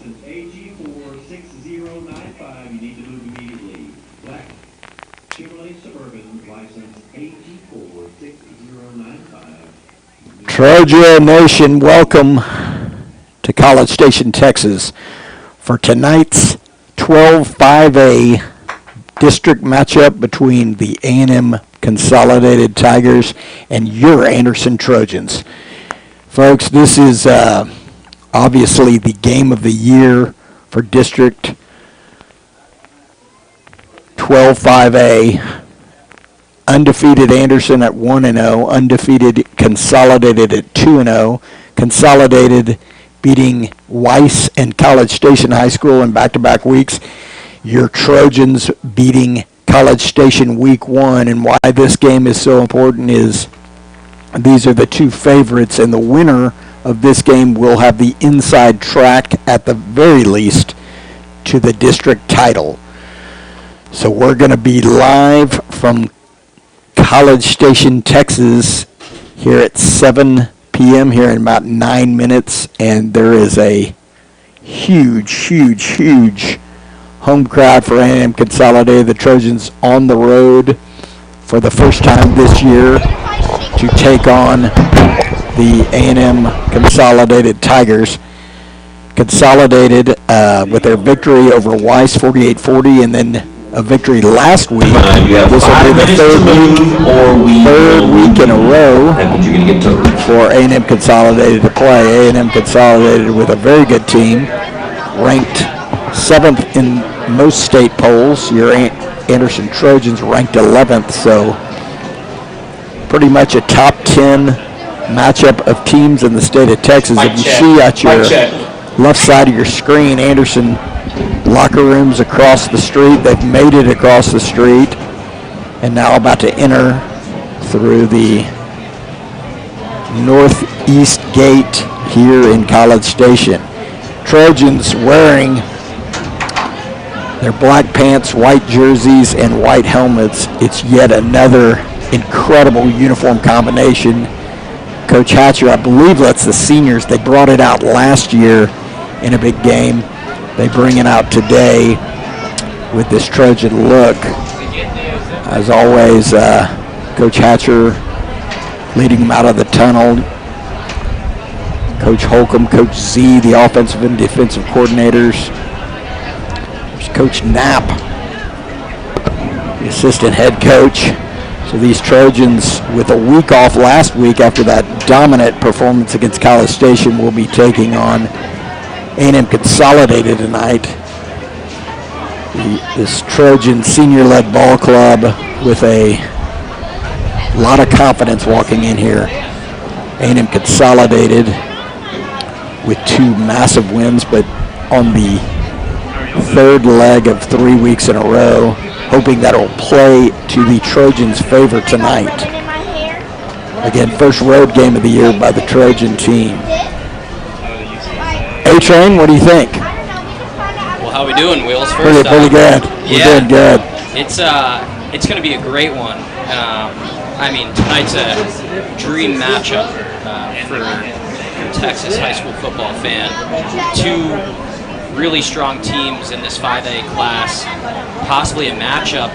license AG46095. You need to move immediately. Black Chevrolet Suburban, license AG46095. Trojan Nation, welcome to College Station, Texas for tonight's 12-5A district matchup between the A&M Consolidated Tigers and your Anderson Trojans. Folks, this is obviously the game of the year for District 12-5A. Undefeated Anderson at 1-0, undefeated Consolidated at 2-0. Consolidated beating Weiss and College Station High School in back-to-back weeks. Your Trojans beating College Station week 1. And why this game is so important is these are the two favorites, and the winner of this game will have the inside track, at the very least, to the district title. So we're going to be live from College Station, Texas, here at 7 p.m. here in about 9 minutes, and there is a huge home crowd for A&M Consolidated. The Trojans on the road for the first time this year to take on the A&M Consolidated Tigers. Consolidated with their victory over Weiss 48-40, and then a victory last week. This will be the third week in a row for A&M Consolidated to play. A&M Consolidated with a very good team, ranked 7th in most state polls. Your Anderson Trojans ranked 11th, so pretty much a top 10 matchup of teams in the state of Texas. If you see at your left side of your screen, Anderson locker rooms across the street. They've made it across the street and now about to enter through the northeast gate here in College Station. Trojans wearing their black pants, white jerseys, and white helmets. It's yet another incredible uniform combination. Coach Hatcher, I believe that's the seniors. They brought it out last year in a big game. They bring it out today with this Trojan look. As always, Coach Hatcher leading them out of the tunnel. Coach Holcomb, Coach Z, the offensive and defensive coordinators. There's Coach Knapp, the assistant head coach. So these Trojans, with a week off last week after that dominant performance against College Station, will be taking on A&M Consolidated tonight. This Trojan senior-led ball club with a lot of confidence walking in here. A&M Consolidated with 2 massive wins, but on the third leg of 3 weeks in a row, hoping that it will play to the Trojans' favor tonight. Again, first road game of the year by the Trojan team. A-Train, what do you think? Well, how are we doing, Wheels? First pretty good. We're doing good. It's going to be a great one. I mean, tonight's a dream matchup for Texas high school football fan. 2 really strong teams in this 5A class, possibly a matchup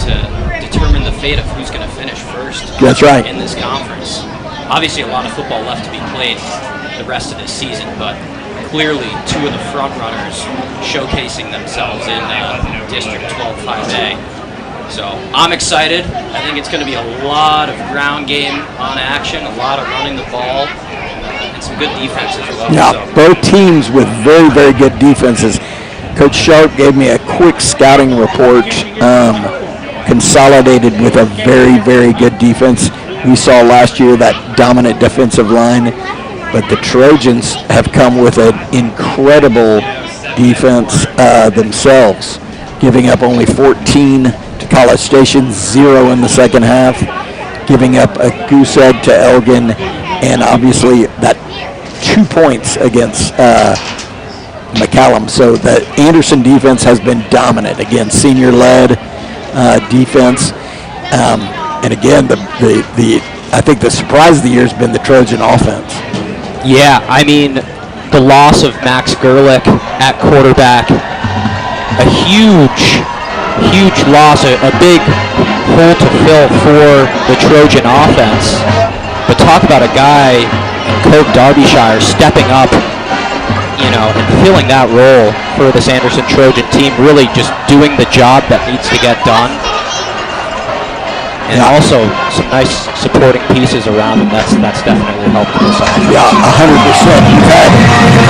to determine the fate of who's going to finish first. That's right. In this conference. Obviously, a lot of football left to be played the rest of this season, but clearly 2 of the front runners showcasing themselves in District 12-5A. So I'm excited. I think it's going to be a lot of ground game on action, a lot of running the ball, and some good defense as well. Yeah, so. Both teams with very, very good defenses. Coach Sharp gave me a quick scouting report. Consolidated with a very, very good defense. We saw last year that dominant defensive line, but the Trojans have come with an incredible defense themselves, giving up only 14 to College Station, 0 in the second half, giving up a goose egg to Elgin, and obviously that 2 points against McCallum. So the Anderson defense has been dominant. Again, senior-led defense. And again, I think the surprise of the year has been the Trojan offense. Yeah, I mean, the loss of Max Gerlich at quarterback, a huge loss, a big hole to fill for the Trojan offense. But talk about a guy in Cove Derbyshire stepping up, and filling that role for this Anderson Trojan team, really just doing the job that needs to get done. And also some nice supporting pieces around him. That's definitely helped this offense. Yeah, 100%. You've had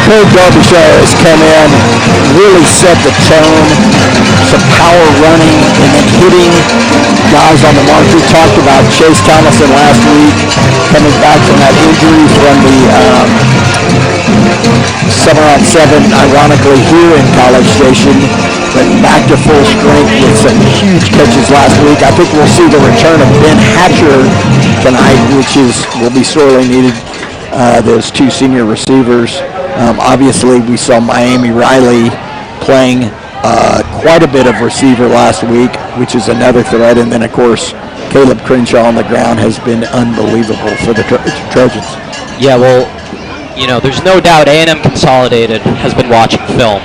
Craig Derbyshire has come in, really set the tone, some power running, and then hitting guys on the mark. We talked about Chase Thomason last week, coming back from that injury from the 7-on-7, ironically here in College Station, but back to full strength with some huge catches last week. I think we'll see the return of Ben Hatcher tonight, which will be sorely needed. Those two senior receivers. Obviously, we saw Miami Riley playing quite a bit of receiver last week, which is another threat. And then, of course, Caleb Crenshaw on the ground has been unbelievable for the Trojans. Yeah, well, there's no doubt A&M Consolidated has been watching film.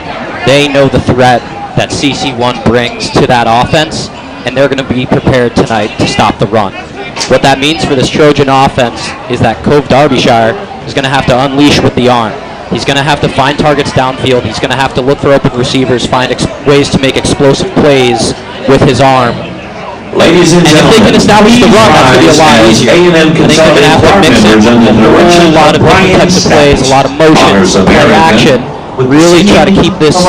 They know the threat that CC1 brings to that offense, and they're going to be prepared tonight to stop the run. What that means for this Trojan offense is that Cove Derbyshire is going to have to unleash with the arm. He's going to have to find targets downfield. He's going to have to look for open receivers, find ways to make explosive plays with his arm. Ladies and gentlemen, if they can establish the run, that's going to be a lot easier. A&M I think they're going to have to mix in a lot of different types of plays, a lot of motion, play action, really try to keep this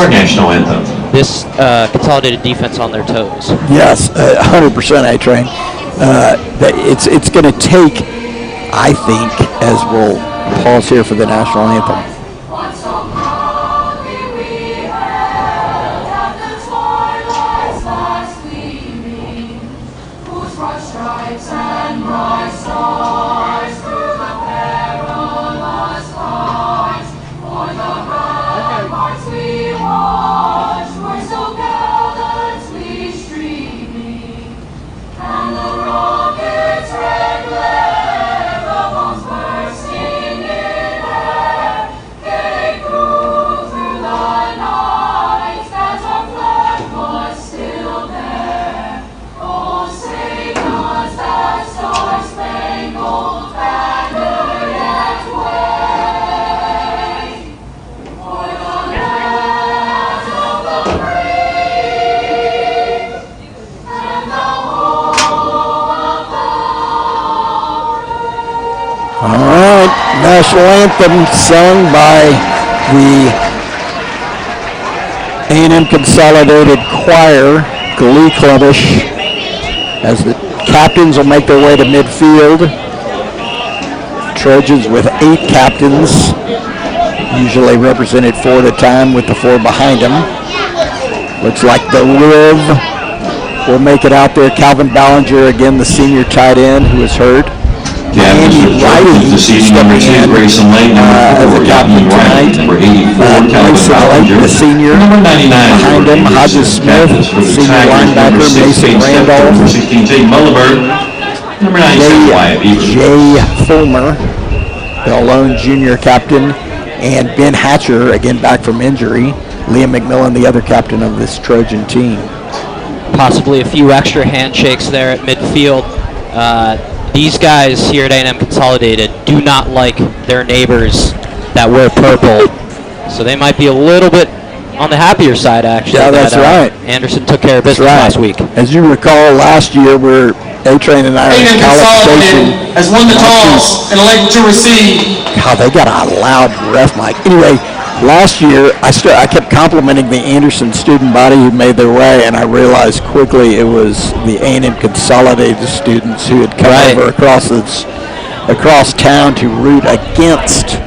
Consolidated defense on their toes. Yes, 100% A-Train. It's going to take, I think, as we'll pause here for the national anthem. National anthem sung by the A&M Consolidated Choir, Glee Clubbish, as the captains will make their way to midfield. Trojans with 8 captains, usually represented 4 at a time with the 4 behind them. Looks like the Liv will make it out there. Calvin Ballinger, again, the senior tight end who is hurt. Miami Riley stepping in as a captain tonight. Mason Lake, the senior. Behind him, Hodges Smith, senior linebacker. Mason Randolph. Jay Fulmer, the lone junior captain. And Ben Hatcher, again back from injury. Liam McMillan, the other captain of this Trojan team. Possibly a few extra handshakes there at midfield. These guys here at A&M Consolidated do not like their neighbors that wear purple, so they might be a little bit on the happier side, actually. Yeah, that's right. Anderson took care of business last week. As you recall, last year, A-Train and I were in College Station. Has won the toss and elected to receive. God, they got a loud ref mic. Anyway, last year, I kept complimenting the Anderson student body who made their way, and I realized quickly it was the A&M Consolidated students who had come over across town to root against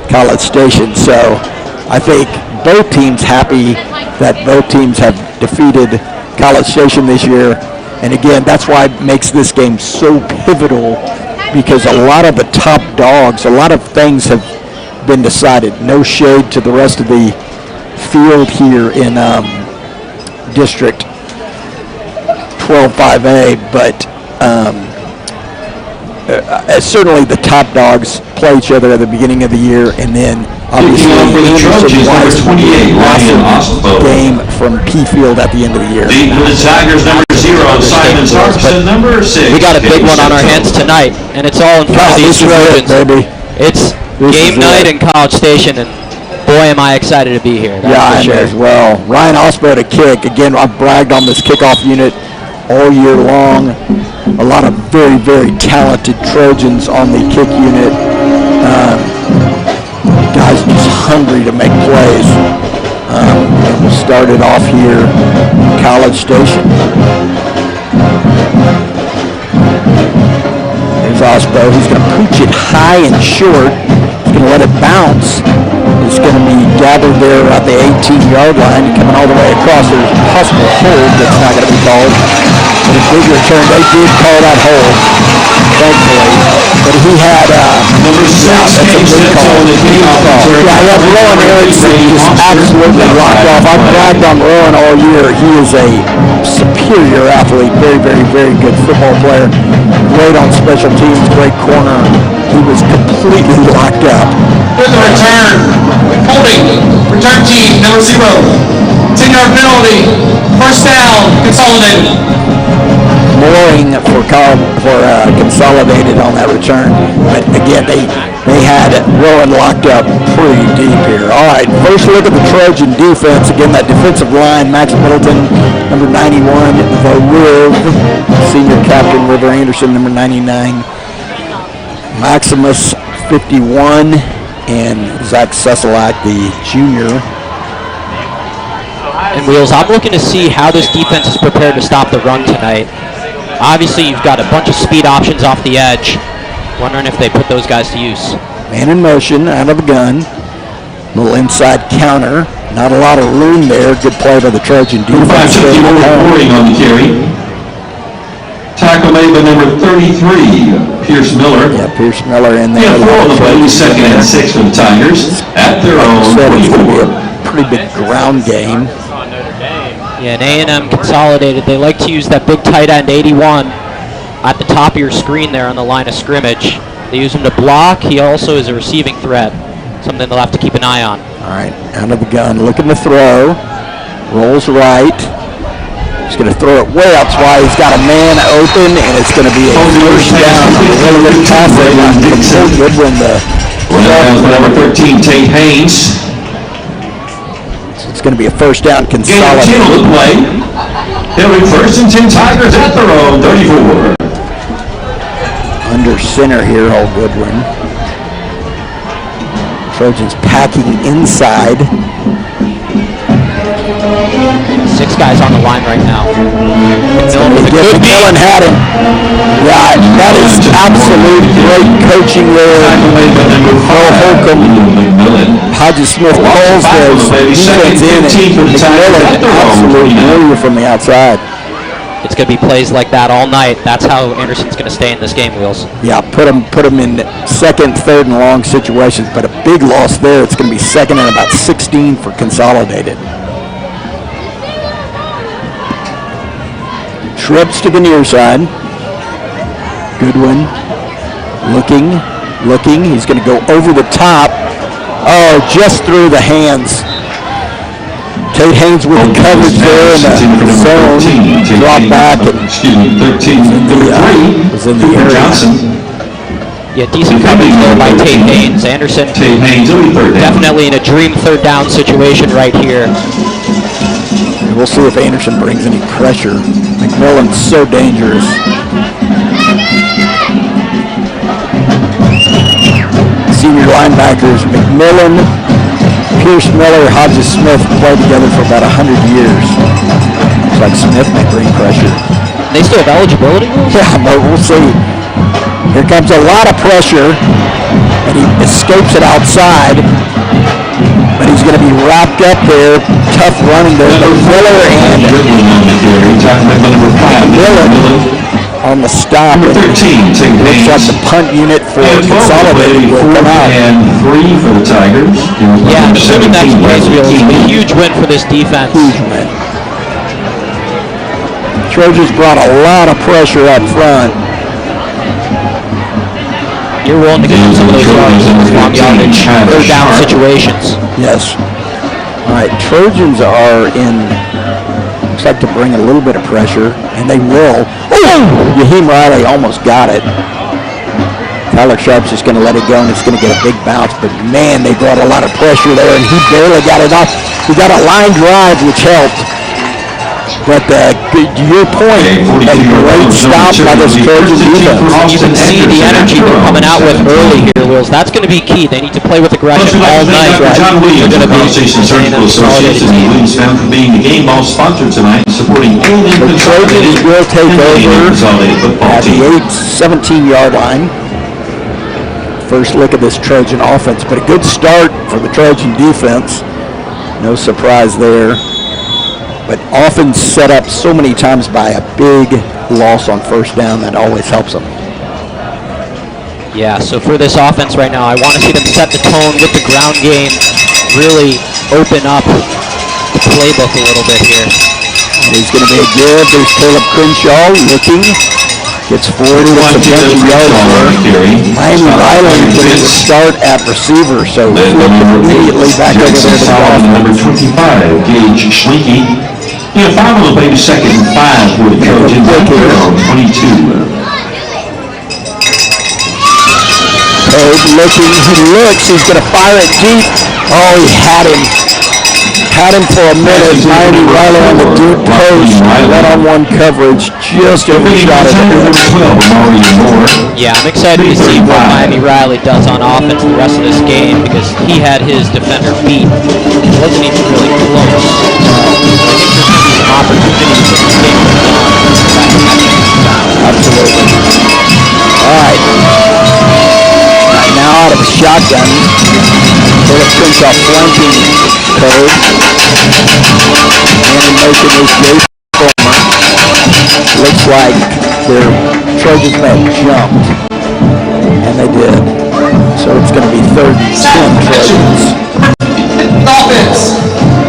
College Station. So I think both teams happy that both teams have defeated College Station this year. And again, that's why it makes this game so pivotal, because a lot of the top dogs, a lot of things have been decided. No shade to the rest of the field here in District 12-5A, but certainly the top dogs play each other at the beginning of the year, and then Obviously, Picking up for the Trojans, number 28, Ryan Ostbo. Game from Keyfield at the end of the year. Deep for the Tigers, number 0, Simon Sarkson, number 6. We got a big one on our hands tonight, and it's all in front of these Trojans. Baby. It's game night in College Station, and boy, am I excited to be here. Yeah, I am as well. Ryan Osbo to kick. Again, I've bragged on this kickoff unit all year long. A lot of very, very talented Trojans on the kick unit. Guys just hungry to make plays. We'll start it off here in College Station. There's Osbo. He's going to pooch it high and short. He's going to let it bounce. It's going to be gathered there at the 18-yard line, coming all the way across. There's a possible hold that's not going to be called. But a big return. They did call that hold, thankfully. But he had, Number 6, that's a good call. Yeah, he had Rowan Erickson just absolutely locked off. I've bragged on Rowan all year. He is a superior athlete, very, very, very good football player. Great on special teams, great corner. He was completely locked up. With the return, holding, return team, number 0. 10-yard penalty, first down, Consolidated. Mooring for Consolidated on that return. But again, they had Rowan locked up pretty deep here. All right, first look at the Trojan defense. Again, that defensive line, Max Middleton, number 91, the Riv, senior captain, River Anderson, number 99, Maximus, 51, and Zach Seselak, the junior. And Wheels, I'm looking to see how this defense is prepared to stop the run tonight. Obviously, you've got a bunch of speed options off the edge. Wondering if they put those guys to use. Man in motion, out of the gun. Little inside counter. Not a lot of room there. Good play by the Trojan defense. 5-51 on the carry. Tackle made by number 33, Pierce Miller. Yeah, Pierce Miller in there. Yeah, 4 on the play, 2nd and 6 for the Tigers at their own 24. Pretty big ground game. Yeah, and A&M Consolidated, they like to use that big tight end 81 at the top of your screen there on the line of scrimmage. They use him to block. He also is a receiving threat, something they'll have to keep an eye on. All right, out of the gun, looking to throw. Rolls right. He's going to throw it way up wide. He's got a man open, and it's going to be a first down. Really good pass there. Goodwin, number 13, Tate Haynes. It's going to be a first down. Consolidated. Gain 10 on the play. He'll be 1st and 10 Tigers at their own 34. Under center here, Hall Goodwin. Trojans packing inside. 6 guys on the line right now. McMillan had him. Yeah, that is absolute great coaching there. Earl Holcomb. Hodges Smith calls those defense in, and McMillan absolutely warrior from the outside. It's going to be plays like that all night. That's how Anderson's going to stay in this game, Wheels. Yeah, put him in 2nd, 3rd, and long situations, but a big loss there. It's going to be 2nd and about 16 for Consolidated. Trips to the near side. Goodwin looking. He's going to go over the top. Oh, just through the hands. Tate Haynes with the coverage there in the zone. Drop back. Was in the area. Yeah, decent coverage there by Tate Haynes. Anderson definitely in a dream 3rd down situation right here. We'll see if Anderson brings any pressure. McMillan's so dangerous. Senior linebackers, McMillan, Pierce Miller, Hodges Smith played together for about 100 years. Looks like Smith may bring pressure. They still have eligibility? Yeah, but we'll see. Here comes a lot of pressure, and he escapes it outside. But he's going to be wrapped up there. Tough running there. But Miller and Miller on the stop. Number 13, Tate Haynes. Looks like the punt unit for Consolidated will come out. And 3 for the Tigers. Yeah, assuming that's plays, Wheels, a huge win for this defense. Huge win. Trojans brought a lot of pressure up front. You're willing to give up some of those yards in those long yardage, third down situations. Yes. All right, Trojans are in, looks like to bring a little bit of pressure, and they will. Oh! Yaheem Riley almost got it. Tyler Sharp's just going to let it go, and it's going to get a big bounce, but man, they brought a lot of pressure there, and he barely got it off. He got a line drive, which helped. But to your point, a great stop by this Trojan defense. You can see the energy they're coming out with early here, Wills. That's going to be key. They need to play with aggression all night. John Williams, They're going to be Surgical Associates and Williams found for being the game ball sponsor tonight, supporting all the Trojans will take over at the 17-yard line. First look at this Trojan offense, but a good start for the Trojan defense. No surprise there. But often set up so many times by a big loss on first down that always helps them. Yeah, so for this offense right now, I want to see them set the tone with the ground game, really open up the playbook a little bit here. And he's going to be a give. There's Caleb Crenshaw looking. Gets 40 with some yards there. Miami Riley going to start at receiver, so flip immediately back over there to the offense. Number 25, Gage Schlinky. You know, 5 will play the second and 5 for the Trojans. On 22. Code looking, he looks, he's going to fire it deep. Oh, he had him. Had him for a minute. Miami Riley on the deep post. One-on-one coverage. Just overshot it. Yeah, I'm excited to see what Miami Riley does on offense the rest of this game because he had his defender beat. It wasn't even really close. I think there's going to be some opportunities in this game for Don. Absolutely. All right. Now out of the shotgun. Caleb Crenshaw flanking Code. And in motion is Jason Fulmer. Looks like their Trojans may have jumped. And they did. So it's going to be 3rd and 10 Trojans. Offense.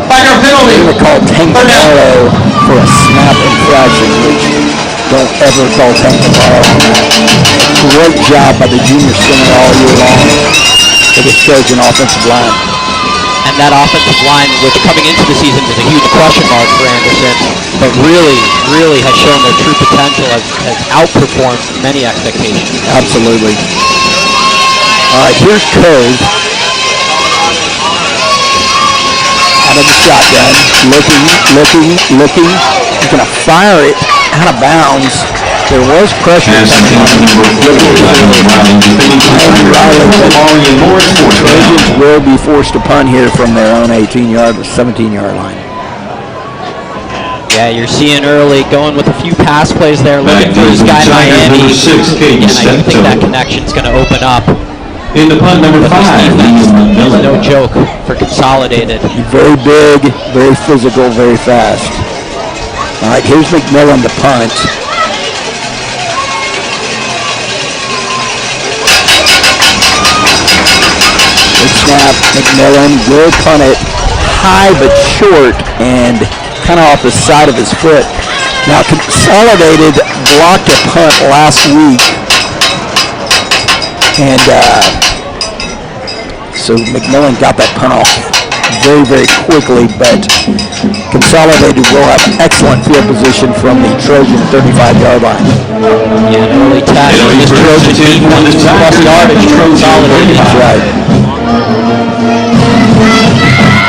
Fire penalty. They're going to call Tank Navarro for a snap infraction, which don't ever call Tank Navarro on that. Great job by the junior center all year long for this Trojan offensive line. And that offensive line, which coming into the season is a huge question mark for Anderson, but really has shown their true potential, has outperformed many expectations. Absolutely. All right, here's Cove. Out of the shotgun, looking. He's going to fire it out of bounds. There was pressure coming on him. Trojans will be forced to punt here from their own 18-yard or 17-yard line. Yeah, you're seeing early going with a few pass plays there, looking for this guy Miami. And I do think that connection's going to open up. In the punt, number 5, no joke for Consolidated. Very big, very physical, very fast. All right, here's McMillan to punt. Good snap, McMillan will punt it high but short and kind of off the side of his foot. Now Consolidated blocked a punt last week. And so McMillan got that punt off very quickly, but Consolidated will have excellent field position from the Trojan 35-yard line. Yeah, an early tackle. This Trojan defense plus yardage for Consolidated. That's right.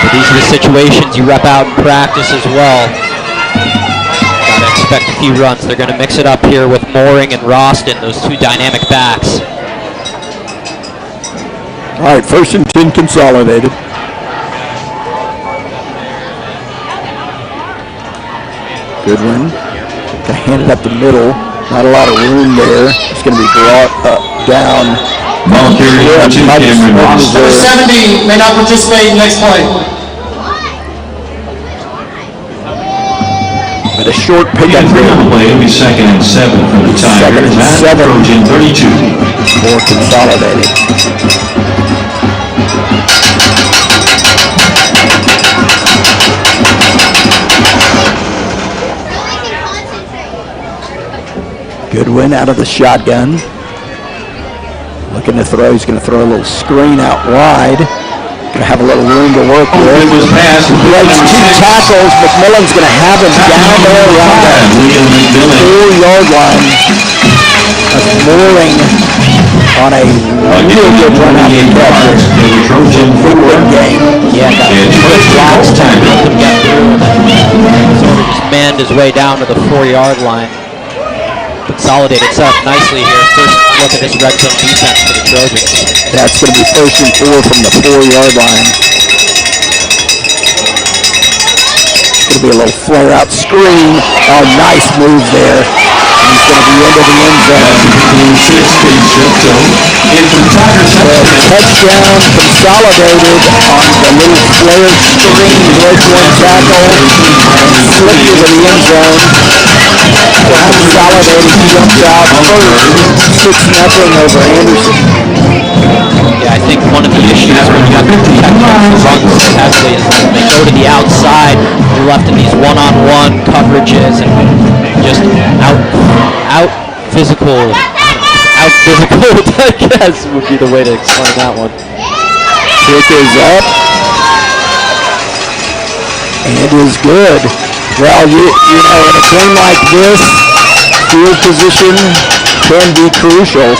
But these are the situations you rep out in practice as well. Gotta expect a few runs. They're gonna mix it up here with Mooring and Roston, those two dynamic backs. All right, 1st and 10 Consolidated. Goodwin. Gonna hand it up the middle. Not a lot of room there. It's gonna be brought down. Ball carrier number 2, Cameron Ross. Number 70 may not participate in next play. But a short pickup The there play will be 2nd and 7 for the Tigers. 2nd and 7. Trojan 32. For Consolidated. Goodwin out of the shotgun. Looking to throw. He's going to throw a little screen out wide. Going to have a little room to work with. It was passed. Breaks 2 tackles. McMillan's going to have him down there around the 4-yard line. Mooring on a really good run out of the catch. Big game. Yeah, got first blocks to help him get through. Sort of just manned his way down to the 4-yard line. Consolidated set up nicely here. First look at this red zone defense for the Trojans. That's going to be 1st and 4 from the 4-yard line. It's going to be a little flare-out screen. Oh, nice move there. And he's going to be into the end zone. Touchdown Consolidated on the little flare screen. Breaks 1 tackle and slipped into the end zone. Consolidated jumps out first, 6-0 over Anderson. Yeah, I think one of the issues when you have to protect runs heavily is when they go to the outside, you're left in these one-on-one coverages and just out physical, I guess would be the way to explain that one. Kick is up and is good. Well, you know, in a game like this, field position can be crucial.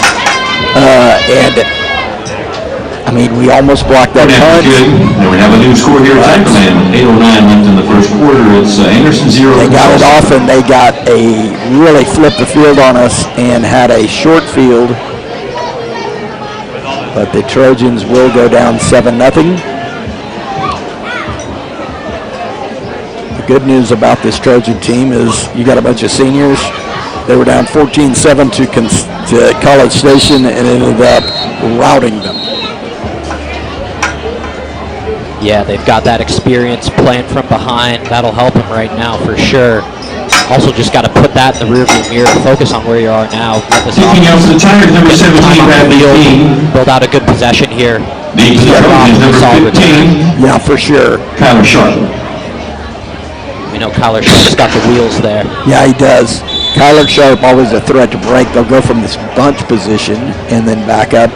And I mean, we almost blocked that punt. And we have a new score here at Cyberland. 8:09 left in the first quarter. It's Anderson 0. They got it off, and they got really flipped the field on us and had a short field. But the Trojans will go down 7-0. The good news about this Trojan team is you got a bunch of seniors. They were down 14-7 to College Station and ended up routing them. Yeah, they've got that experience playing from behind. That'll help them right now for sure. Also just got to put that in the rearview mirror, focus on where you are now. Let this Kicking out for the Tigers, number 17, Bradley King. Build out a good possession here. The Trojans, number 15. Yeah, for sure. Kyler Sharp. We know Kyler Sharp's got the wheels there. Yeah, he does. Kyler Sharp, always a threat to break. They'll go from this bunch position and then back up.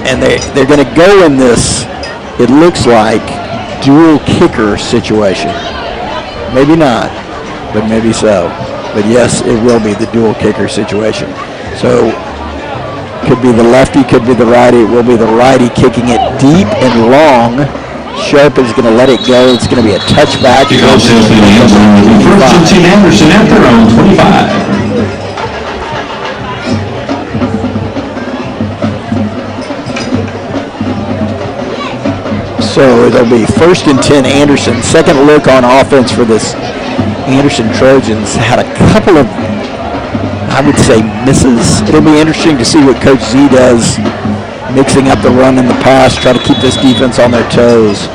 And they're going to go in this, it looks like, dual kicker situation. Maybe not, but maybe so. But yes, it will be the dual kicker situation. So, could be the lefty, could be the righty. It will be the righty kicking it deep and long. Sharp is going to let it go. It's going to be a touchback. Kickoff safely in the end zone with the first and 10 Anderson at their own 25. So it'll be 1st and 10 Anderson. Second look on offense for this Anderson Trojans. Had a couple of, I would say, misses. It'll be interesting to see what Coach Z does, mixing up the run and the pass, try to keep this defense on their toes.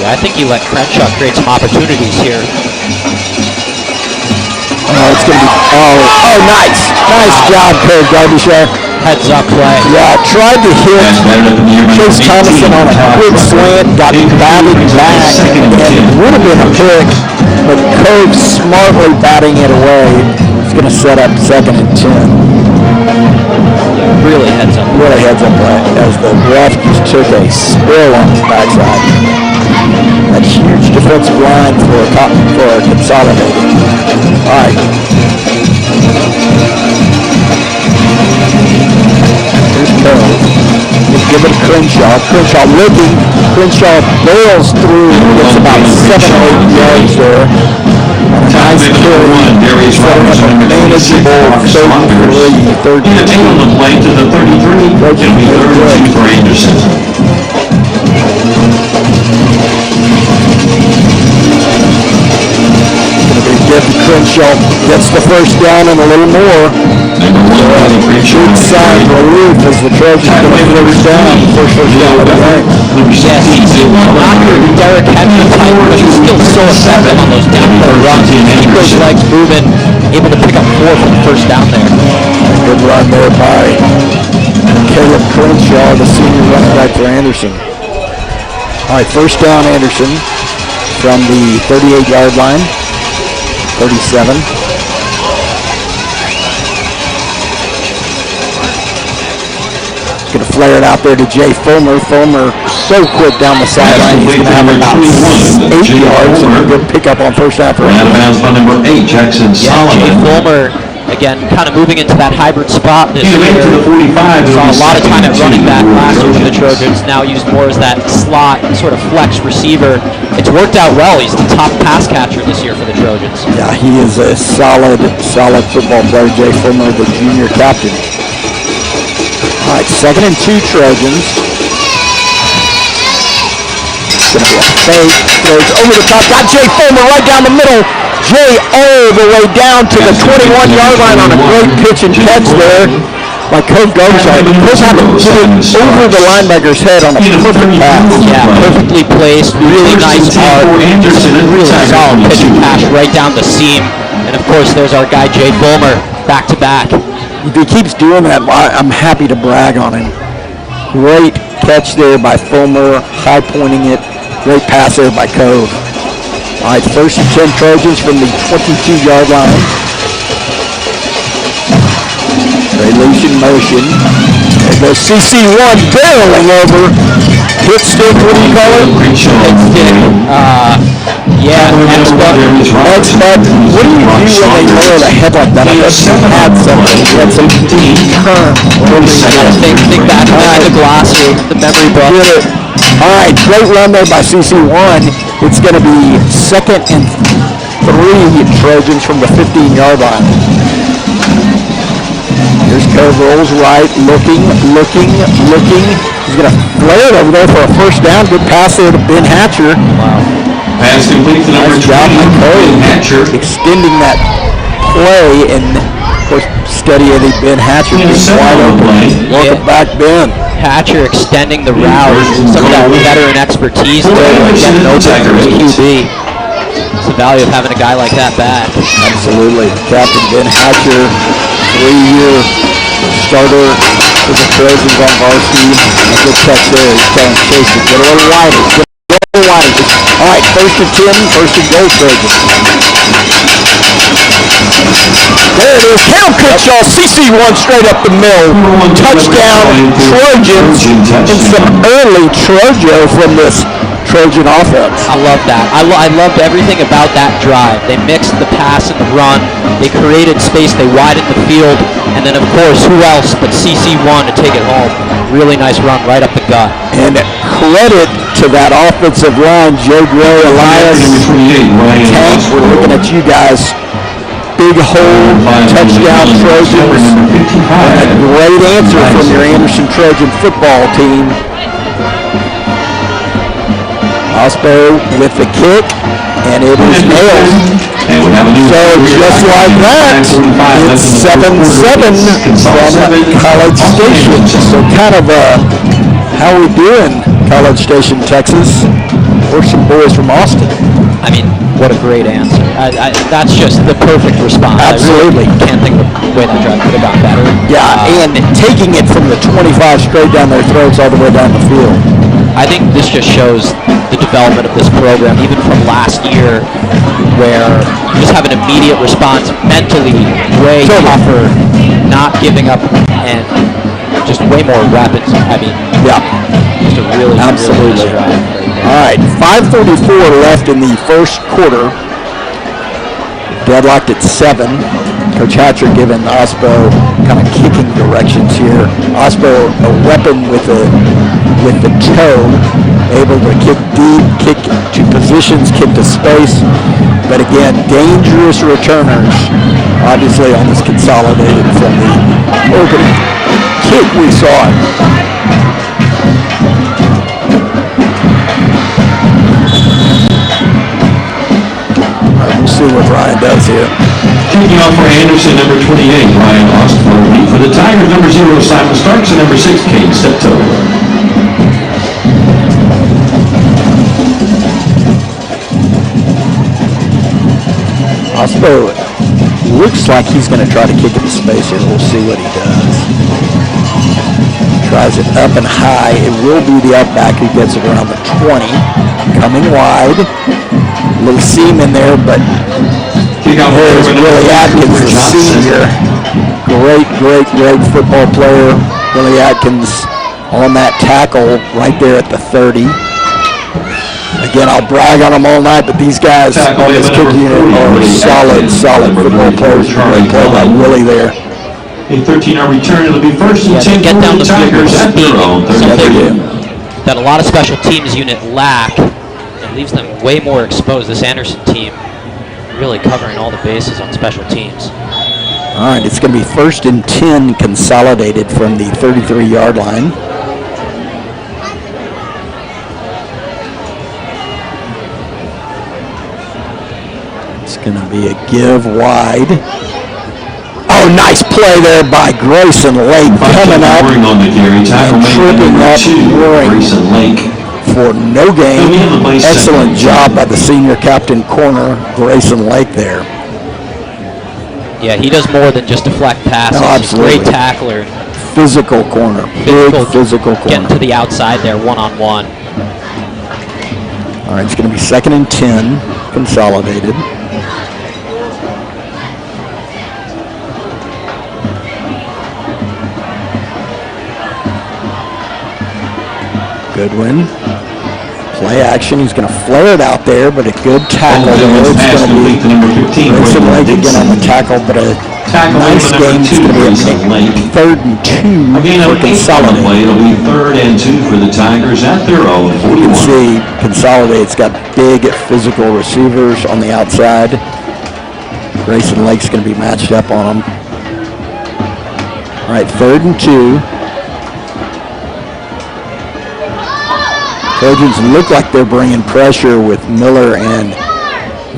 Yeah, I think he let Crenshaw create some opportunities here. Oh, it's going to be, oh, nice. Nice job, Coach Garbishire. Heads up play. Yeah, tried to hit Chase Thomason on a quick slant, got batted back, and it would have been a pick, but Cove smartly batting it away. It's going to set up 2nd and 10. Yeah, really heads up. Really heads up play, as the ref just took a spill on his backside. A huge defensive line for Consolidated. All right. Here's Cove. Just give it to Crenshaw. Crenshaw looking. Crenshaw barrels through. Gets about 7 or 8 yards there. Nice kill. Setting up a manageable 3rd In the tail of the play to the 33. It'll be 3rd and 2 for Anderson. Crenshaw gets the first down and a little more. Big sign of relief as the Trojans get the first down. First down of the game. Yes, he's not your Derek Henry type, but he's still so effective on those downhill runs. He keeps those legs moving, able to pick up 4 for the first down there. A good run there by Caleb Crenshaw, the senior running back for Anderson. All right, first down Anderson from the 38-yard line. 37. Going to flare it out there to Jay Fulmer. Fulmer so quick down the sideline. He's going to have about 8 yards and a good pickup on first down for him. Out of bounds by number 8, Jackson Solomon. Jay Fulmer, again, kind of moving into that hybrid spot this year. To the 45, Saw a lot of time at running back last year for the Trojans, now used more as that slot sort of flex receiver. It's worked out well. He's the top pass catcher this year for the Trojans. Yeah, he is a solid football player, Jay Fulmer, the junior captain. All right, 2nd and 2 Trojans. It's going to be a fake. Throws over the top. Got Jay Fulmer right down the middle. Jay all the way down to the 21-yard line on a great pitch and catch there by Coach Gomshar. Coach had to get it over the linebacker's head on a perfect pass. Yeah, perfectly placed, really nice arc, really solid pitch and pass right down the seam. And of course, there's our guy Jay Fulmer, back to back. If he keeps doing that, I'm happy to brag on him. Great catch there by Fulmer, high pointing it. Great pass there by Cove. All right, 1st and 10 Trojans from the 22-yard line. They loose in motion. There goes CC1 barreling over. Hit stick, what do you call it? Hit stick. Next buck. What do you do when they lower the head like that? I bet you had something. You had some current. Think back to the glossary, the memory book. All right, great run there by CC1. It's going to be 2nd and 3 Trojans from the 15-yard line. Here's Cove, rolls right, looking. He's going to flare it over there for a first down. Good pass there to Ben Hatcher. Wow. Pass complete to number 20, Ben Hatcher. Extending that play and, of course, steady Eddie Ben Hatcher being wide open. Welcome back, Ben. Hatcher extending the route, some of that veteran expertise there, getting open for his QB. It's the value of having a guy like that back. Absolutely. Captain Ben Hatcher, 3-year starter for the Trojans on varsity. A good catch there. He's telling Chase to get a little wider. All right, 1st and 10, 1st and goal Trojans. There it is. Cam Crenshaw, CC1 straight up the middle. Touchdown Trojans and some early Trojo from this Trojan offense. I love that. I loved everything about that drive. They mixed the pass and the run. They created space. They widened the field. And then, of course, who else but CC1 to take it home. Really nice run right up the gut. And credit to that offensive line, Joe Gray, Elias, Tank. We're looking at you guys. Big hole, touchdown Trojans. And a great answer from your Anderson Trojan football team. Osbo with the kick, and it is nailed. So just like that, it's 7-7 from College Station. So kind of how we doing, College Station, Texas? We're some boys from Austin. I mean, what a great answer. That's just the perfect response. Absolutely. I really can't think of a way that drive could have gone better. Yeah, and taking it from the 25 straight down their throats all the way down the field. I think this just shows the development of this program, even from last year, where you just have an immediate response, mentally way tougher, not giving up, and just way more weapons. I mean, yeah, just a really, absolutely. Really nice drive. All right, 5:44 left in the first quarter. Deadlocked at 7. Coach Hatcher giving Osbo kind of kicking directions here. Osbo a weapon with the toe, able to kick deep, kick to positions, kick to space. But again, dangerous returners, obviously on this Consolidated from the opening kick we saw. We'll see what Ryan does here. Kicking off for Anderson, number 28, Ryan Ostford. For the Tigers, number 0, Simon Starks, and number 6, Kane Steptoe. Osbo looks like he's going to try to kick into space here. We'll see what he does. Tries it up and high. It will be the up back who gets it around the 20. Coming wide. Little seam in there, but there's Willie Atkins, the senior. Great football player. Willie Atkins on that tackle right there at the 30. Again, I'll brag on them all night, but these guys on this kick unit are solid football players. Great play by Willie there. A 13-yard return. It'll be first and 10 get down for the the field Tigers at their own something 33. that a lot of special teams unit lack. It leaves them way more exposed. This Anderson team really covering all the bases on special teams. All right, it's going to be first and 10 Consolidated from the 33-yard line. It's going to be a give wide. Oh, nice play there by Grayson Lake coming up and tripping up Grayson Lake for no gain. Excellent job by the senior captain corner, Grayson Lake there. Yeah, he does more than just deflect passes. No, He's a great tackler. Physical corner. Big physical corner. Getting to the outside there, one-on-one. All right, it's going to be second and 10, Consolidated. Goodwin. Play action. He's going to flare it out there, but a good tackle. It's going to be Grayson Lake again on the tackle, but a nice game. It's going to be a third and 2 for Consolidated. It'll be third and 2 for the Tigers at their own 41. You can see Consolidated's got big physical receivers on the outside. Grayson Lake's going to be matched up on them. All right, third and 2. Trojans look like they're bringing pressure with Miller and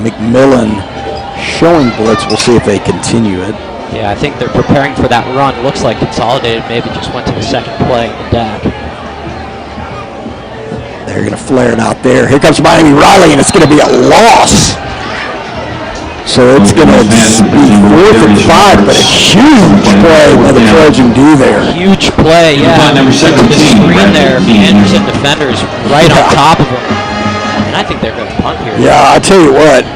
McMillan showing blitz. We'll see if they continue it. Yeah, I think they're preparing for that run. Looks like Consolidated maybe just went to the second play in the deck. They're going to flare it out there. Here comes Miami Riley, and it's going to be a loss. So it's going to be 4th and 5, but a huge play by the Trojan D there. Huge play, yeah. Number 17, The screen there, the Brandon Anderson defenders right on top of him. And I think they're going to punt here. Yeah, I tell you what.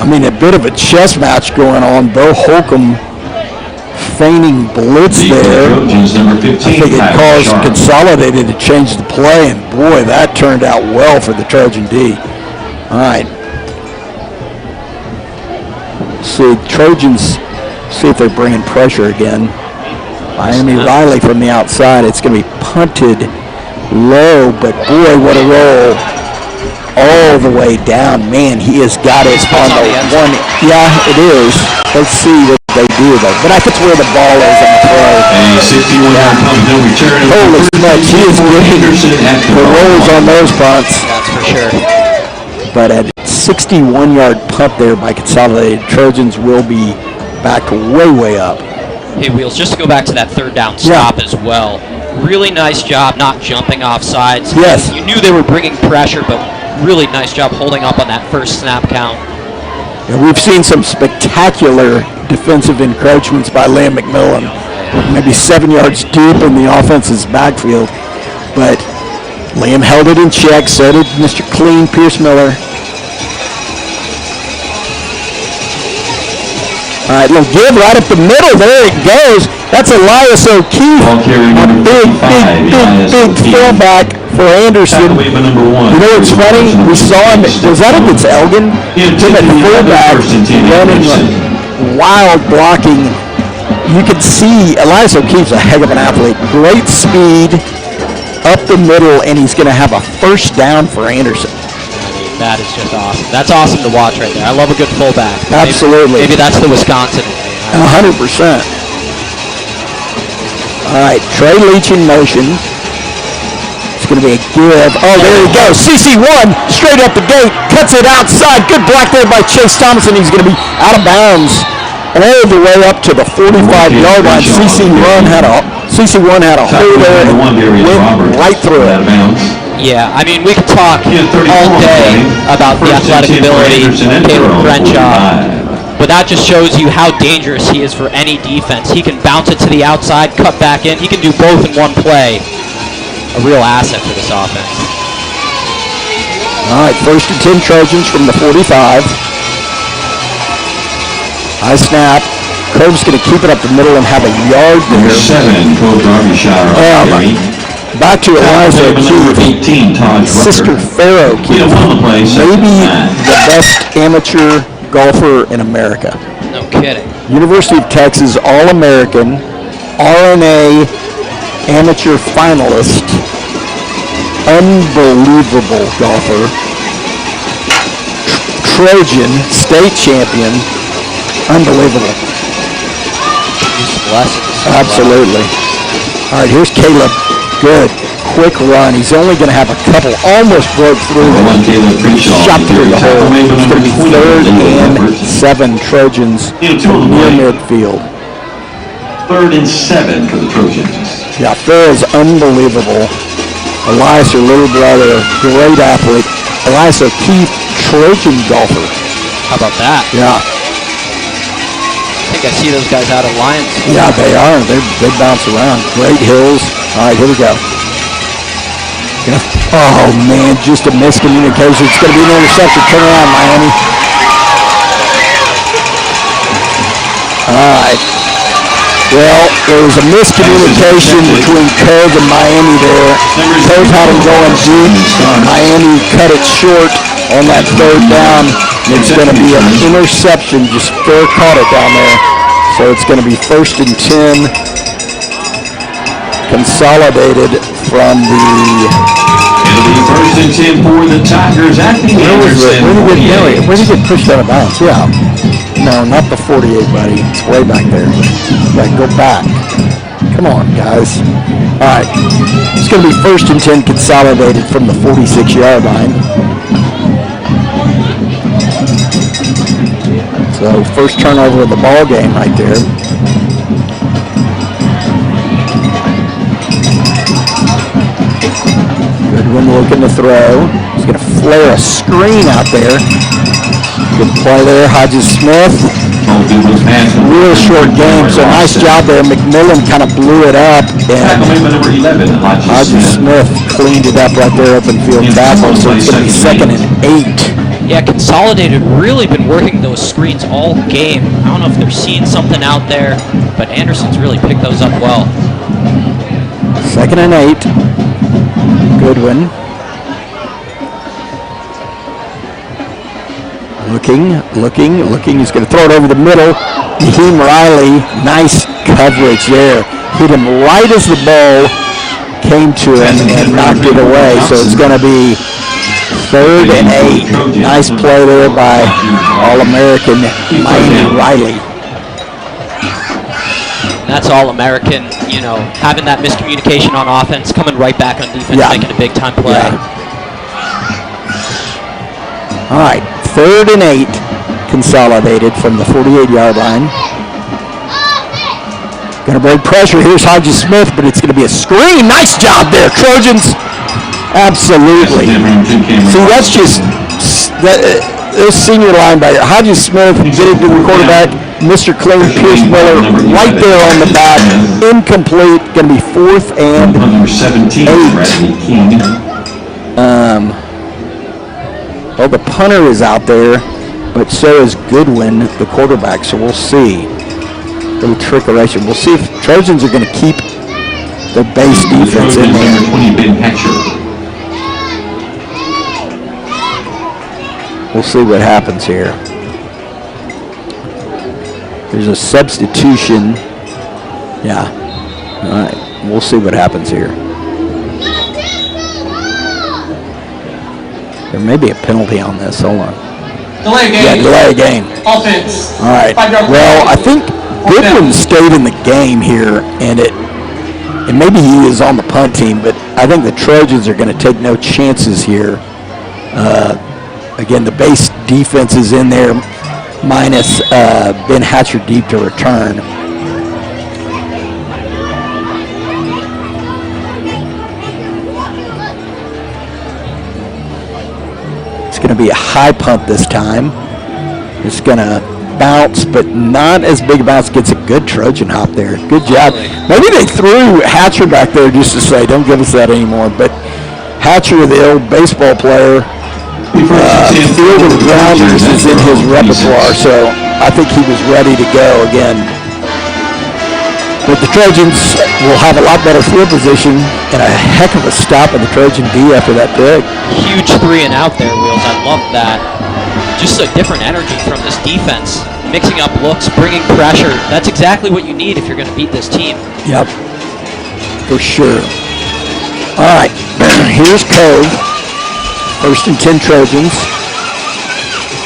I mean, a bit of a chess match going on. Bo Holcomb feigning blitz there. Number 15, I think it caused Consolidated to change the play, and boy, that turned out well for the Trojan D. All right. See, Trojans, see if they're bringing pressure again. Miami Riley from the outside. It's going to be punted low, but boy, what a roll. All the way down. Man, he has got it on the one. Yeah, it is. Let's see what they do, though. But I think it's where the ball is on the throw. A 61-yard punt, no return. Holy smokes, he is getting the rolls on those punts. That's for sure. But a 61-yard punt there by Consolidated. Trojans will be back way up. Hey, Wheels, just to go back to that third down stop as well. Really nice job not jumping off sides. Yes. You knew they were bringing pressure, but really nice job holding up on that first snap count. And we've seen some spectacular defensive encroachments by Liam McMillan. Maybe 7 yards deep in the offense's backfield. But Liam held it in check, so did Mr. Clean, Pierce Miller. All right, little give right up the middle. There it goes. That's Elias O'Keefe. A big fullback for Anderson. You know what's funny? We saw him. Was that against Elgin? Him at fullback running wild blocking. You can see Elias O'Keefe's a heck of an athlete. Great speed up the middle, and he's going to have a first down for Anderson. That is just awesome. That's awesome to watch right there. I love a good fullback. Absolutely. Maybe that's the Wisconsin. 100%. All right, Trey Leach in motion. It's going to be a give. Oh, there he goes. CC1 straight up the gate. Cuts it outside. Good block there by Chase Thompson. He's going to be out of bounds all the way up to the 45-yard line. CC1 had a hole there and went right through it. Yeah, I mean, we could talk all day about the athletic ability of Caleb Crenshaw, but that just shows you how dangerous he is for any defense. He can bounce it to the outside, cut back in. He can do both in one play. A real asset for this offense. All right, first and 10 Trojans from the 45. High snap. Cove's going to keep it up the middle and have a yard there. Number 7, Cove Derbyshire. back to Eliza Number Keith. 18, Todd Sister Pharaoh Keith. Maybe the best amateur golfer in America. No kidding. University of Texas All-American, RNA amateur finalist, unbelievable golfer, Trojan state champion, unbelievable. Absolutely. All right, here's Caleb. Good. Quick run. He's only going to have a couple. Almost broke through. Shot through the hole. It's going to be 3rd and 7 Trojans near midfield. 3rd and 7 for the Trojans. Yeah, Fair is unbelievable. Elias, her little brother, great athlete. Elias O'Keefe, Trojan golfer. How about that? Yeah. I think I see those guys out of Lions. Yeah, they are. They bounce around. Great hills. All right, here we go. Oh, man, just a miscommunication. It's going to be an interception. Turn around, Miami. All right. Well, there was a miscommunication between Cove and Miami there. Cove had him going deep. Miami cut it short on that 3rd down. It's going to be an interception. Just Fair caught it down there. So it's going to be 1st and 10. Consolidated from the... It'll be 1st and 10 for the Tigers at the Anderson. Where did he get pushed out of bounds? Yeah. No, not the 48, buddy. It's way back there. Gotta go back. Come on, guys. All right. It's going to be 1st and 10 Consolidated from the 46-yard line. So first turnover of the ball game right there. Goodwin looking to throw. He's going to flare a screen out there. Good play there, Hodges Smith. Real short game, so nice job there. McMillan kind of blew it up, and Hodges Smith cleaned it up right there, open field tackle, so it's going to be 2nd and 8. Yeah, Consolidated really been working those screens all game. I don't know if they're seeing something out there, but Anderson's really picked those up well. 2nd and 8. Goodwin. Looking. He's going to throw it over the middle. Naheem Riley, nice coverage there. Hit him right as the ball came to him and knocked it away. So it's going to be 3rd and 8. Nice play there by All-American Naheem Riley. That's All-American, having that miscommunication on offense, coming right back on defense, making a big-time play. Yeah. All right, 3rd and 8, Consolidated from the 48-yard line. Going to break pressure. Here's Hodges Smith, but it's going to be a screen. Nice job there, Trojans. Absolutely. See, that's just this senior linebacker. Hodges Smith getting to the quarterback. Mr. Clean, Pierce Miller, right there on the back. Incomplete. Going to be 4th and 8. Well, the punter is out there, but so is Goodwin, the quarterback, so we'll see. Little trickeration. We'll see if Trojans are going to keep their base defense in there. We'll see what happens here. There's a substitution. Yeah. All right. We'll see what happens here. There may be a penalty on this. Hold on. Delay game. Yeah, delay game. Offense. All right. Well, I think Goodwin stayed in the game here, and maybe he is on the punt team, but I think the Trojans are going to take no chances here. Again, the base defense is in there, minus Ben Hatcher deep to return. Going to be a high punt this time. It's going to bounce, but not as big a bounce. Gets a good Trojan hop there. Good job. Maybe they threw Hatcher back there just to say, don't give us that anymore. But Hatcher, the old baseball player, field of grounders is in his repertoire, so I think he was ready to go again. But the Trojans will have a lot better field position and a heck of a stop of the Trojan D after that pick. Huge 3 and out there, Wheels. I love that. Just a different energy from this defense. Mixing up looks, bringing pressure. That's exactly what you need if you're going to beat this team. Yep, for sure. All right, here's Cove. 1st and 10 Trojans.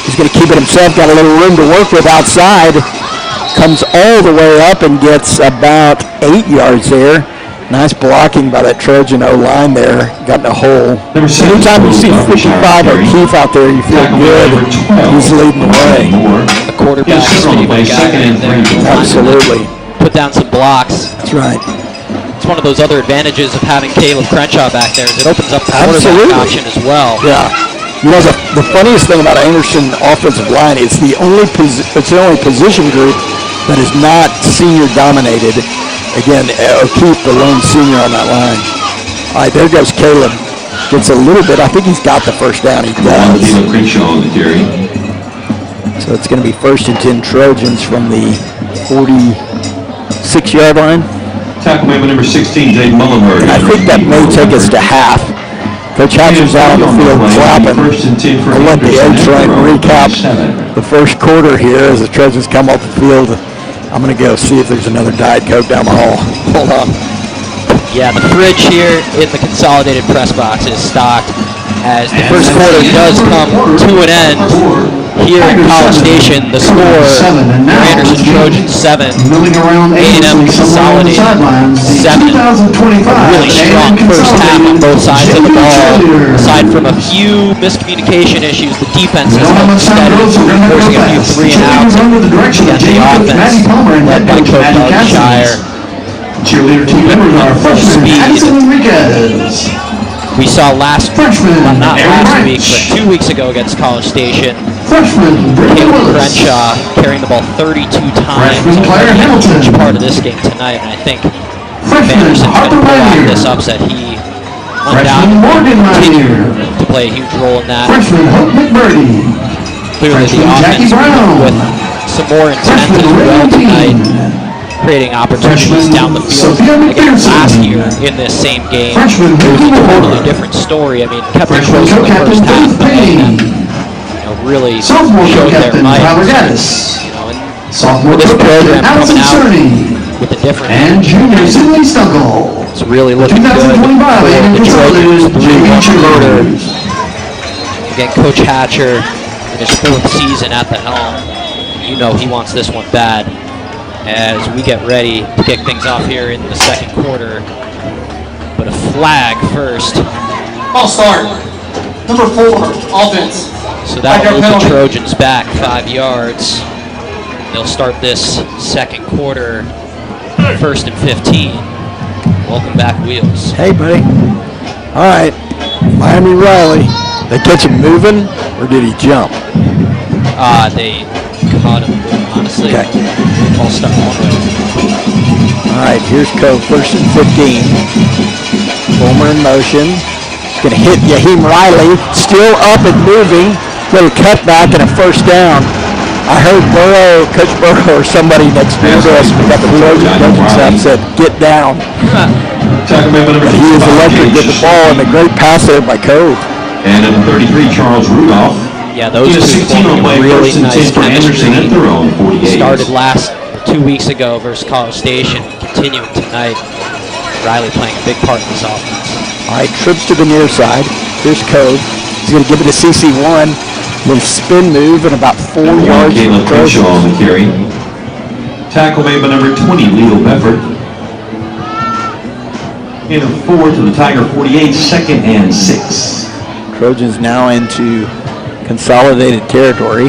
He's going to keep it himself, got a little room to work with outside. Comes all the way up and gets about 8 yards there. Nice blocking by that Trojan O-line there. Got in a hole. Anytime you see 55 O'Keefe out there, you feel good. He's leading the way. The quarterback is pretty much guy there. Absolutely. Put down some blocks. That's right. It's one of those other advantages of having Caleb Crenshaw back there. Is it opens up the Absolutely. quarterback option as well. Yeah. You know, the funniest thing about Anderson offensive line, it's the only position group that is not senior dominated. Again, O'Keefe, the lone senior on that line. All right, there goes Caleb. Gets a little bit. I think he's got the first down. He does. So it's going to be 1st and 10 Trojans from the 46-yard line. Tackle member number 16, Dave Mullenberg. And I think that may take us to half. Coach Hatcher's out on the field clapping. I'll let the H-line recap the first quarter here as the Trojans come off the field. I'm going to go see if there's another Diet Coke down the hall. Hold on. Yeah, the fridge here in the Consolidated press box is stocked as the first quarter does come to an end here at College Station. The score, Anderson Trojans 7, A&M Consolidated 7. A really strong first half on both sides of the ball. Aside from a few miscommunication issues, the defense has held steady, forcing a few 3 and outs. And the offense, led by Coach Darbyshire, Cheerleader team members are freshman Addison Enriquez. we saw not Freshman last Aaron week, but Reich. 2 weeks ago against College Station. Freshman Brittany Caleb Willis. Crenshaw carrying the ball 32 times. Freshman Claire Already a Hamilton. huge part of this game tonight, and I think Freshman Anderson's going Harper to pull out Lanier. this upset. He Freshman Morgan continue Lanier. to play a huge role in that. Freshman Hope McBurney. Clearly the Freshman Jackie offense Brown. with some more intent Freshman as well Raven tonight, Dean. creating opportunities Freshman down the field. Sophia Again, McPherson. last year in this same game, Freshman it was a Vicky totally Moore. different story. I mean, kept it Freshman close in the co-captain first half, Faith but Payne. really Sophomore showed their co-captain might. Tyler Gaddis. And Sophomore with this co-captain program coming Allison out Cerny. with a different And junior Sidney Stunkel. it's really looking good for 2025 A&M the Trojans. Consolidated JV 3-1 cheerleaders. Again, Coach Hatcher in his 4th season at the helm. You know he wants this one bad as we get ready to kick things off here in the second quarter. But a flag first. False start. Number 4, offense. So that'll Five-yard move the penalty. Trojans back 5 yards. They'll start this second quarter, 1st and 15. Welcome back, Wheels. Hey, buddy. All right. Miami Riley. They catch him moving, or did he jump? They caught him, honestly. Okay. I'll start one way. All right, here's Cove, 1st and 15. Fulmer in motion. Gonna hit Yaheem Riley. Still up and moving. Little cutback and a first down. I heard Coach Burrow or somebody next door to us got the Trojan coaching staff said, "Get down." Tackle member number But he was 65, electric with the Gage ball and a great pass there by Cove. And number 33, Charles Rudolph. Yeah, those He two has 16 on forming play, really 1st and 10 nice for Anderson at their own 48. Started 2 weeks ago versus College Station, continuing tonight. Riley playing a big part in this offense. All right, trips to the near side. Here's Cove. He's going to give it to CC1. Little spin move and about 4 yards from the Caleb Crenshaw on Trojans. the carry. Tackle made by number 20, Leo Beffert. In a 4 to the Tiger 48, 2nd and 6. Trojans now into consolidated territory.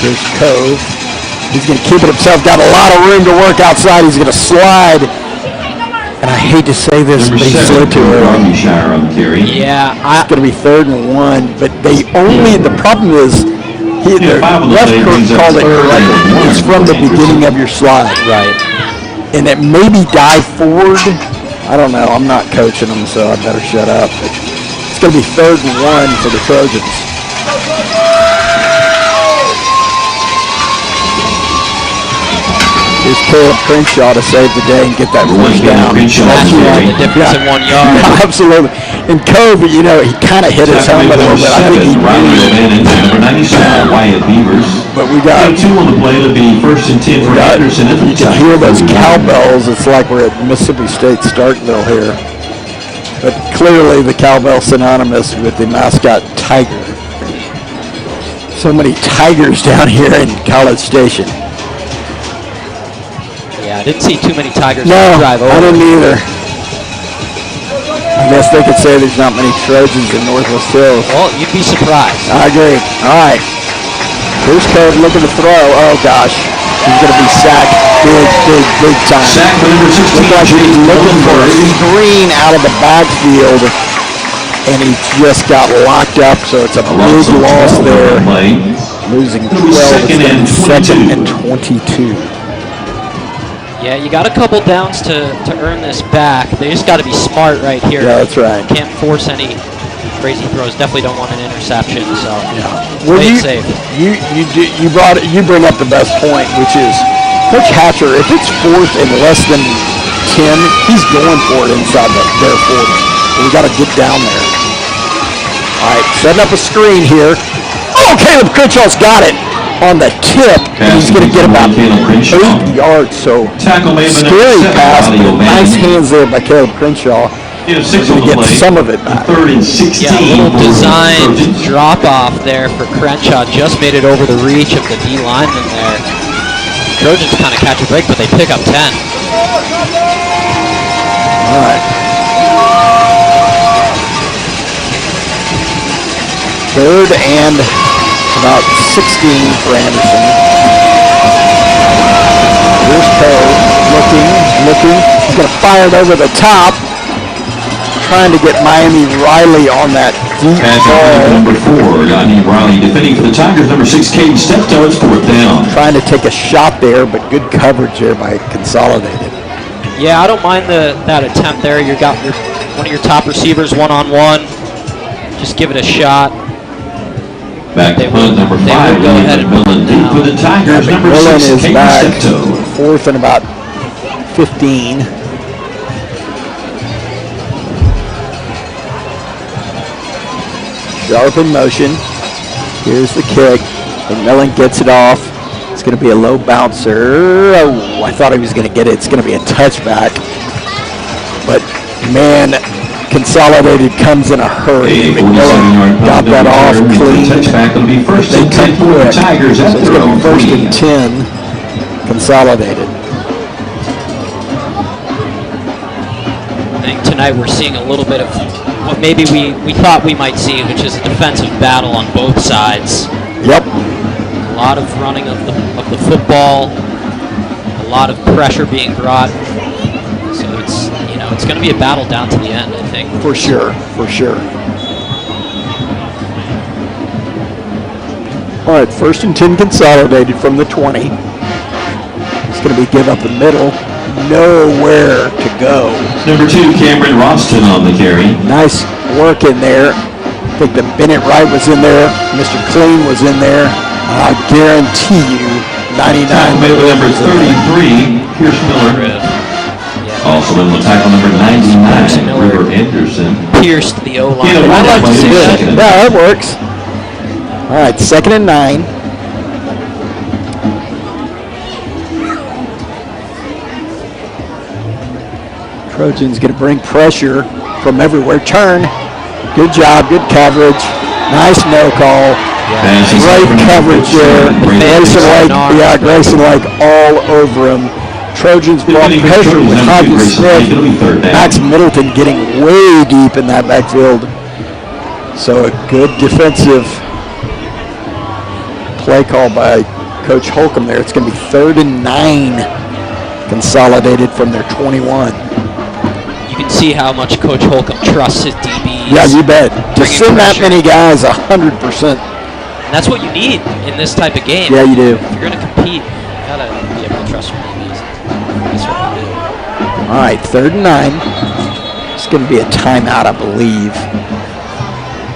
Here's Cove. He's going to keep it himself. Got a lot of room to work outside. He's going to slide. And I hate to say this, Number but he 7, slid too early. Darbyshire on the carry. Yeah, It's going to be 3rd and 1. But the problem is, the five of those ref they brings up called it third correctly. and one It's from the for beginning of your slide. right. And it maybe dive forward. I don't know. I'm not coaching them, so I better shut up. It's going to be 3rd and 1 for the Trojans. Here's Caleb Crenshaw to save the day and get that first down. That's right, the difference in 1 yard. Yeah, absolutely. And Kobe, you know, he kind of hit his helmet a little bit. I think he number 97, Wyatt Beavers. But we got 2 on the play. It'll be 1st and 10 for Anderson. You can hear those cowbells. It's like we're at Mississippi State Starkville here. But clearly the cowbell synonymous with the mascot tiger. So many tigers down here in College Station. Yeah, I didn't see too many Tigers No, drive over. I didn't either. I guess they could say there's not many Trojans in Northwest Hills. Well, you'd be surprised. I agree. All right. Here's Cove looking to throw. Oh, gosh. He's going to be sacked big time. Sack for number 16. Looks like he's looking for a screen out of the backfield, and he just got locked up, so it's a big loss there. Losing 12. It's 2nd and 22. Yeah, you got a couple downs to earn this back. They just got to be smart right here. Yeah, that's right. Can't force any crazy throws. Definitely don't want an interception. So Well, play it safe. you bring up the best point, which is Coach Hatcher. If it's 4th and less than 10, he's going for it inside their 40. So we got to get down there. All right, setting up a screen here. Oh, Caleb Crenshaw's got it on the tip. And he's going to get about 8 yards. So scary pass. Nice hands there by Caleb Crenshaw. He's going to get some of it back. 3rd and 16. Yeah, a little designed drop off there for Crenshaw. Just made it over the reach of the D lineman there. Trojans kind of catch a break, but they pick up 10. All right. 3rd and about 16 for Anderson. Here's Cove looking. He's going to fire it over the top. Trying to get Miami Riley on that deep ball. Number 4, Donnie Riley defending for the Tigers. Number 6, Caden Steptoe. It's 4th down. Trying to take a shot there, but good coverage there by Consolidated. Yeah, I don't mind that attempt there. You got one of your top receivers one-on-one. Just give it a shot. Back to punt number 5, go ahead and Millen deep for the Tigers. Number McMillan 6, is Caden back. Steptoe. 4th and about 15. Sharp in motion. Here's the kick. McMillan gets it off. It's going to be a low bouncer. Oh, I thought he was going to get it. It's going to be a touchback. But, man, Consolidated comes in a hurry. McMillan got that off clean. Touchback will be 1st and 10 for the Tigers. So it's going to be 1st and 10, Consolidated. I think tonight we're seeing a little bit of what maybe we thought we might see, which is a defensive battle on both sides. Yep. A lot of running of the football, a lot of pressure being brought. So it's going to be a battle down to the end, I think. For sure. All right, 1st and 10 Consolidated from the 20. It's going to be give up the middle. Nowhere to go. Number 2, Cameron Roston on the carry. Nice work in there. I think that Bennett Wright was in there. Mr. Clean was in there. I guarantee you 99. Tackle made with number 33, Pierce Miller. Also in the tackle number 99, River Anderson. Pierced the O-line. I like to see that. Yeah, that works. All right, 2nd and 9. Trojans going to bring pressure from everywhere. Turn. Good job. Good coverage. Nice no call. Yeah. Great coverage there. Grayson Lake all over him. Trojans brought pressure with Hodges Smith. Max Middleton getting way deep in that backfield. So a good defensive play call by Coach Holcomb there. It's going to be 3rd and 9 Consolidated from their 21. You can see how much Coach Holcomb trusts his DBs. Yeah, you bet. To send that many guys 100%. And that's what you need in this type of game. Yeah, you do. If you're going to compete, you got to be able to trust your DBs. That's what we do. All right, 3rd and 9. going to be a timeout, I believe.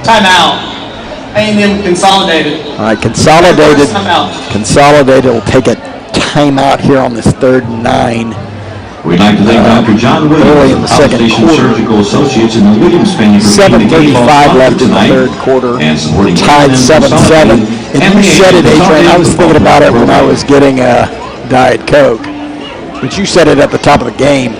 Timeout. A&M Consolidated. All right, Consolidated. Timeout. Consolidated will take a timeout here on this 3rd and 9. We'd like to thank Dr. John Early in Williams, the second Outpatient quarter. Surgical Associates in the Williams family for being the game ball 7:35 left in the tonight, 3rd quarter. and supporting Tied A&M 7-7. Consolidated And you said it, Adrian. I was thinking about it when I was getting a Diet Coke. But you said it at the top of the game.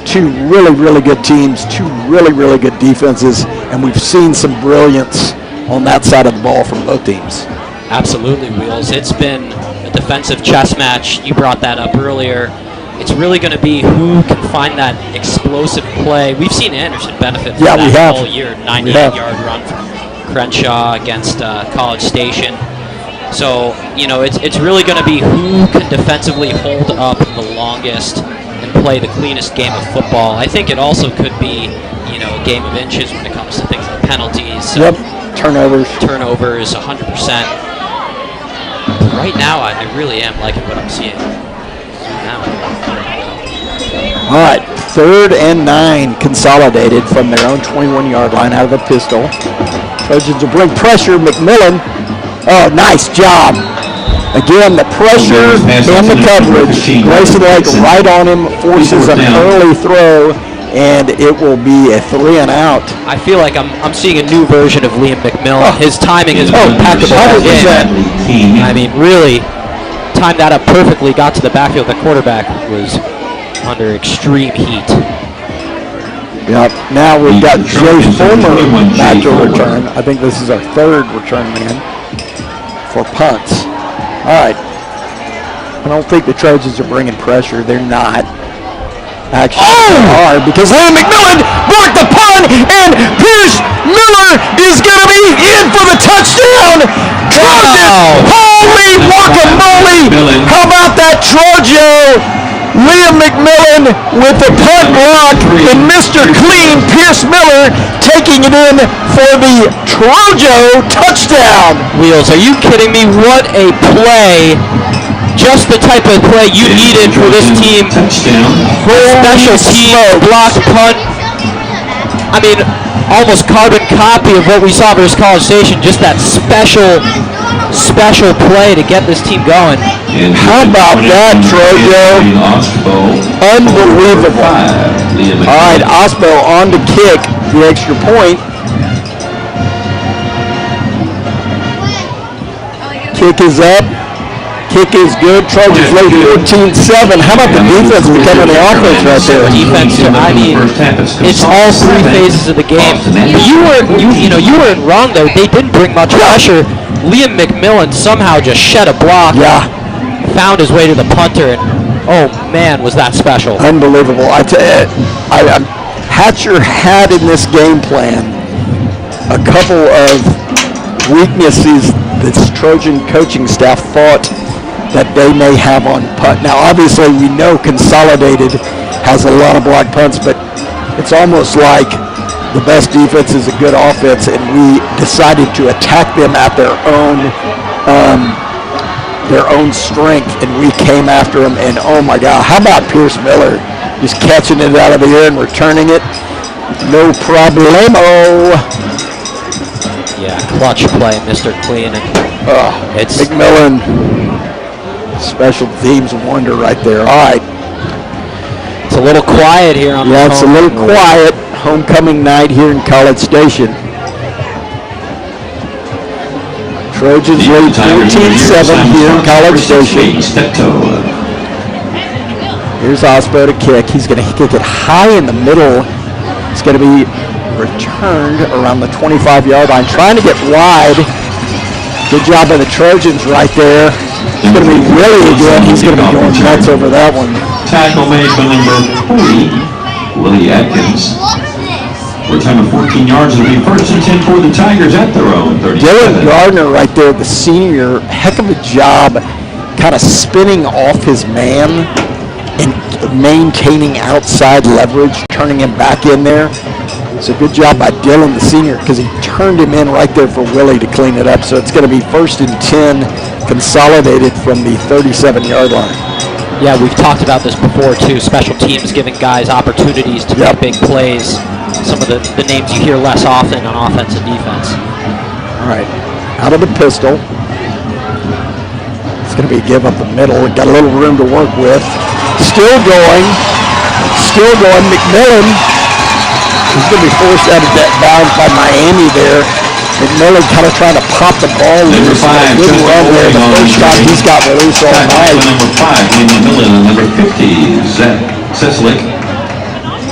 Two really, really good teams, two really, really good defenses, and we've seen some brilliance on that side of the ball from both teams. Absolutely, Wheels. It's been a defensive chess match. You brought that up earlier. It's really going to be who can find that explosive play. We've seen Anderson benefit from Yeah, we that have. all year. We 98-yard run from Crenshaw against College Station. So, you know, it's really going to be who can defensively hold up the longest and play the cleanest game of football. I think it also could be, you know, a game of inches when it comes to things like penalties. So Yep, turnovers. turnovers, 100%. But right now, I really am liking what I'm seeing. Now. All right, 3rd and 9, Consolidated from their own 21-yard line out of a pistol. Trojans will bring pressure. McMillan. Oh, nice job. Again, the pressure and the coverage. Grayson Lake right on him, forces an early throw, and it will be a 3 and out. I feel like I'm seeing a new version of Liam McMillan. His timing is impeccable. 100%. I mean, really timed that up perfectly. Got to the backfield. The quarterback was under extreme heat. Yep. Now we've got Jay Fulmer back to return. I think this is our 3rd return man for punts. All right. I don't think the Trojans are bringing pressure. They're not. Actually, they are, because Liam McMillan blocked the punt, and Pierce Miller is going to be in for the touchdown. Trojans! Holy guacamole! How about that, Trojo? Liam McMillan with the punt block, and Mr. Clean, Pierce Miller, taking it in for the Trojo touchdown. Wheels, are you kidding me? What a play. Just the type of play you needed for this team. Touchdown. Special team, blocked punt. I mean, almost carbon copy of what we saw versus College Station. Just that special play to get this team going. How about that, Trojo? Unbelievable. All right, Osbo on to kick the extra point. Kick is up. Kick is good. Trojans lead 14-7. How about the defense becoming the offense right there? Defense, I mean, it's all 3 phases of the game. You weren't wrong though. They didn't bring much pressure. Liam McMillan somehow just shed a block. Yeah. Found his way to the punter, and oh man, was that special! Unbelievable. I tell you, Hatcher had in this game plan a couple of weaknesses that this Trojan coaching staff thought that they may have on punt. Now, obviously, we know Consolidated has a lot of blocked punts, but it's almost like the best defense is a good offense, and we decided to attack them at their own strength, and we came after them. And oh my God, how about Pierce Miller just catching it out of the air and returning it? No problemo. Yeah, clutch play, Mr. Clean. It's McMillan. Special teams wonder right there. All right. It's a little quiet here on the it's a little quiet. Homecoming night here in College Station. Trojans lead 14-7 here in College Station. Here's Osbo to kick. He's going to kick it high in the middle. It's going to be returned around the 25-yard line. Trying to get wide. Good job by the Trojans right there. It's going to be Willie again. He's going to be going nuts over that one. Tackle made by number 40, Willie Atkins. Return of 14 yards. It'll be 1st and 10 for the Tigers at their own 37. Dylan Gardner right there, the senior, heck of a job kind of spinning off his man and maintaining outside leverage, turning him back in there. It's a good job by Dylan, the senior, because he turned him in right there for Willie to clean it up. So it's going to be 1st and 10 Consolidated from the 37-yard line. Yeah, we've talked about this before too. Special teams giving guys opportunities to make big plays. some of the names you hear less often on offense and defense. All right, out of the pistol. It's going to be a give up the middle. Got a little room to work with. Still going. McMillan. He's going to be forced out of that bounds by Miami there. McMillan kind of trying to pop the ball loose. Good run there. The first time he's got release all night. Number 5, McMillan, and number 50, Zach Seslick.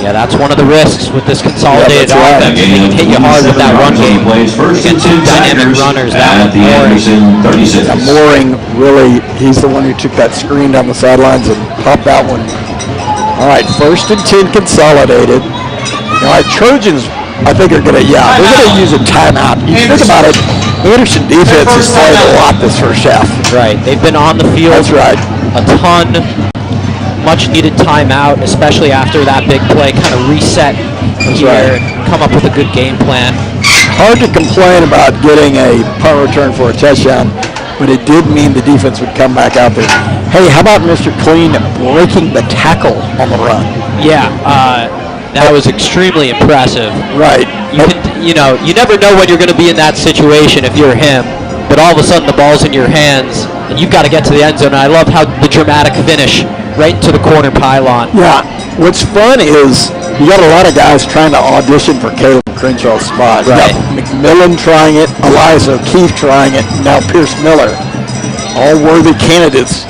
Yeah, that's one of the risks with this consolidated offense. They can hit you hard with that run game. First and 10 dynamic runners. That at the Anderson 36. Mooring, really, he's the one who took that screen down the sidelines and popped that one. All right, first and 10 consolidated. All right, Trojans, I think are going to, they're going to use a timeout. You think about it, Anderson defense has played a lot this first half. Right, they've been on the field. That's right. A ton. Much needed timeout, especially after that big play, kind of reset here, come up with a good game plan. Hard to complain about getting a punt return for a touchdown, but it did mean the defense would come back out there. Hey, how about Mr. Clean breaking the tackle on the run? Yeah, that was extremely impressive. Right. You never know when you're going to be in that situation if you're him, but all of a sudden the ball's in your hands, and you've got to get to the end zone. And I love how the dramatic finish right into the corner pylon. Yeah. What's fun is you got a lot of guys trying to audition for Caleb Crenshaw's spot. Right. McMillan trying it, Elias O'Keefe trying it, now Pierce Miller. All worthy candidates.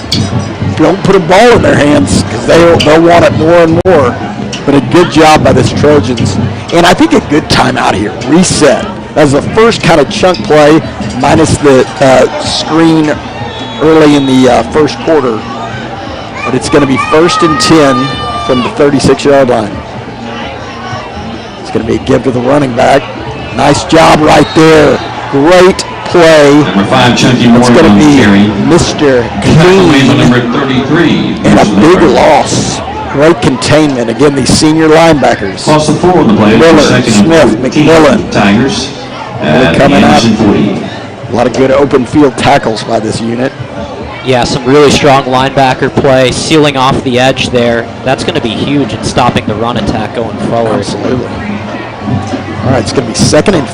Don't put a ball in their hands because they'll want it more and more. But a good job by this Trojans. And I think a good timeout here. Reset. That was the first kind of chunk play minus the screen early in the first quarter. But it's going to be first and 10 from the 36-yard line. It's going to be a give to the running back. Nice job right there. Great play. Number 5, Chunky Moore. It's going to be Mr. Clean. Number 33. And a big loss. Great containment. Again, these senior linebackers. Loss of 4 on the play. Miller, Smith, McMillan. Tigers. Coming out. 40. A lot of good open field tackles by this unit. Yeah, some really strong linebacker play, sealing off the edge there. That's going to be huge in stopping the run attack going forward. Absolutely. All right, it's going to be 2nd and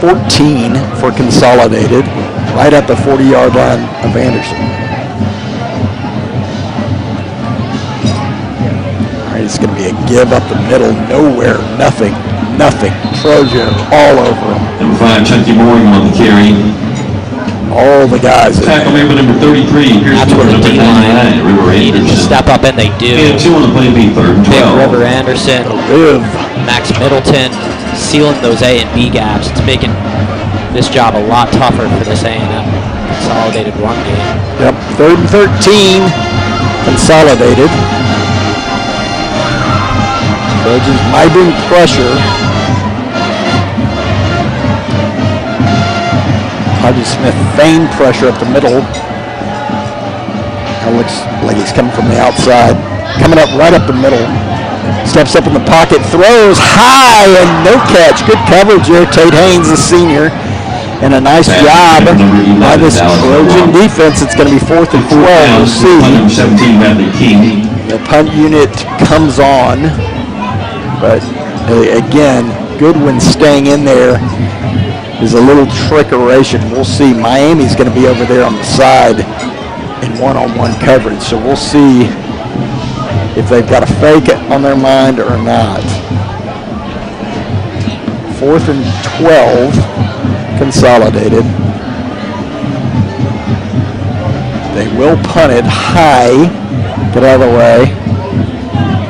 14 for Consolidated, right at the 40-yard line of Anderson. All right, it's going to be a give up the middle, nowhere, nothing. Trojan all over him. Number 5, Chunky Moore on the carry. All the guys. Tackle member number 33. That's where the D-line needed to step up, and they do. And 2 on the play, be 3rd and 12. Big River Anderson, Max Middleton, sealing those A and B gaps. It's making this job a lot tougher for this A&M consolidated run game. Yep, 3rd and 13, Consolidated. Trojans might bring pressure. Hodges Smith feigned pressure up the middle. That looks like he's coming from the outside. Coming up right up the middle. Steps up in the pocket, throws high and no catch. Good coverage there. Tate Haynes, the senior. And a nice job by this Trojan defense. It's going to be 4th and 12. We'll see. The punt unit comes on. But again, Goodwin staying in there is a little trickeration. We'll see. Miami's going to be over there on the side in one-on-one coverage. So we'll see if they've got a fake on their mind or not. 4th and 12, Consolidated. They will punt it high. Get out of the way.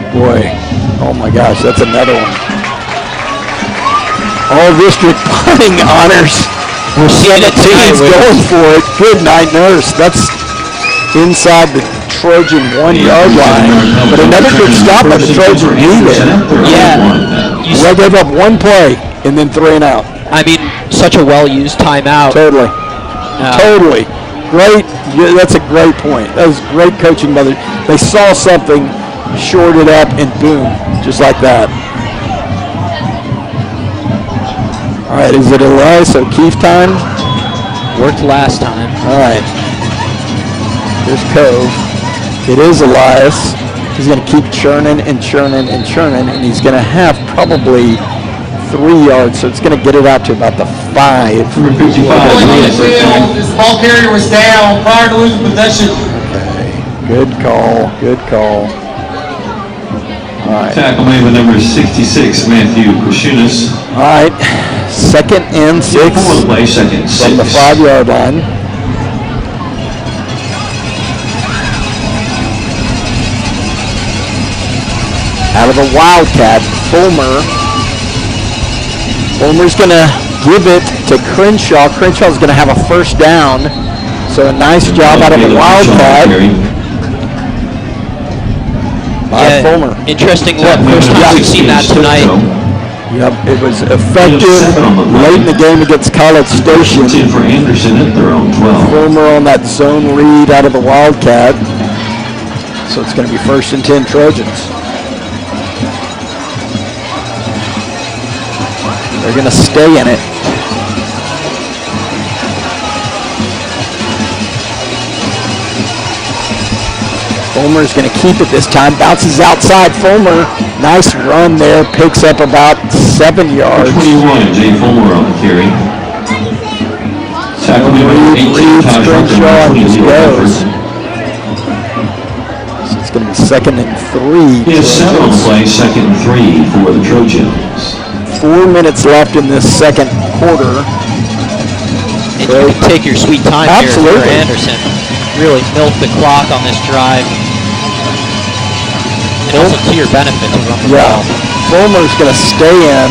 Boy, oh my gosh, that's another one. All district punting honors. We're seeing the teams going for it. Good night, nurse. That's inside the Trojan 1-yard line. But another good stop by the Trojan D there. Yeah. They gave up one play and then 3 and out. I mean, such a well-used timeout. Totally. Totally. Great. Yeah, that's a great point. That was great coaching by the. They saw something, shored it up, and boom, just like that. All right, is it Elias O'Keefe time? Worked last time. All right. Here's Cove. It is Elias. He's going to keep churning and churning and churning, and he's going to have probably 3 yards, so it's going to get it out to about the 5. Number 55. Going on the field, this ball carrier was down prior to losing possession. Okay, good call, good call. All right, Tackle made with number 66, Matthew Krishunas. all right, 2nd and 6 Before the play, second, from the 6. 5-yard line. Out of the Wildcat, Fulmer's going to give it to Crenshaw. Crenshaw's going to have a first down. So a nice job out of the Wildcat by Fulmer. Interesting look. First time we've seen that tonight. Yep, it was effective late in the game against College Station. It's in for Anderson at their own 12. Fulmer on that zone read out of the Wildcat. So it's going to be 1st and 10 Trojans. They're going to stay in it. Fulmer's going to keep it this time. Bounces outside. Fulmer, nice run there. Picks up about 7 yards. 21, Jay Fulmer on the carry. Tackle made with 18, Tosh Crenshaw, and just goes. So it's going to be 2nd and 3. He has 7 on the play, 2nd and 3 for the Trojans. 4 minutes left in this second quarter. And you can take your sweet time here Absolutely. for Anderson. Really milk the clock on this drive. And also to your benefit to run the Yeah. ball. Fulmer's going to stay in.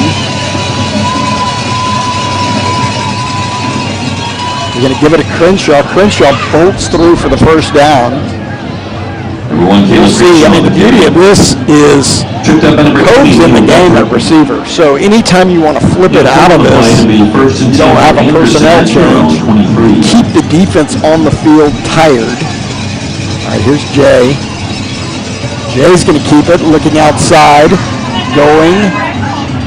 You're going to give it to Crenshaw. Crenshaw bolts through for the first down. Number 1, You'll see, I mean, the beauty of this is tripped up by number Cove's 20, in the game at receiver. So anytime you want to flip it out of this, you don't have a personnel change. Keep the defense on the field tired. All right, here's Jay. Jay's going to keep it, looking outside, going,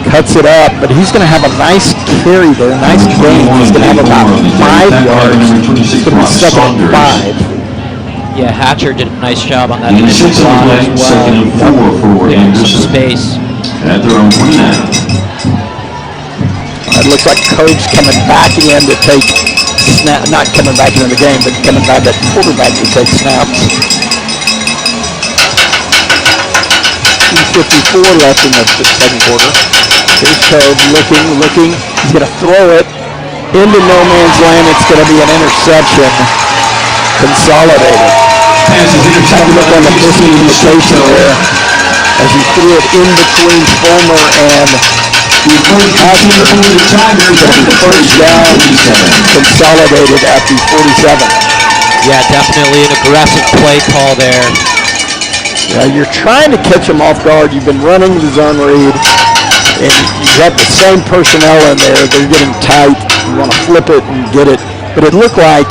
cuts it up, but he's going to have a nice carry there, nice gain. He's going to have about 5 yards. It's going to be 2nd and 5. Yeah, Hatcher did a nice job on that And initial 6 on the block play, as 2nd and 4 for Giving him some Anderson. space. At their own 29. It looks like Cove's coming back in to take snap, not coming back into the game, but coming back at quarterback to take snaps. 2:54 left in the second quarter. Here's Cove looking. He's going to throw it into no man's land. It's going to be an interception. Consolidated. Passes intercepted Look on the miscommunication there as he threw it in between Fulmer and Hatcher. It's going to be first down. Consolidated at the 47. Yeah, definitely an aggressive play call there. Yeah, you're trying to catch them off guard. You've been running the zone read, and you have the same personnel in there. They're getting tight. You want to flip it and get it. But it looked like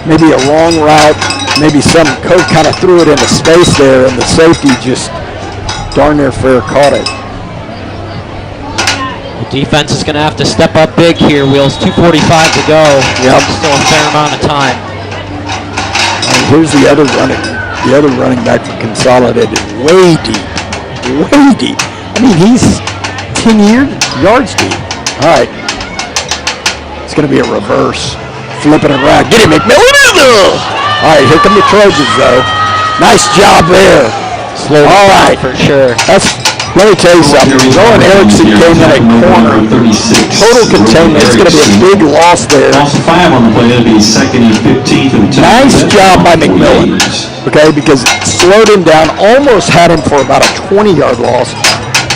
maybe a wrong route. Maybe some coach kind of threw it into space there, and the safety just darn near fair caught it. The defense is going to have to step up big here, Wheels. 2:45 to go. Yep. Still a fair amount of time. And here's the other running back for Consolidated. Way deep. I mean, he's 10 yards deep. All right. It's going to be a reverse. Flipping it around. Get him, McMillan. All right, here come the Trojans, though. Nice job there. All right. For sure. Let me tell you something. Rowan Erickson came in at corner. Total containment. It's going to be a big loss there. Loss of 5 on the play. That'll be 2nd and 15. Nice job by McMillan. Okay, because it slowed him down. Almost had him for about a 20-yard loss.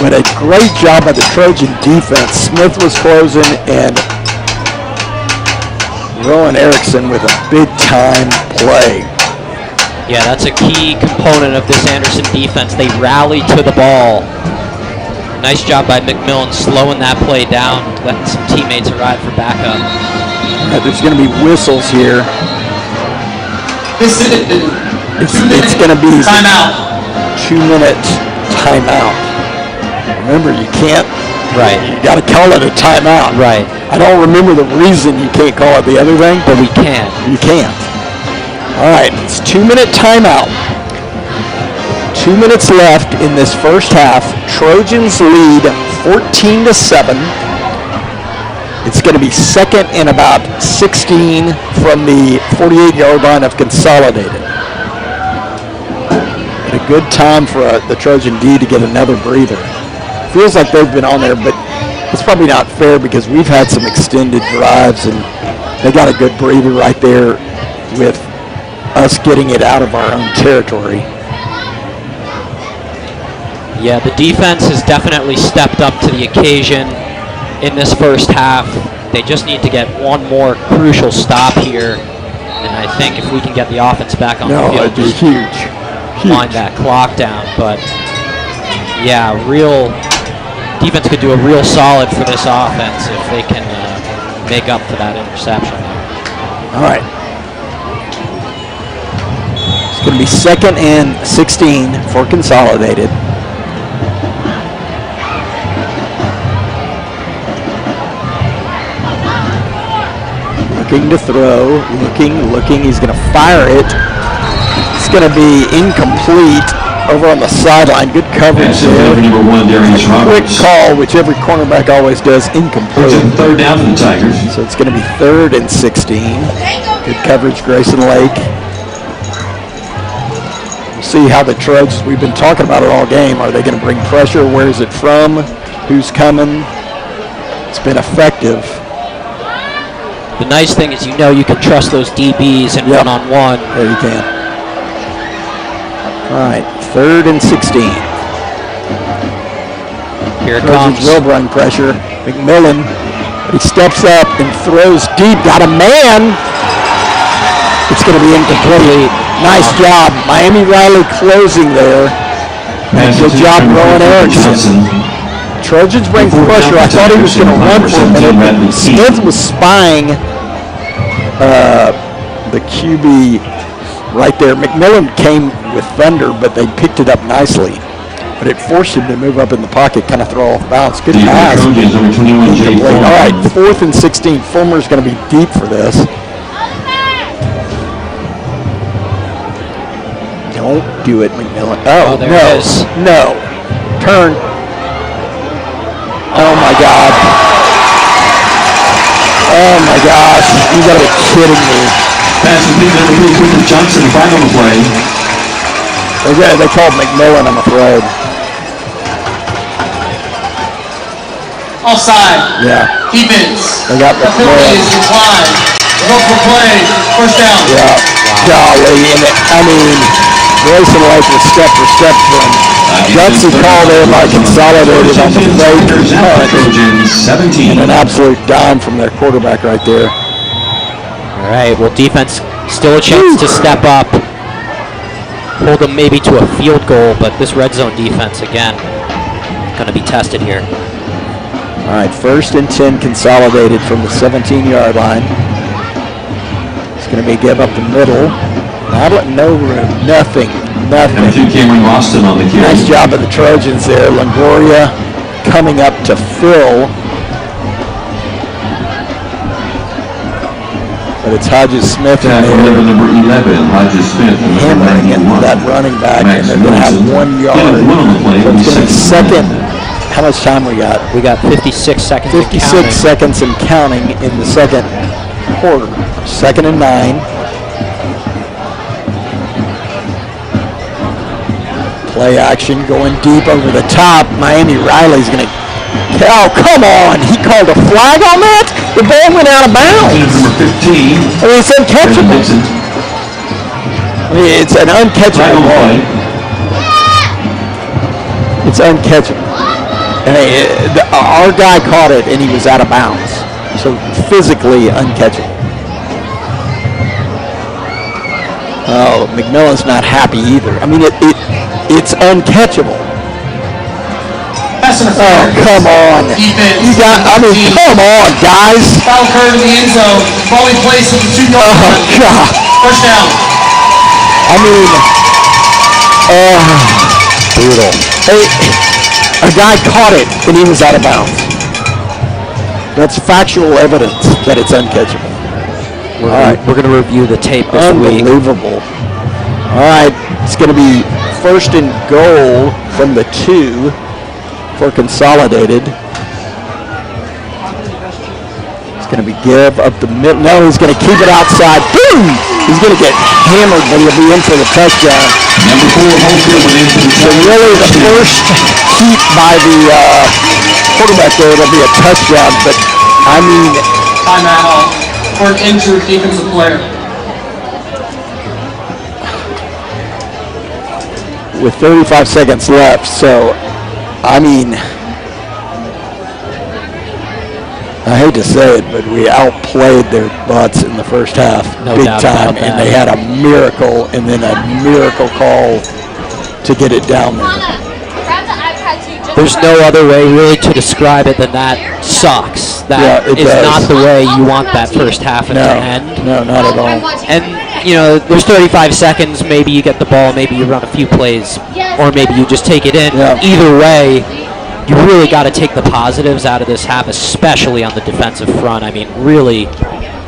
But a great job by the Trojan defense. Smith was closing, and Rowan Erickson with a big-time play. Yeah, that's a key component of this Anderson defense. They rally to the ball. Nice job by McMillan slowing that play down, letting some teammates arrive for backup. There's going to be whistles here. It's going to be Timeout. 2-minute timeout. Remember, you can't. Right. You got to call it a timeout. Right. I don't remember the reason you can't call it the other thing, But we can. you can't. All right, it's 2-minute timeout. 2 minutes left in this first half. Trojans lead 14-7. It's going to be second and about 16 from the 48-yard line of Consolidated. And a good time for the Trojan D to get another breather. Feels like they've been on there, but it's probably not fair because we've had some extended drives and they got a good breather right there with us getting it out of our own territory. Yeah, the defense has definitely stepped up to the occasion in this first half. They just need to get one more crucial stop here, and I think if we can get the offense back on the field, it'd be huge. Wind that clock down. But yeah, real defense could do a real solid for this offense if they can make up for that interception. All right. It's going to be second and 16 for Consolidated. Looking to throw, looking. He's going to fire it. It's going to be incomplete over on the sideline. Good coverage there. Quick call, which every cornerback always does, incomplete. Third down for the Tigers. So it's going to be third and 16. Good coverage, Grayson Lake. We'll see how the Trojans, we've been talking about it all game. Are they going to bring pressure? Where is it from? Who's coming? It's been effective. The nice thing is you can trust those DBs in one-on-one. There you can. All right, third and 16. Here it Trojans comes. will run pressure. McMillan, he steps up and throws deep. Got a man. It's going to be incomplete. Nice job. Miami Riley closing there. Good job, Rowan Erickson. Trojans bring pressure. I thought he was going to run for a minute, but Smith was spying the QB right there. McMillan came with thunder, but they picked it up nicely. But it forced him to move up in the pocket, kind of throw off balance. Good pass. All right, fourth and 16. Fulmer's going to be deep for this. Don't do it, McMillan. Oh, there no. it is. No. Turn. Oh, my God. Oh, my gosh. You got to be kidding me. Pass with Johnson back on the play. They called McMillan, I'm afraid. Offside. Yeah. Defense. They got The penalty McMillan. is declined. Local play. First down. Yeah. Golly. And I mean, Grayson Lake was step for step from gutsy call there by Consolidated on the play. And an absolute dime from their quarterback right there. All right, well, defense still a chance to step up. Hold them maybe to a field goal, but this red zone defense, again, going to be tested here. All right, first and 10 Consolidated from the 17-yard line. It's going to be give up the middle. No room, nothing. Number 2, Cameron Austin on the carry. Nice job of the Trojans there. Longoria coming up to fill. But it's Hodges Smith in there. Number 11, Hodges Smith. Hammering into that running back, and they're going to have 1 yard. So it's going to be second. How much time we got? We got 56 seconds. 56 seconds and counting in the second quarter. Second and 9. Play action going deep over the top. Miami Riley's going to. Oh, come on. He called a flag on that? The ball went out of bounds. Number 15. I mean, it's uncatchable. I mean, it's an uncatchable ball. It's uncatchable. And our guy caught it, and he was out of bounds. So physically uncatchable. Oh, McMillan's not happy either. I mean, it's uncatchable. Oh, come on. Defense. Come on, guys. Foul occurred in the end zone. Ball in place at the 2-yard line. Oh, God. First down. I mean, brutal. Hey, a guy caught it, and he was out of bounds. That's factual evidence that it's uncatchable. All right, we're going to review the tape this week. Unbelievable. All right, it's going to be first and goal from the 2. for Consolidated. He's going to be give up the middle. No, he's going to keep it outside. Boom! He's going to get hammered, but he'll be in for the touchdown. Number 4, Holfield went into the So really the first heat by the quarterback there, it'll be a touchdown. But, I mean, Timeout for an injured defensive player. with 35 seconds left. So, I mean, I hate to say it, but we outplayed their butts in the first half, No big doubt time, about and that. they had a miracle and then a miracle call to get it down there. There's no other way really to describe it than that sucks. That Yeah, it is does. not the way you want that first half to end. No, not at all. And, you know, there's 35 seconds, maybe you get the ball, maybe you run a few plays, or maybe you just take it in. Yeah. Either way, you really got to take the positives out of this half, especially on the defensive front. I mean, really,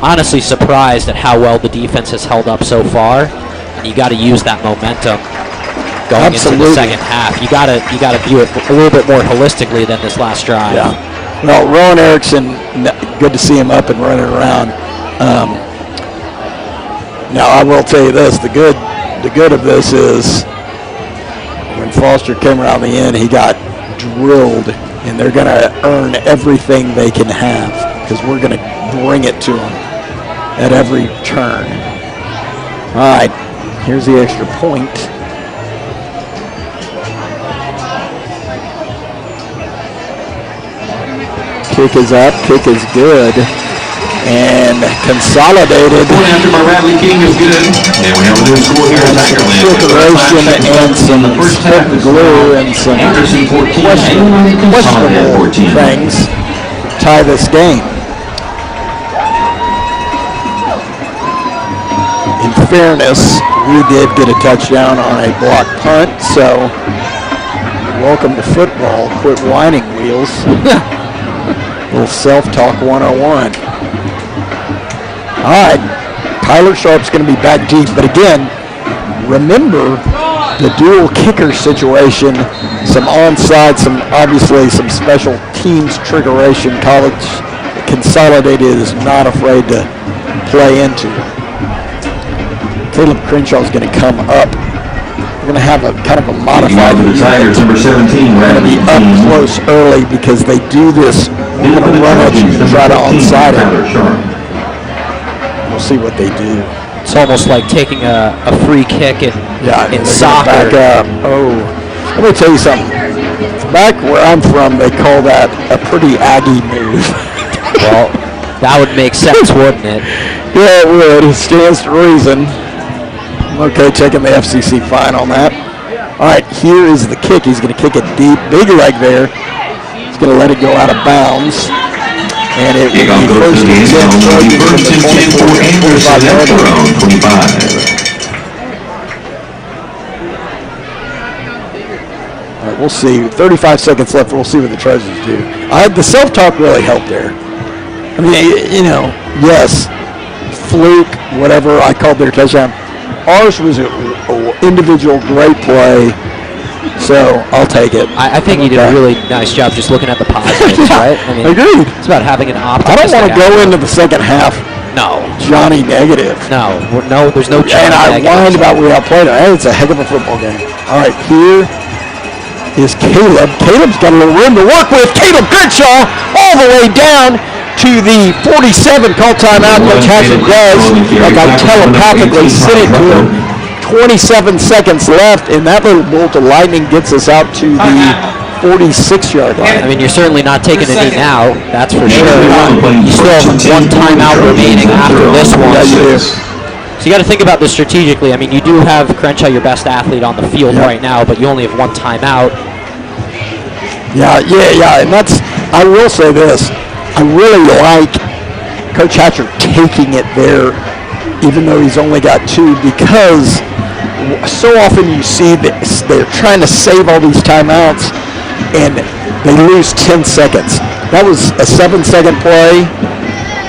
honestly surprised at how well the defense has held up so far. And you got to use that momentum going into the second half. You got to view it a little bit more holistically than this last drive. Yeah. Well, Rowan Erickson, good to see him up and running around. Now, I will tell you this: the good of this is when Foster came around the end, he got drilled, and they're going to earn everything they can have because we're going to bring it to them at every turn. All right, here's the extra point. Kick is up, kick is good, and Consolidated. Point after by Radley King is good. And we have a new score here at Ackerland. Circulation and some split glue and some Anderson 14, questionable 14. things tie this game. In fairness, we did get a touchdown on a block punt, so welcome to football. Quit whining, Wheels. Little self-talk 101. All right, Tyler Sharp's going to be back deep, but again, remember the dual kicker situation, some onside, obviously some special teams triggeration. College Consolidated is not afraid to play into. Caleb Crenshaw's going to come up. We're going to have a kind of a modified The Tigers, number 17, going to be Radley up King. close early because they do this. We're going to run at you to try to onside it. We'll see what they do. It's almost like taking a free kick in They're gonna soccer. back up. Oh, let me tell you something. Back where I'm from, they call that a pretty Aggie move. Well, that would make sense, wouldn't it? Yeah, it would. It stands to reason. I'm okay taking the FCC fine on that. All right, here is the kick. He's going to kick it deep. Big leg there. He's going to let it go out of bounds. And it will be first and 10. First and 10 for Anderson at their own 25. All right, we'll see. 35 seconds left. We'll see what the Trojans do. The self-talk really helped there. I mean, you know, yes, fluke, whatever, I called their touchdown. Ours was an individual great play, so I'll take it. I think you did a really nice job just looking at the positives, right? I mean, Agreed. it's about having an I optimistic don't want to go outlook. into the second half No, Johnny negative. no, there's no And I negative. whined about we outplayed it. Hey, it's a heck of a football game. All right, here is Caleb. Caleb's got a little room to work with. Caleb Crenshaw all the way down to the 47. Call timeout. Coach Hatcher does, like I telepathically sent it to him. 27 seconds left, and that little bolt of lightning gets us out to the 46-yard line. I mean, you're certainly not taking a knee now, that's for sure. You still have one timeout remaining after this one. Yeah, you do. So you got to think about this strategically. I mean, you do have Crenshaw, your best athlete, on the field right now, but you only have one timeout. Yeah, and that's, I will say this, I really like Coach Hatcher taking it there, even though he's only got two, because so often you see this, they're trying to save all these timeouts, and they lose 10 seconds. That was a 7-second play,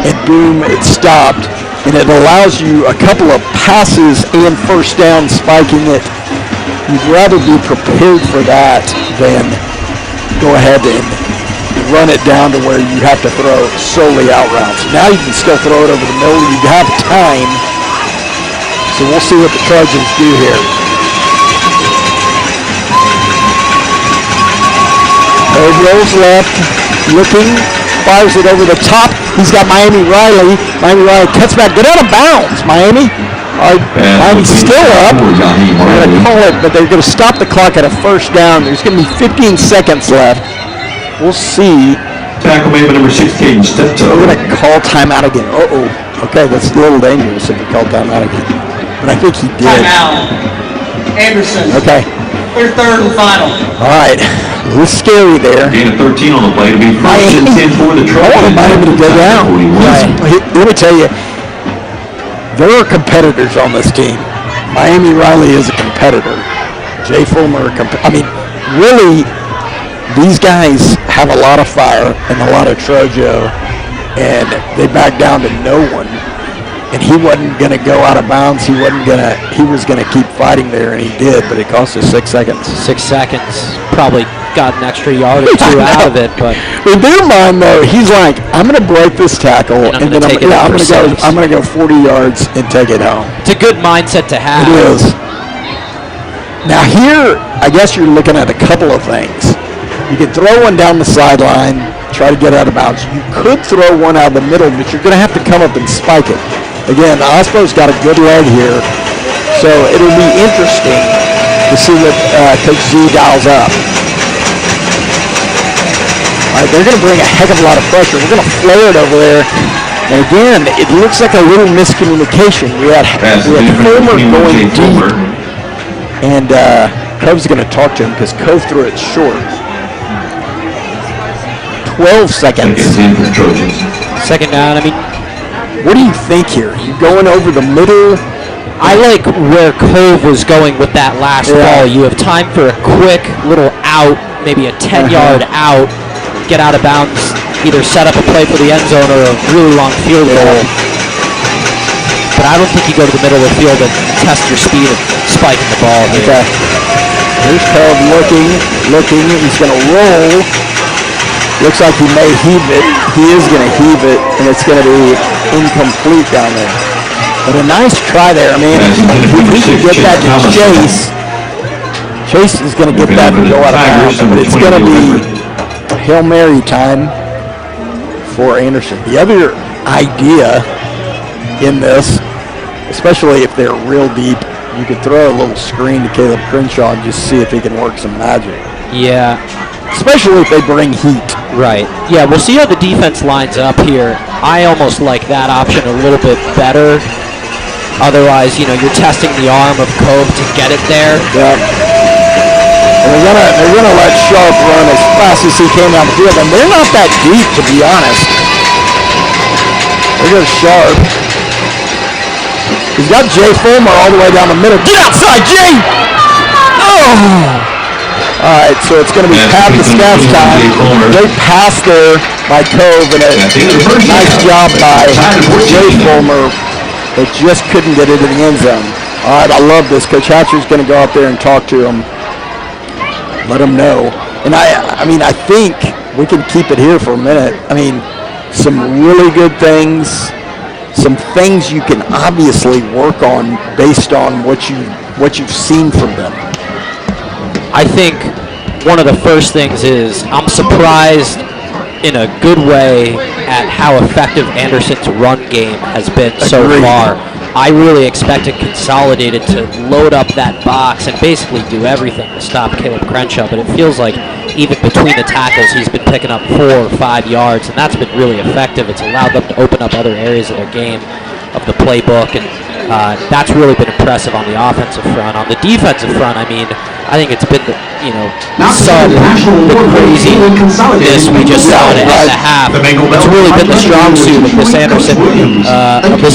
and boom, it stopped, and it allows you a couple of passes and first down spiking it. You'd rather be prepared for that than go ahead and run it down to where you have to throw solely out routes. Now you can still throw it over the middle. You have time. So we'll see what the Trojans do here. Cove rolls left, looking, fires it over the top. He's got Miami Riley. Miami Riley cuts back, get out of bounds. Miami's still up. They're going to call it, but they're going to stop the clock at a first down. There's going to be 15 seconds left. We'll see. Tackle made by number 6, Caden Steptoe. We're going to call timeout again. Okay, that's a little dangerous if you call timeout again. But I think he did. Timeout. Anderson. Okay. Clear third and final. All right. A little scary there. Gain of 13 on the play to be first and 10 for the Trojans. I want Miami to go down. Right. Let me tell you, there are competitors on this team. Miami Riley is a competitor. Jay Fulmer, really, these guys have a lot of fire and a lot of Trojo, and they backed down to no one. And he wasn't going to go out of bounds. He was going to keep fighting there, and he did, but it cost us 6 seconds. 6 seconds. Probably got an extra yard or two out of it, but in their mind, though, he's like, I'm going to break this tackle, and then I'm going to go 40 yards and take it home. It's a good mindset to have. It is. Now here, I guess you're looking at a couple of things. You could throw one down the sideline, try to get out of bounds. You could throw one out of the middle, but you're going to have to come up and spike it. Again, Osbo's got a good leg here, so it'll be interesting to see what Coach Z dials up. All right, they're going to bring a heck of a lot of pressure. We're going to flare it over there. And again, it looks like a little miscommunication. We had Fulmer going deep, and Cove's going to talk to him because Cove threw it short. 12 seconds. Second down, what do you think here? You going over the middle? I like where Cove was going with that last ball. You have time for a quick little out, maybe a 10-yard out, get out of bounds, either set up a play for the end zone or a really long field goal. But I don't think you go to the middle of the field and test your speed and spiking the ball here. Okay. Here's Cove looking. He's going to roll. Looks like he may heave it. He is going to heave it, and it's going to be incomplete down there. But a nice try there. If he can get that to Chase, Chase is going to get that to go out of bounds. But it's going to be Hail Mary time for Anderson. The other idea in this, especially if they're real deep, you could throw a little screen to Caleb Crenshaw and just see if he can work some magic. Yeah. Especially if they bring heat. Right. Yeah, we'll see how the defense lines up here. I almost like that option a little bit better. Otherwise, you're testing the arm of Cove to get it there. Yeah. And they're gonna let Sharp run as fast as he can down the field, and they're not that deep, to be honest. There goes Sharp. He's got Jay Fulmer all the way down the middle. Get outside, Jay! Oh! All right, so it's going to be Pat the Stats time. Great pass there by Cove, and a nice job by Jay Fulmer, but just couldn't get it in the end zone. All right, I love this. Coach Hatcher's going to go out there and talk to him, let him know. And I think we can keep it here for a minute. Some really good things, some things you can obviously work on based on what you've seen from them. I think one of the first things is I'm surprised in a good way at how effective Anderson's run game has been so far. I really expected Consolidated to load up that box and basically do everything to stop Caleb Crenshaw, but it feels like even between the tackles he's been picking up 4 or 5 yards, and that's been really effective. It's allowed them to open up other areas of their game, of the playbook, and that's really been impressive on the offensive front. On the defensive front, I think it's been, sudden, been crazy. This we just saw it at the half. It's really been the strong suit of this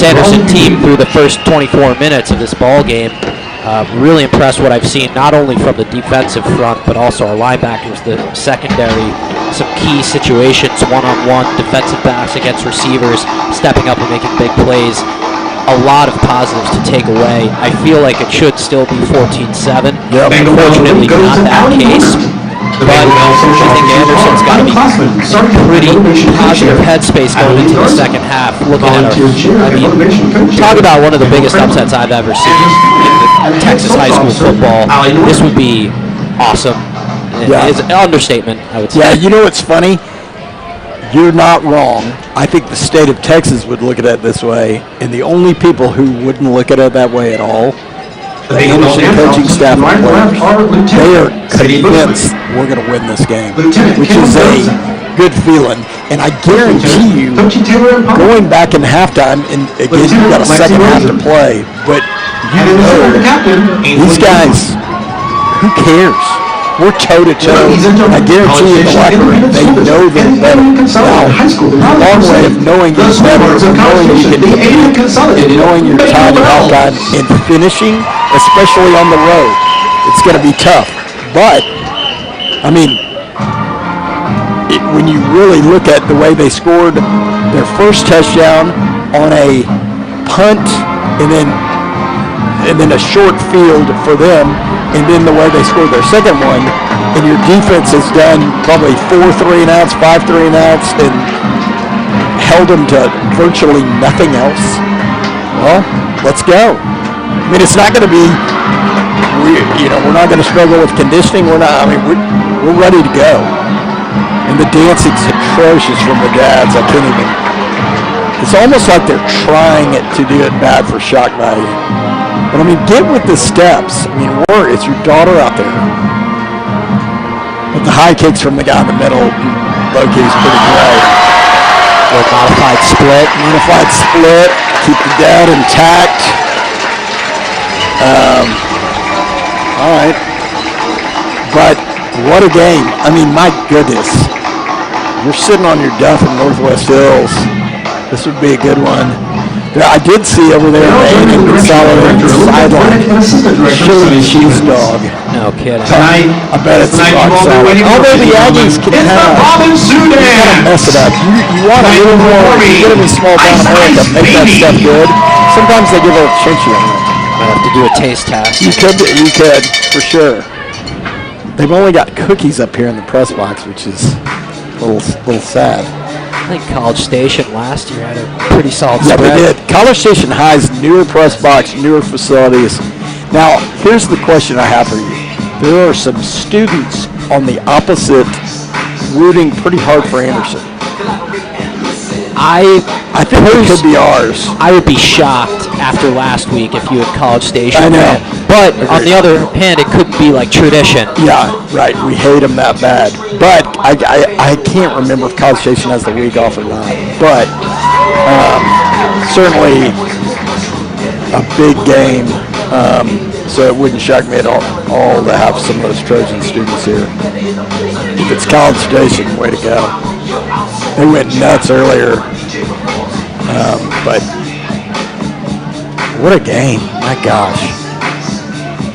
Anderson team through the first 24 minutes of this ball game. Really impressed what I've seen, not only from the defensive front, but also our linebackers, the secondary, some key situations, one-on-one, defensive backs against receivers, stepping up and making big plays. A lot of positives to take away. I feel like it should still be 14-7. Yep. Unfortunately, not that case. But I think Anderson's got to be in pretty positive headspace going into the second half. Looking at talk about one of the biggest upsets I've ever seen in Texas high school football. This would be awesome. Yeah. It's an understatement, I would say. Yeah, you know what's funny? You're not wrong. I think the state of Texas would look at it this way, and the only people who wouldn't look at it that way at all, the Anderson coaching staff and players, they are convinced we're going to win this game, which is a good feeling. And I guarantee you, going back in halftime, and again, you've got a second half to play, but you know, these guys, who cares? We're toe-to-toe. I guarantee you in the locker room, they know they're better. Now, a long way of knowing you're better, knowing you can compete, knowing you're tied to Alcon, and finishing, especially on the road. It's going to be tough. But, I mean, when you really look at the way they scored their first touchdown on a punt and then a short field for them, and then the way they scored their second one, and your defense has done probably 4 3-and-outs, 5 3-and-outs, and held them to virtually nothing else. Well, let's go. I mean, it's not going to be, we're not going to struggle with conditioning. We're ready to go. And the dancing's atrocious from the dads. I can't even. It's almost like they're trying to do it bad for shock value. But, I mean, get with the steps. I mean, it's your daughter out there. But the high kicks from the guy in the middle, low-key is pretty great. Modified split. Modified split. Keep the dad intact. All right. But what a game. I mean, my goodness. You're sitting on your duff in Northwest Hills. This would be a good one. Yeah, I did see over there in the Consolidated sideline, chili cheese dog. No kidding. I bet it's rock solid. Although the Aggies can kind of mess it up. You want a little more, you get them in small town America, make that stuff good. Sometimes they give a little chinchy on it. Might have to do a taste test. You could, for sure. They've only got cookies up here in the press box, which is a little sad. I think College Station last year had a pretty solid spread. Yeah, they did. College Station High's newer press box, newer facilities. Now, here's the question I have for you. There are some students on the opposite rooting pretty hard for Anderson. I think it could be ours. I would be shocked after last week if you had College Station. I know. But on the other hand, it could be like tradition. Yeah, right. We hate them that bad. But I can't remember if College Station has the week off or not. But certainly a big game. So it wouldn't shock me at all to have some of those Trojan students here. If it's College Station, way to go. They went nuts earlier. But what a game. My gosh.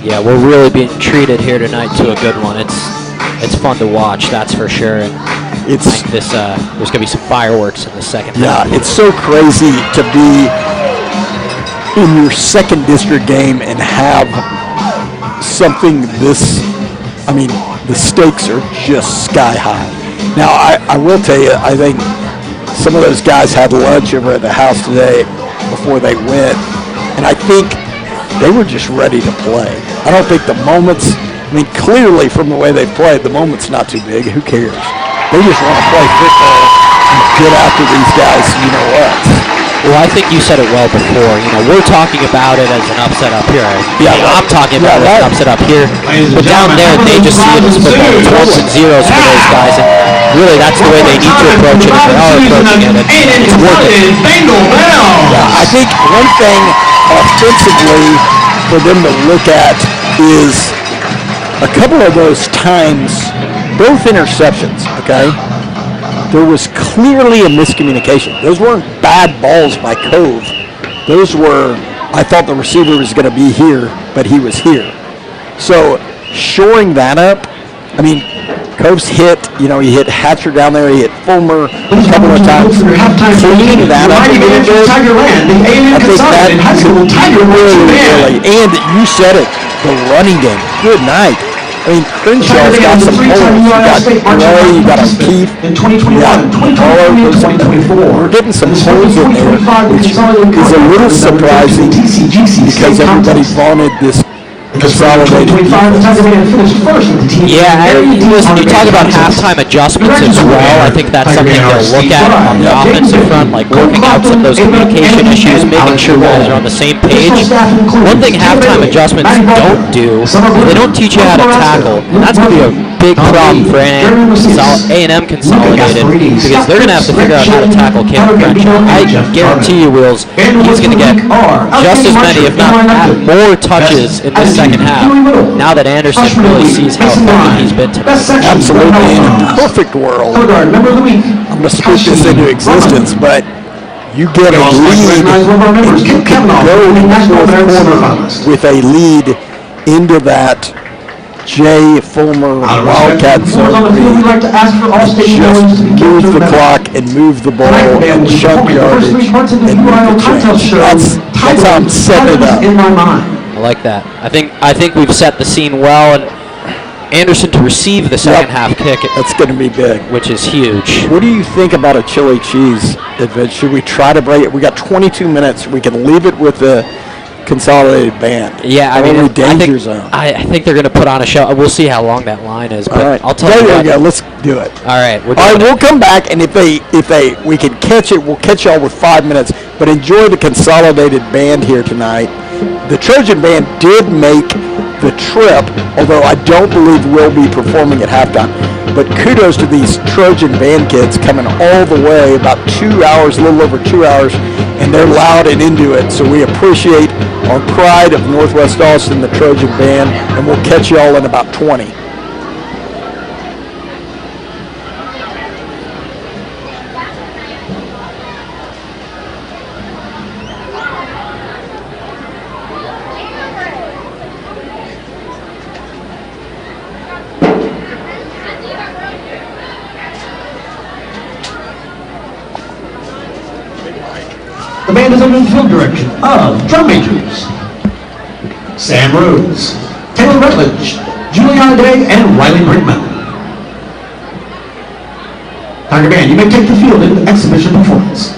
Yeah, we're really being treated here tonight to a good one. It's fun to watch, that's for sure. And it's I think there's going to be some fireworks in the second half. Yeah, it's so crazy to be in your second district game and have something this, I mean, the stakes are just sky high. Now, I will tell you, I think some of those guys had lunch over at the house today before they went, and I think they were just ready to play. I don't think the moments, I mean, clearly from the way they played, the moment's not too big. Who cares? They just want to play football and get after these guys, you know what? Well, I think you said it well before. We're talking about it as an upset up here. I'm talking about it as an upset up here. But down there, they just see it as football. It's ones and zeros for those guys. And really, that's the way they need to approach it. If they are approaching it, and it's working. Yeah, I think one thing offensively for them to look at is a couple of those times, both interceptions, okay? There was clearly a miscommunication. Those weren't bad balls by Cove. Those were, I thought the receiver was going to be here, but he was here. So shoring that up, I mean, Cove's hit, he hit Hatcher down there, he hit Fulmer a couple of times. Cleaning that up a little bit, I think that really, and you said it, the running game, good night. I mean, Crenshaw's got some holes. You got Ray, you got O'Keefe, in you got 2021, Morrow. 2023, We're getting some holes in there, which is a little surprising because everybody vaunted this consolidated defense. Yeah, listen, you talk about halftime adjustments as well. I think that's something they'll look at on the offensive front, like working out some of those communication issues, making sure guys are on the same page. One thing halftime adjustments don't do is they don't teach you how to tackle, and that's going to be a big problem for A&M Consolidated because they're going to have to figure out how to tackle Cam Crenshaw. I guarantee you, Wheels, he's going to get just as many, if not more touches in this second half, now that Anderson really sees how effective he's been tonight. Absolutely. In a perfect world, I'm going to speak this into existence, but you get a lead, and you can go in the fourth quarter with a lead into that Jay Fulmer Wildcat zone. Just move the clock and move the ball and chunk yardage and move the chains. That's how I'm setting it up. I like that. I think we've set the scene well, and Anderson to receive the second half kick. That's going to be big, which is huge. What do you think about a chili cheese event? Should we try to break it? We got 22 minutes. We can leave it with the Consolidated band. Yeah, I mean, danger zone. I think they're going to put on a show. We'll see how long that line is. But all right, I'll tell you. There you go. Let's do it. All right, we'll come back, and if we can catch it, we'll catch y'all with 5 minutes. But enjoy the Consolidated band here tonight. The Trojan band did make the trip, although I don't believe we'll be performing at halftime. But kudos to these Trojan band kids coming all the way, about 2 hours, a little over 2 hours, and they're loud and into it. So we appreciate our pride of Northwest Austin, the Trojan band, and we'll catch y'all in about 20. The band is under the field direction of drum majors Sam Rhodes, Taylor Rutledge, Juliana Day, and Riley Brinkman. Tiger Band, you may take the field in the exhibition performance.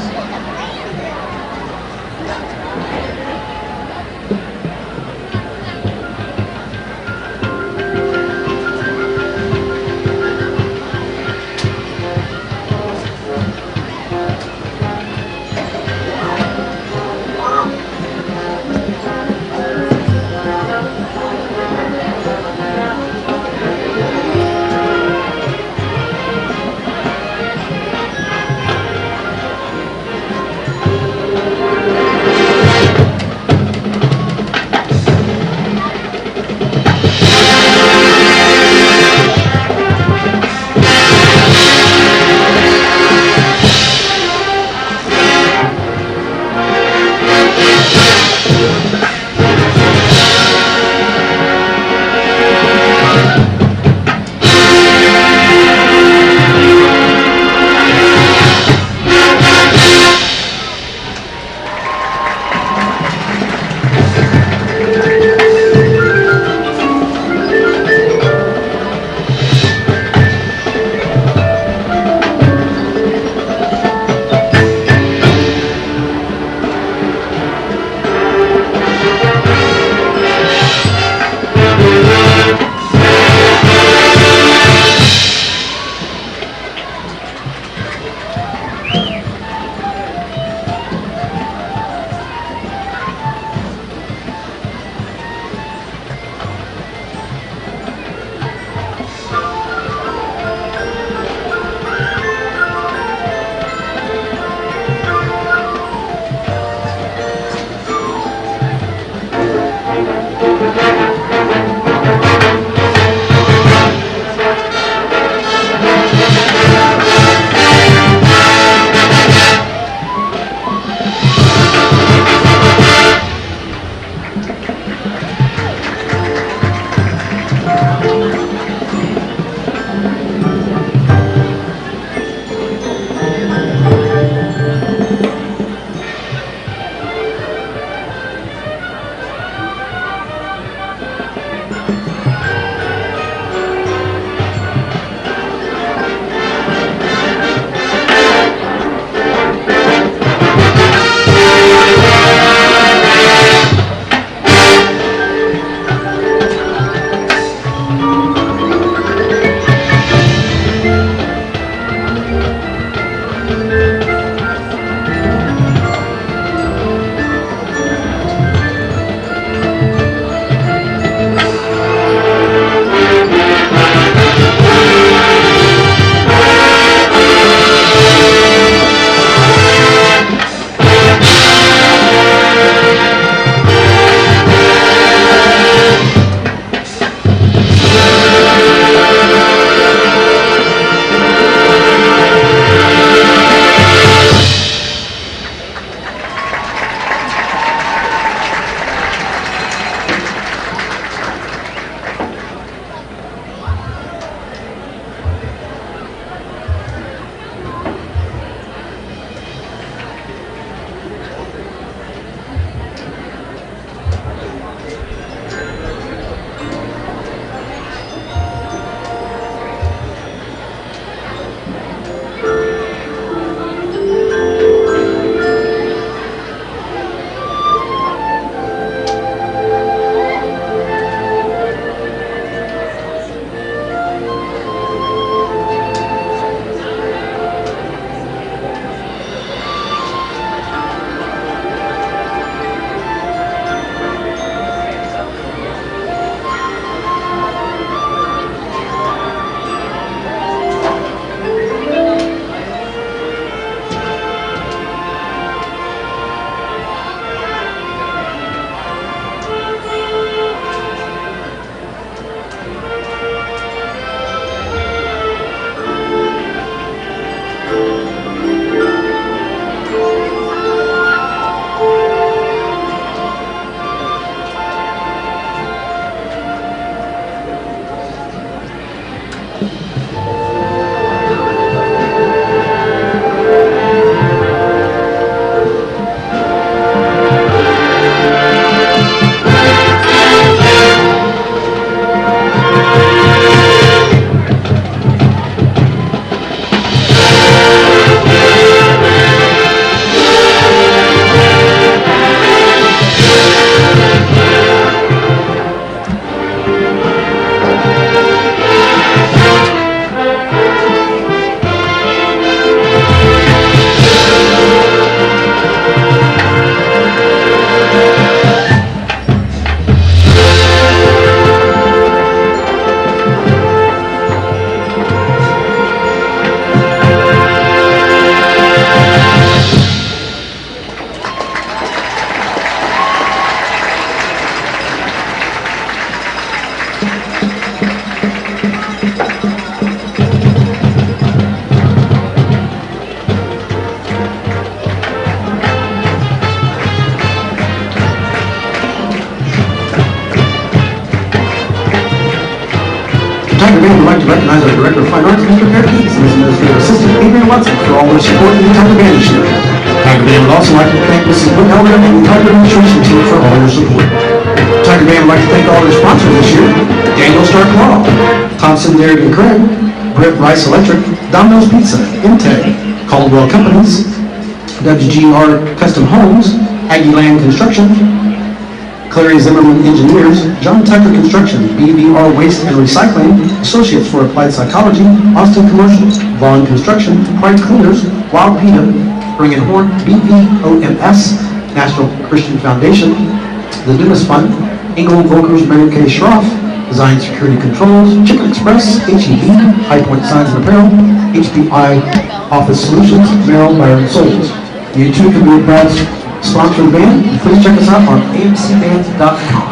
Band would like to recognize our Director of Fine Arts, Mr. Eric Keats, and his Administrative Assistant, Adrian Watson, for all their support in the Tiger Band this year. Tiger Band would also like to thank Mrs. Bookhelder and the Tiger Administration team for all their support. Tiger Band would like to thank all their sponsors this year: Daniel Stark Law, Thompson, Derrick and Craig, Britt Rice Electric, Domino's Pizza, Integ, Caldwell Companies, WGR Custom Homes, Aggie Land Construction, Clary Zimmerman Engineers, John Tucker Construction, BVR Waste and Recycling, Associates for Applied Psychology, Austin Commercials, Vaughn Construction, Pride Cleaners, Wild PETA, Ring and Horn, BVOMS, National Christian Foundation, the Dumas Fund, Engel Volkers, Mary Kay Schroff, Design Security Controls, Chicken Express, HEB, High Point Signs and Apparel, HPI Office Solutions, Merrill Byron Souls. You too can be a proud sponsor of the band. Please check us out on amcbands.com.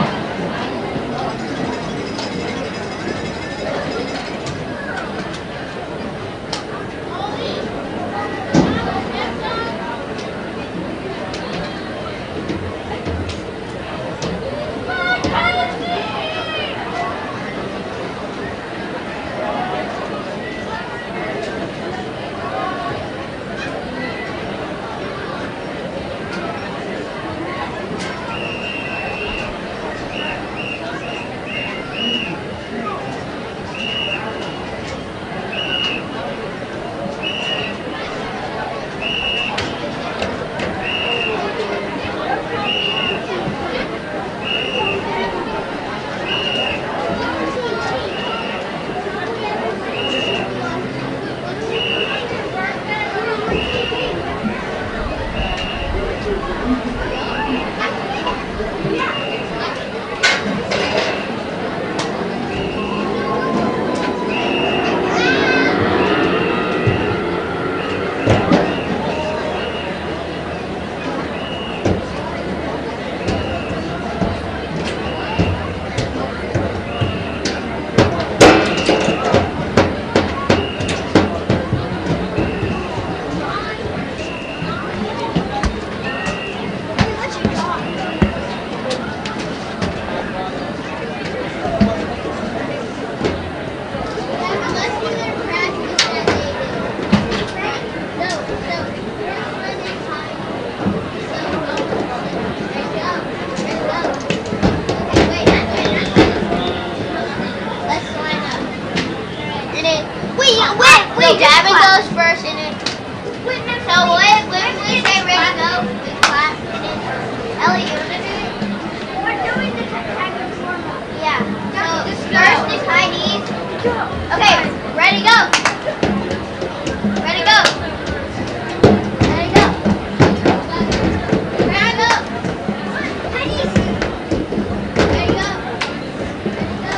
Davin goes first, and then so when we say ready to go, we clap, and then Ellie, you wanna do it? We're doing the tag warm up. Yeah. So first the Chinese. Okay, ready go. Ready go. Ready go. Ready go. Chinese. Ready go. Ready go.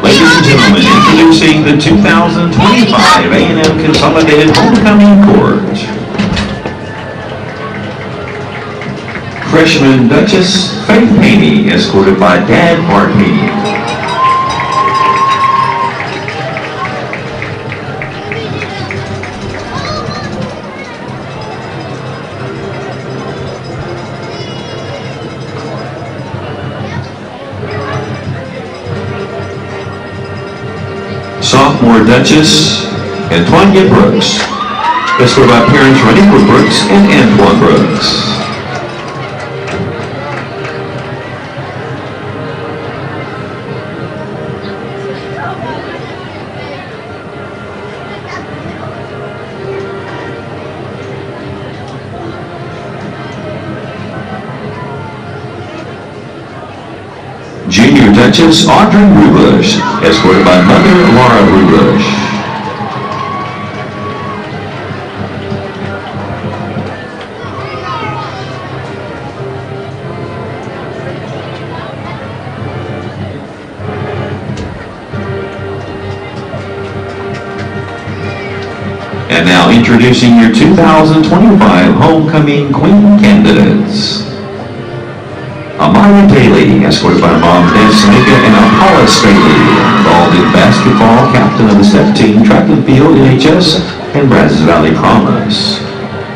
Ladies and gentlemen, introducing the 2025 A&M Consolidated Homecoming Court. Freshman Duchess Faith Haney, escorted by Dad Mark Haney. Sophomore Duchess Antoine Brooks, escorted by parents Reniqua Brooks and Antoine Brooks. Junior Duchess Audrey Rubush, escorted by Mother Laura Rubush. And now introducing your 2025 Homecoming Queen candidates. Amaya Daly, escorted by mom Dan Samika and Apollo Staley, involved in basketball, captain of the step team, track and field, NHS, and Brazos Valley Promise.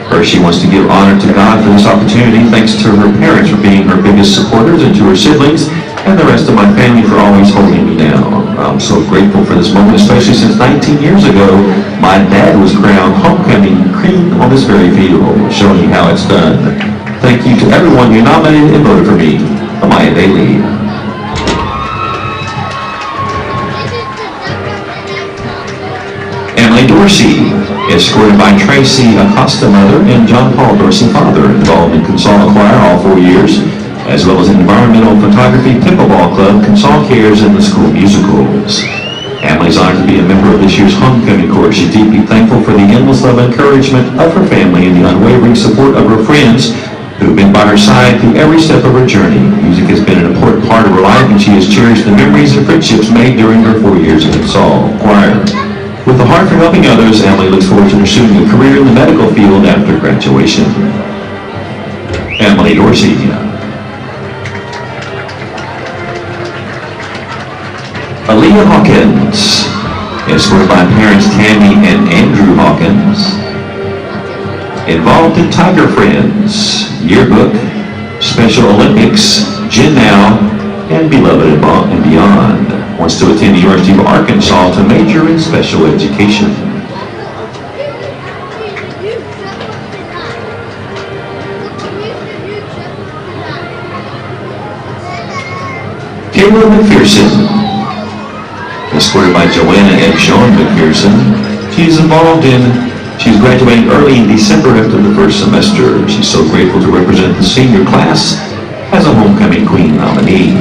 First, she wants to give honor to God for this opportunity, thanks to her parents for being her biggest supporters, and to her siblings and the rest of my family for always holding me down. I'm so grateful for this moment, especially since 19 years ago, my dad was crowned Homecoming Queen on this very field, showing you how it's done. Thank you to everyone who nominated and voted for me, Amaya Daly. Emily Dorsey, escorted by Tracy Acosta mother and John Paul Dorsey father, involved in Consol Choir all 4 years, as well as Environmental Photography Pickleball Club, Consol Cares, and the school musicals. Emily's honored to be a member of this year's Homecoming Court. She's deeply thankful for the endless love and encouragement of her family and the unwavering support of her friends who've been by her side through every step of her journey. Music has been an important part of her life, and she has cherished the memories and friendships made during her 4 years in Consol Choir. With a heart for helping others, Emily looks forward to pursuing a career in the medical field after graduation. Emily Dorsey. Aaliyah Hawkins, escorted by parents Tammy and Andrew Hawkins, involved in Tiger Friends, Yearbook, Special Olympics, Gin Now, and Beloved and Beyond. Wants to attend the University of Arkansas to major in special education. Kayla McPherson, escorted by Joanna and Sean McPherson. She's graduating early in December after the first semester. She's so grateful to represent the senior class as a Homecoming Queen nominee.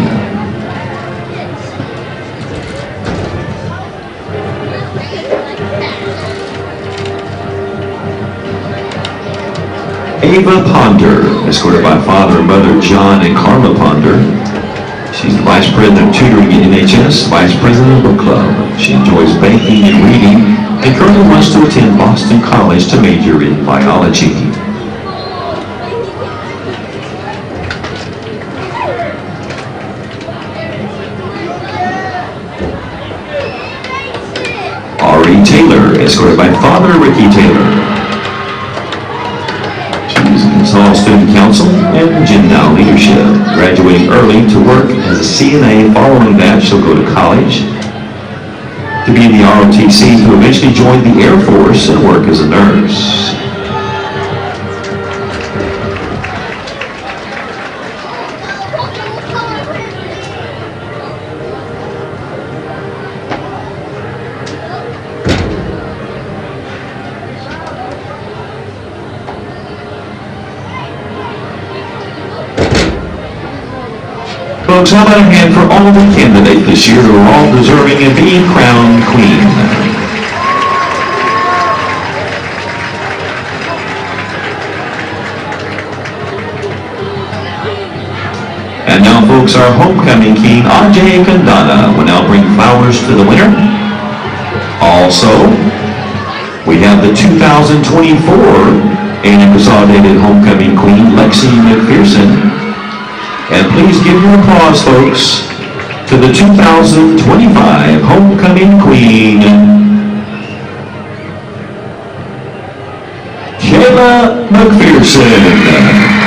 Ava Ponder, escorted by father and mother John and Carla Ponder. She's the Vice President of Tutoring at NHS, Vice President of Book Club. She enjoys banking and reading, and currently wants to attend Boston College to major in biology. Ari Taylor, escorted by father Ricky Taylor. She's in Consol Student Council and Gym Now Leadership, graduating early to work as a CNA. Following that, she'll go to college to be in the ROTC, to eventually join the Air Force and work as a nurse. Folks, how about a hand for all the candidates this year who are all deserving of being crowned queen? And now, folks, our homecoming king, Ajay Kandana, will now bring flowers to the winner. Also, we have the 2024 A&M Consolidated Homecoming Queen, Lexi McPherson. And please give your applause, folks, to the 2025 Homecoming Queen, Kayla McPherson.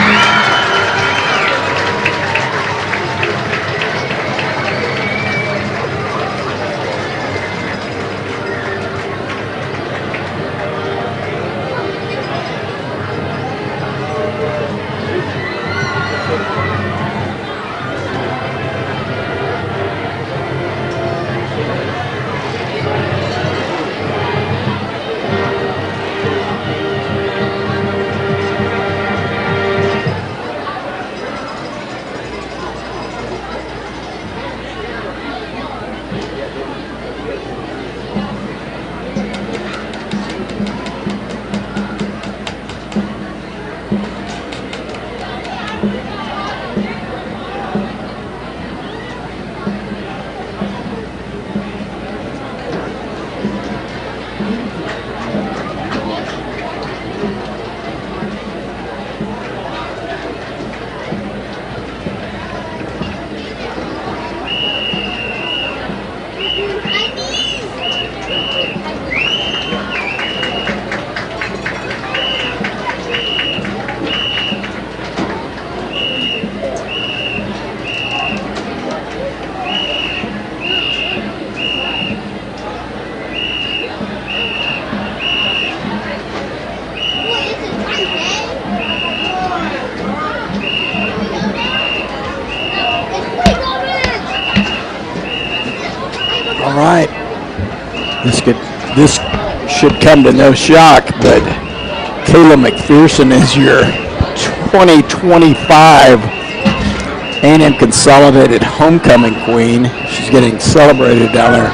All right. This should come to no shock, but Kayla McPherson is your 2025 A&M Consolidated Homecoming Queen. She's getting celebrated down there.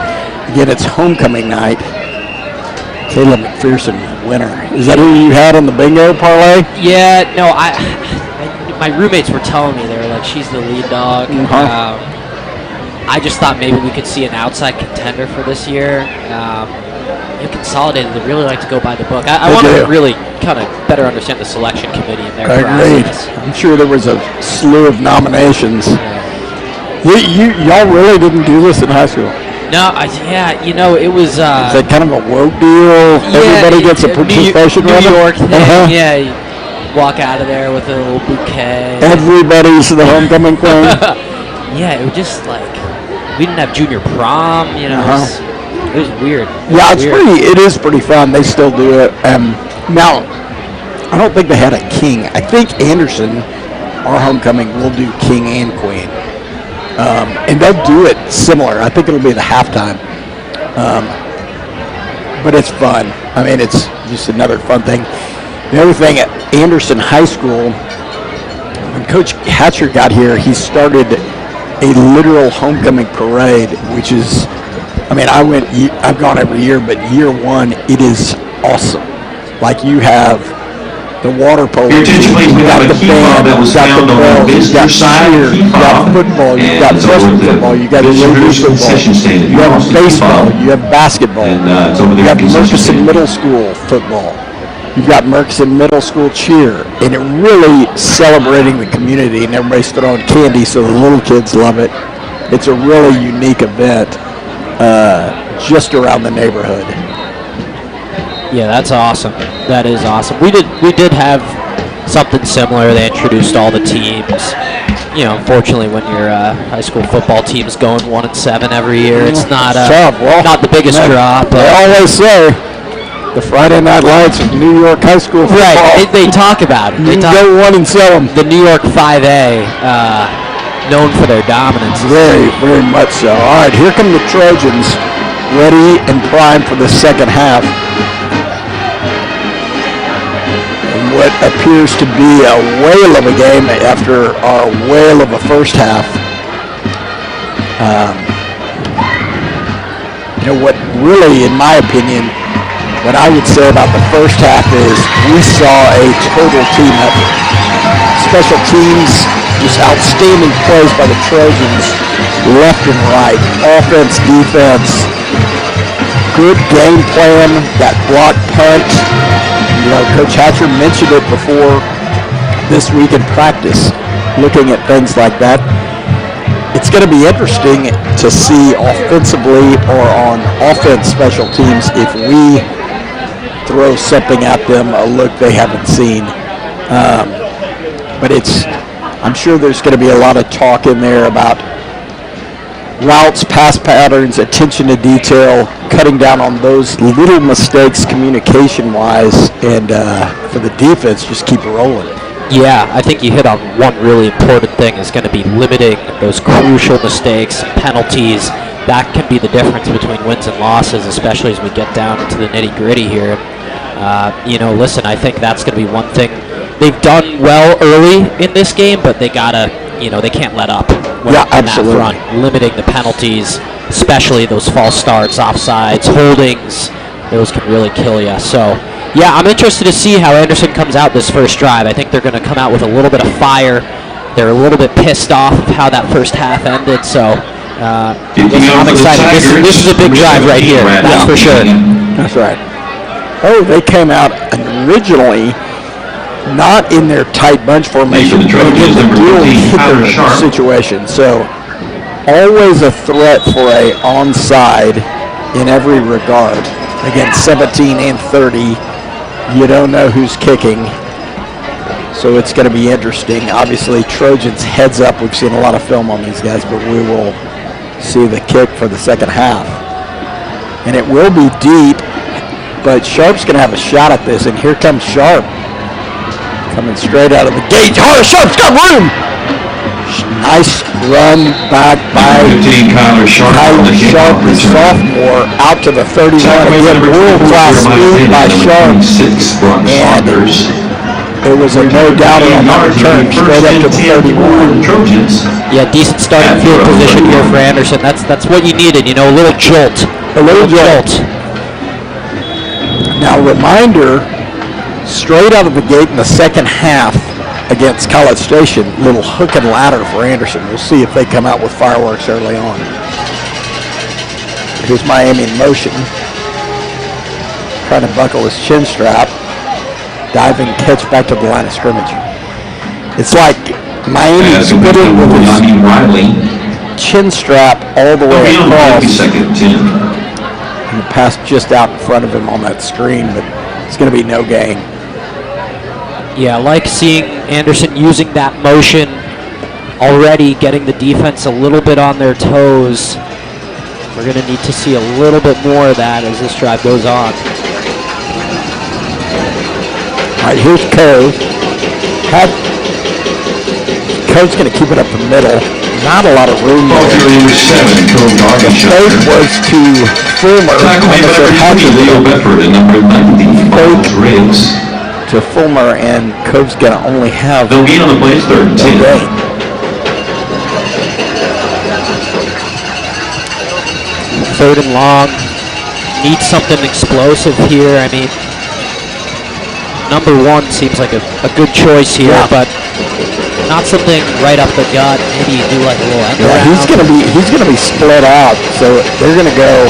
Again, it's homecoming night. Kayla McPherson, winner. Is that who you had on the bingo parlay? Yeah, no, my roommates were telling me, they were like, she's the lead dog. I just thought maybe we could see an outside contender for this year. Consolidated, they really like to go by the book. I want to really kind of better understand the selection committee in their process. I'm sure there was a slew of nominations. Y'all really didn't do this in high school? No, it was... Is that kind of a woke deal? Everybody gets a participation New York thing, Uh-huh. you walk out of there with a little bouquet. Everybody's the homecoming queen? Yeah, it was just like... We didn't have junior prom, it was weird. It is pretty fun. They still do it. Now, I don't think they had a king. I think Anderson, our homecoming, will do king and queen. And they'll do it similar. I think it'll be the halftime. But it's fun. I mean, it's just another fun thing. The other thing, at Anderson High School, when Coach Hatcher got here, he started a literal homecoming parade, which is, I've gone every year, but year one, it is awesome. Like, you have the water polo, Your attention, please. We have a key fob that was found on the visitor side of the key you got fob. football, you got And it's over freshman the football, you got visitor junior football, concession stand. If you you have lost the key baseball, fob, you have basketball, and it's over you there have at the concession Murkison stand. Middle School football, you've got Murkison Middle School cheer, and it really celebrating the community, and everybody's throwing candy, so the little kids love it. It's a really unique event just around the neighborhood. Yeah, that's awesome. That is awesome. We did have something similar. They introduced all the teams. Unfortunately, when your high school football team is going 1-7 every year, it's not not the biggest draw. But they always say the Friday Night Lights of New York high school football. Right. They talk about it. You can go 1-7. The New York 5A, known for their dominance. Very, very much so. All right, here come the Trojans, ready and primed for the second half. And what appears to be a whale of a game after our whale of a first half. What really, in my opinion, what I would say about the first half is we saw a total team effort. Special teams, just outstanding plays by the Trojans, left and right, offense, defense, good game plan, that block punt. Coach Hatcher mentioned it before this week in practice, looking at things like that. It's going to be interesting to see offensively or on offense special teams if we throw something at them, a look they haven't seen. But I'm sure there's going to be a lot of talk in there about routes, pass patterns, attention to detail, cutting down on those little mistakes communication-wise, and for the defense, just keep rolling. Yeah, I think you hit on one really important thing is going to be limiting those crucial mistakes, penalties. That can be the difference between wins and losses, especially as we get down into the nitty-gritty here. Listen, I think that's going to be one thing. They've done well early in this game, but they got to, they can't let up on that front. Limiting the penalties, especially those false starts, offsides, holdings, those can really kill you. So, yeah, I'm interested to see how Anderson comes out this first drive. I think they're going to come out with a little bit of fire. They're a little bit pissed off of how that first half ended, so I'm excited. This is a big drive right here, that's for sure. That's right. Oh, they came out originally not in their tight bunch formation. They did the dual hitter situation. So always a threat for a onside in every regard. Again, 17 and 30. You don't know who's kicking. So it's going to be interesting. Obviously, Trojans heads up. We've seen a lot of film on these guys, but we will see the kick for the second half. And it will be deep, but Sharp's going to have a shot at this. And here comes Sharp. Coming straight out of the gate. Sharp's got room. Nice run back by 15, Kyler Sharp on the Sharp, kickoff the return. sophomore, out to the 31. Again, world-class speed by Sharp. 26, Brock Saunders. It was a no-doubter on that return, straight up to the 31. Trojans. Yeah, decent starting field position here for Anderson. That's what you needed, you know, a little jolt. A little jolt. Now, reminder, straight out of the gate in the second half against College Station, little hook and ladder for Anderson. We'll see if they come out with fireworks early on. Here's Miami in motion. Trying to buckle his chin strap. Diving catch back to the line of scrimmage. It's like Miami's put in with his chin strap all the way across. Second 10. And the pass just out in front of him on that screen, but it's going to be no gain. Yeah, I like seeing Anderson using that motion already, getting the defense a little bit on their toes. We're going to need to see a little bit more of that as this drive goes on. All right, here's Cove. Cove's going to keep it up the middle. Not a lot of room there. The fake was to Fulmer. To Fulmer, and Cove's going to only have They'll gain on the plays, third and 10. Third and long. Need something explosive here. I mean, number one seems like a good choice here, but not something right up the gut. Maybe you do like a little end around. He's gonna be split out, so they're gonna go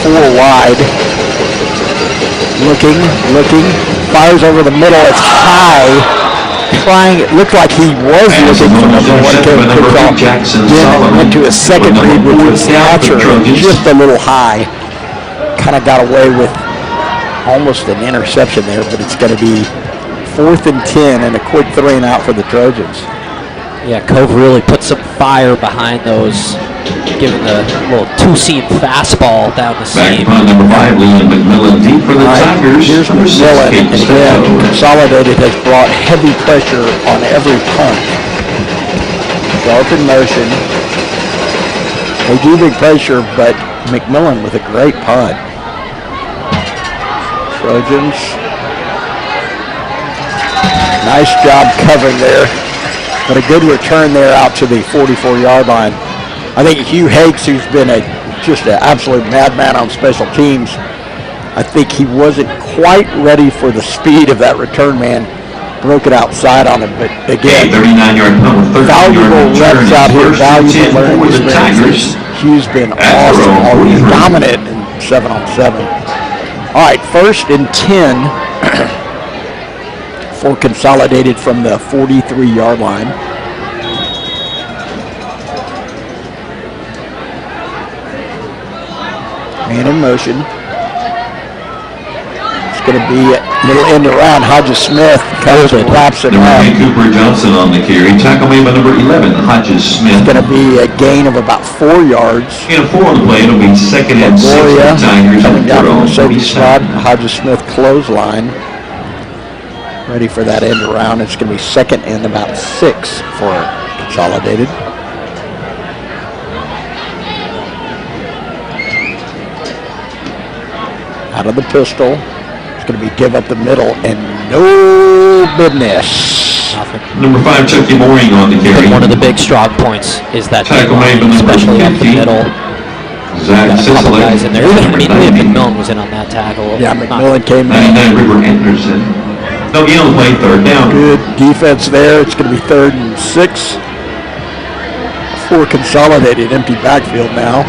4 wide. Looking, fires over the middle. It's high. It looked like he was looking for number one. Then went to his second read, which was Thatcher, just a little high. Kind of got away with almost an interception there, but it's going to be 4th and 10 and a quick 3 and out for the Trojans. Yeah, Cove really put some fire behind those, giving the little two-seam fastball down the seam. Back number 5, Leland McMillan deep for the Tigers. Here's McMillan, and again, Consolidated has brought heavy pressure on every punt. Sharp in motion. They do big pressure, but McMillan with a great punt. Trojans. Nice job covering there. But a good return there out to the 44-yard line. I think Hugh Hakes, who's been just an absolute madman on special teams, I think he wasn't quite ready for the speed of that return man. Broke it outside on him, but again, 39-yard punt with 13-yard valuable reps out here, valuable learning experiences. Hugh's been awesome, already dominant in 7-on-7. All right, 1st and 10 for Consolidated from the 43-yard line. Man in motion. It's going to be a little end around. Hodges Smith comes and wraps it up. Cooper Johnson on the carry. Tackle made by number 11, Hodges Smith. It's going to be a gain of about 4 yards. And a 4 on the play. It'll be 2nd and 6 for the Tigers. Coming down from the safety spot. Hodges Smith clothesline. Ready for that end around. It's going to be 2nd and about 6 for Consolidated. Out of the pistol. It's going to be give up the middle and no business. Nothing. Number 5, Chucky Mooring on the carry. One of the big strong points is that Tackle made by number especially up the 50. middle. Zach Got a couple Sisley. guys in there. Even McMillan was in on that tackle. Yeah, McMillan came in. 99, River Anderson. No gain on the play, 3rd down. Good defense there. It's going to be 3rd and 6 for Consolidated. Empty backfield now.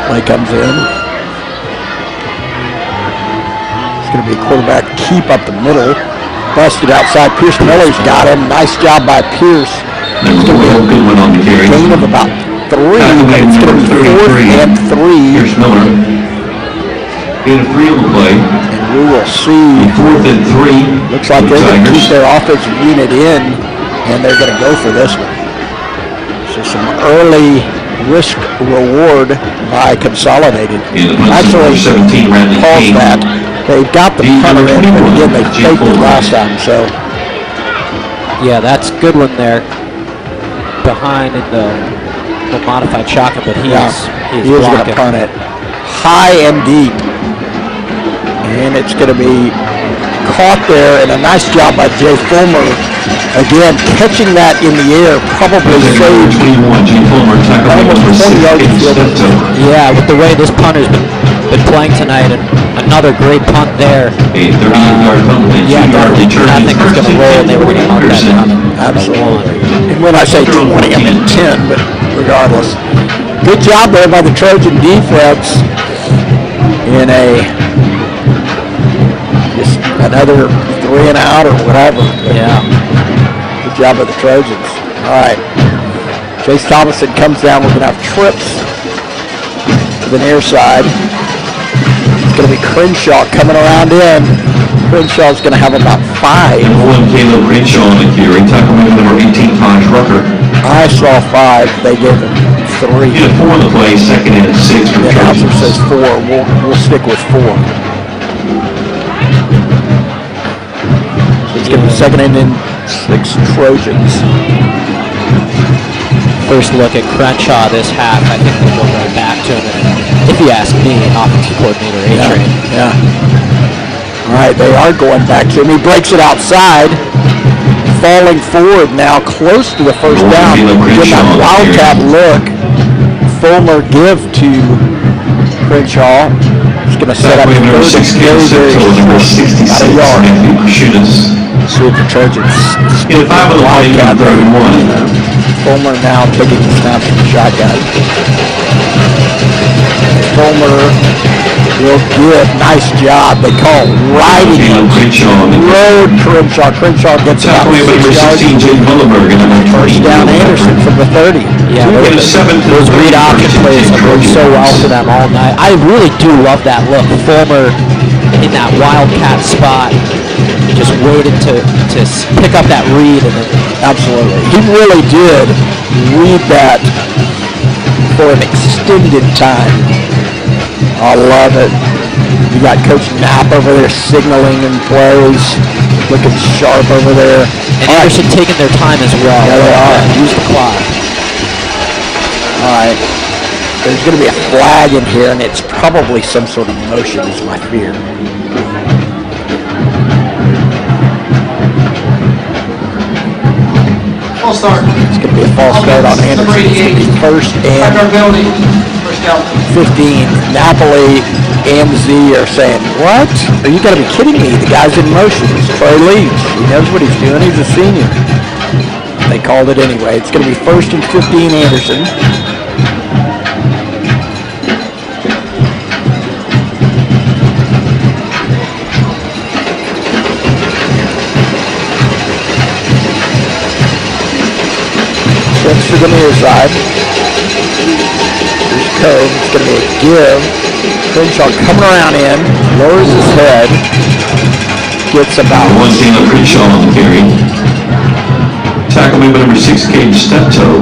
Play comes in. It's going to be a quarterback keep up the middle. Busted outside. Pierce Miller's got him. Nice job by Pierce. It's going to be a good one on the carry. gain of about 3. It's going to be 4th and 3. Pierce Miller. Gain of 3 on the play. And we will see. 4th and 3. Looks like they're going to keep their offensive unit in, and they're going to go for this one. So some early risk reward by Consolidated. Actually, 17, calls that They've got the punter in, but again, they faked it last time, so. Yeah, that's a good one there. Behind in the modified shotgun, but he is going to punt it high and deep. And it's going to be caught there, and a nice job by Jay Fulmer. Again, catching that in the air probably saved almost 20 yards of field. Yeah, with the way this punter's been playing tonight, and another great punt there. A 38-yard punt. Yeah, I think it's going to roll, and they were going to count that coming. Absolutely. And when I say 20, I mean 10, but regardless. Good job there by the Trojan defense in just another 3 and out or whatever. Yeah. Good job by the Trojans. All right. Chase Thomason comes down. We're going to have trips to the near side. It's going to be Crenshaw coming around in. Crenshaw's going to have about 5. And one Caleb Crenshaw on the carry. Tackle number 18, Taj Rucker. I saw 5. They gave him 3. He had 4 on the play, second and 6 for The announcer Trojans. says 4. We'll stick with 4. It's going to be second and 6 Trojans. First look at Crenshaw this half, I think they'll go right back to him. And if you ask me, offensive coordinator A-Train. Yeah. All right, they are going back to him. He breaks it outside, falling forward now, close to the first down. Give that wildcat look. Fulmer give to Crenshaw. He's going to set up Tackle number 6, Caleb Septo, number 66, about a yard. Matthew Kushunas. See if the Trojans In 5 on the play, wildcat. 31. Fulmer now taking the snap from the shotgun. Fulmer will give. Nice job. They call riding Caleb Crenshaw on the road Crenshaw. Crenshaw gets about tackle 6 number yards. 16, Jake Mullenberg, and number 22. First down Anderson from the 30. Yeah, Get a 7 to those the read 30 option for plays have worked so well for them all night. I really do love that look. Fulmer in that wildcat spot, just waited to pick up that read, and then Absolutely. He really did read that for an extended time. I love it. You got Coach Knapp over there signaling in plays, looking sharp over there. and Anderson taking their time as well. Yeah, they are. Use the clock. All right. There's going to be a flag in here, and it's probably some sort of motion is my fear. False start. It's going to be a false start on Anderson. Number It's going to be 88. first and Back our penalty. First down. 15. Napoli and Z are saying, what? Are you got to be kidding me? The guy's in motion. It's Troy Leeds. He knows what he's doing. He's a senior. They called it anyway. It's going to be first and 15 Anderson. Trips to the near side. Here's Cove. It's going to be a give. Crenshaw coming around in, lowers his head, gets about One Caleb Crenshaw on the carry. Tackle number 6, Cage Steptoe.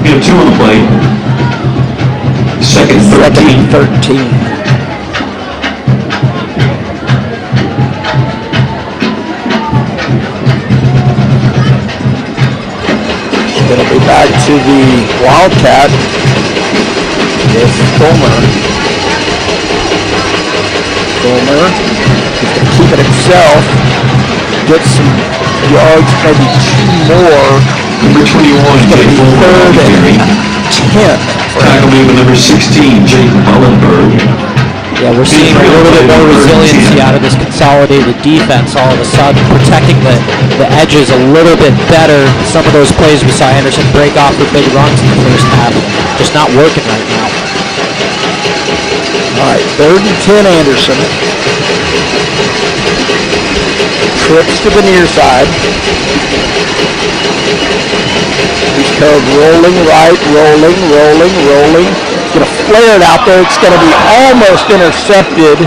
You have 2 on the play. Second 13. 13. It'll be back to the Wildcat. It's Fulmer. Fulmer is going to keep it himself. Get some yards, maybe 2 more. Number 21, It's going to Jake be Mullenberg on third the carry. and 10. Tackle number 16, Jake Mullenberg. Yeah, we're seeing a little bit more resiliency out of this consolidated defense all of a sudden, protecting the edges a little bit better. Some of those plays we saw Anderson break off for big runs in the first half, just not working right now. All right, third and 10 Anderson. Trips to the near side. He's Cove rolling right, rolling. He's going to flare it out there. It's going to be almost intercepted.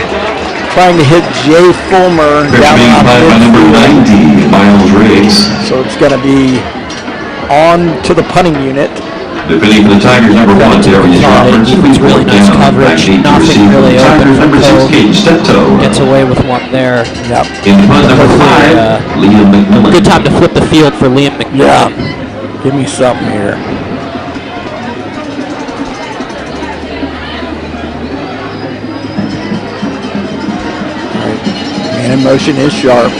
Trying to hit Jay Fulmer down Being around applied by number midfield. 90, Miles Riggs. So it's going to be on to the punting unit. Defending for the Tigers, number 1, Darius Roberts. Defense, really nice coverage. Nothing really open Tigers, for number 6, Cove. Cade Steptoe. Gets away with one there. Yep. In punt number 5, Liam McMillan. Good time to flip the field for Liam Yeah. McMillan. Give me something here. Man in motion is sharp.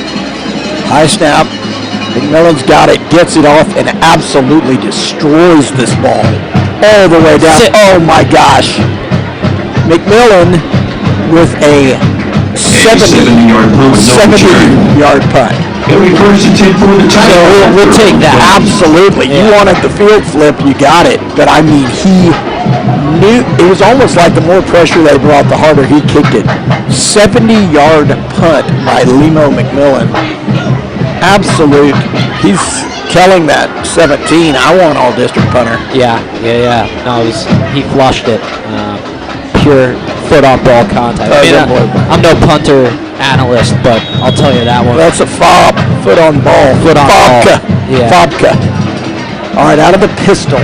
High snap. McMillan's got it, gets it off, and absolutely destroys this ball all the way down. Oh my gosh. McMillan with a 70-yard punt with no return. 70-yard punt. It'll be first and 10 for the So Tigers. we'll take that. Absolutely. You wanted the field flip, you got it. But I mean, he knew, it was almost like the more pressure they brought, the harder he kicked it. 70-yard punt by Limo McMillan. Absolute. He's telling that 17, I want all district punter. Yeah. No, he flushed it. Pure foot on ball contact. I mean, I'm no punter analyst, but I'll tell you that one. That's a fob. Foot on ball. Foot on Fobka. ball. Yeah. Fobka. All right, out of the pistol.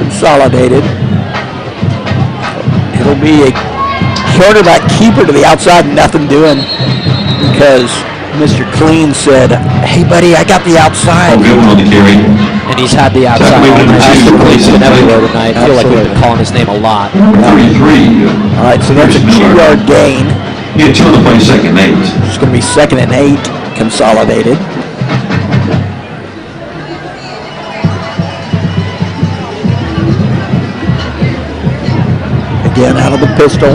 Consolidated. It'll be a quarterback keeper to the outside, nothing doing because Mr. Clean said, hey buddy, I got the outside. Oh, good one on the carry. And he's had the outside. Mr. Clean's been everywhere tonight. I feel like we've been calling his name a lot. 33. All right, so that's a 2-yard gain. Yeah, 2 on the play, second and 8. It's going to be 2nd and 8, Consolidated. Again, out of the pistol.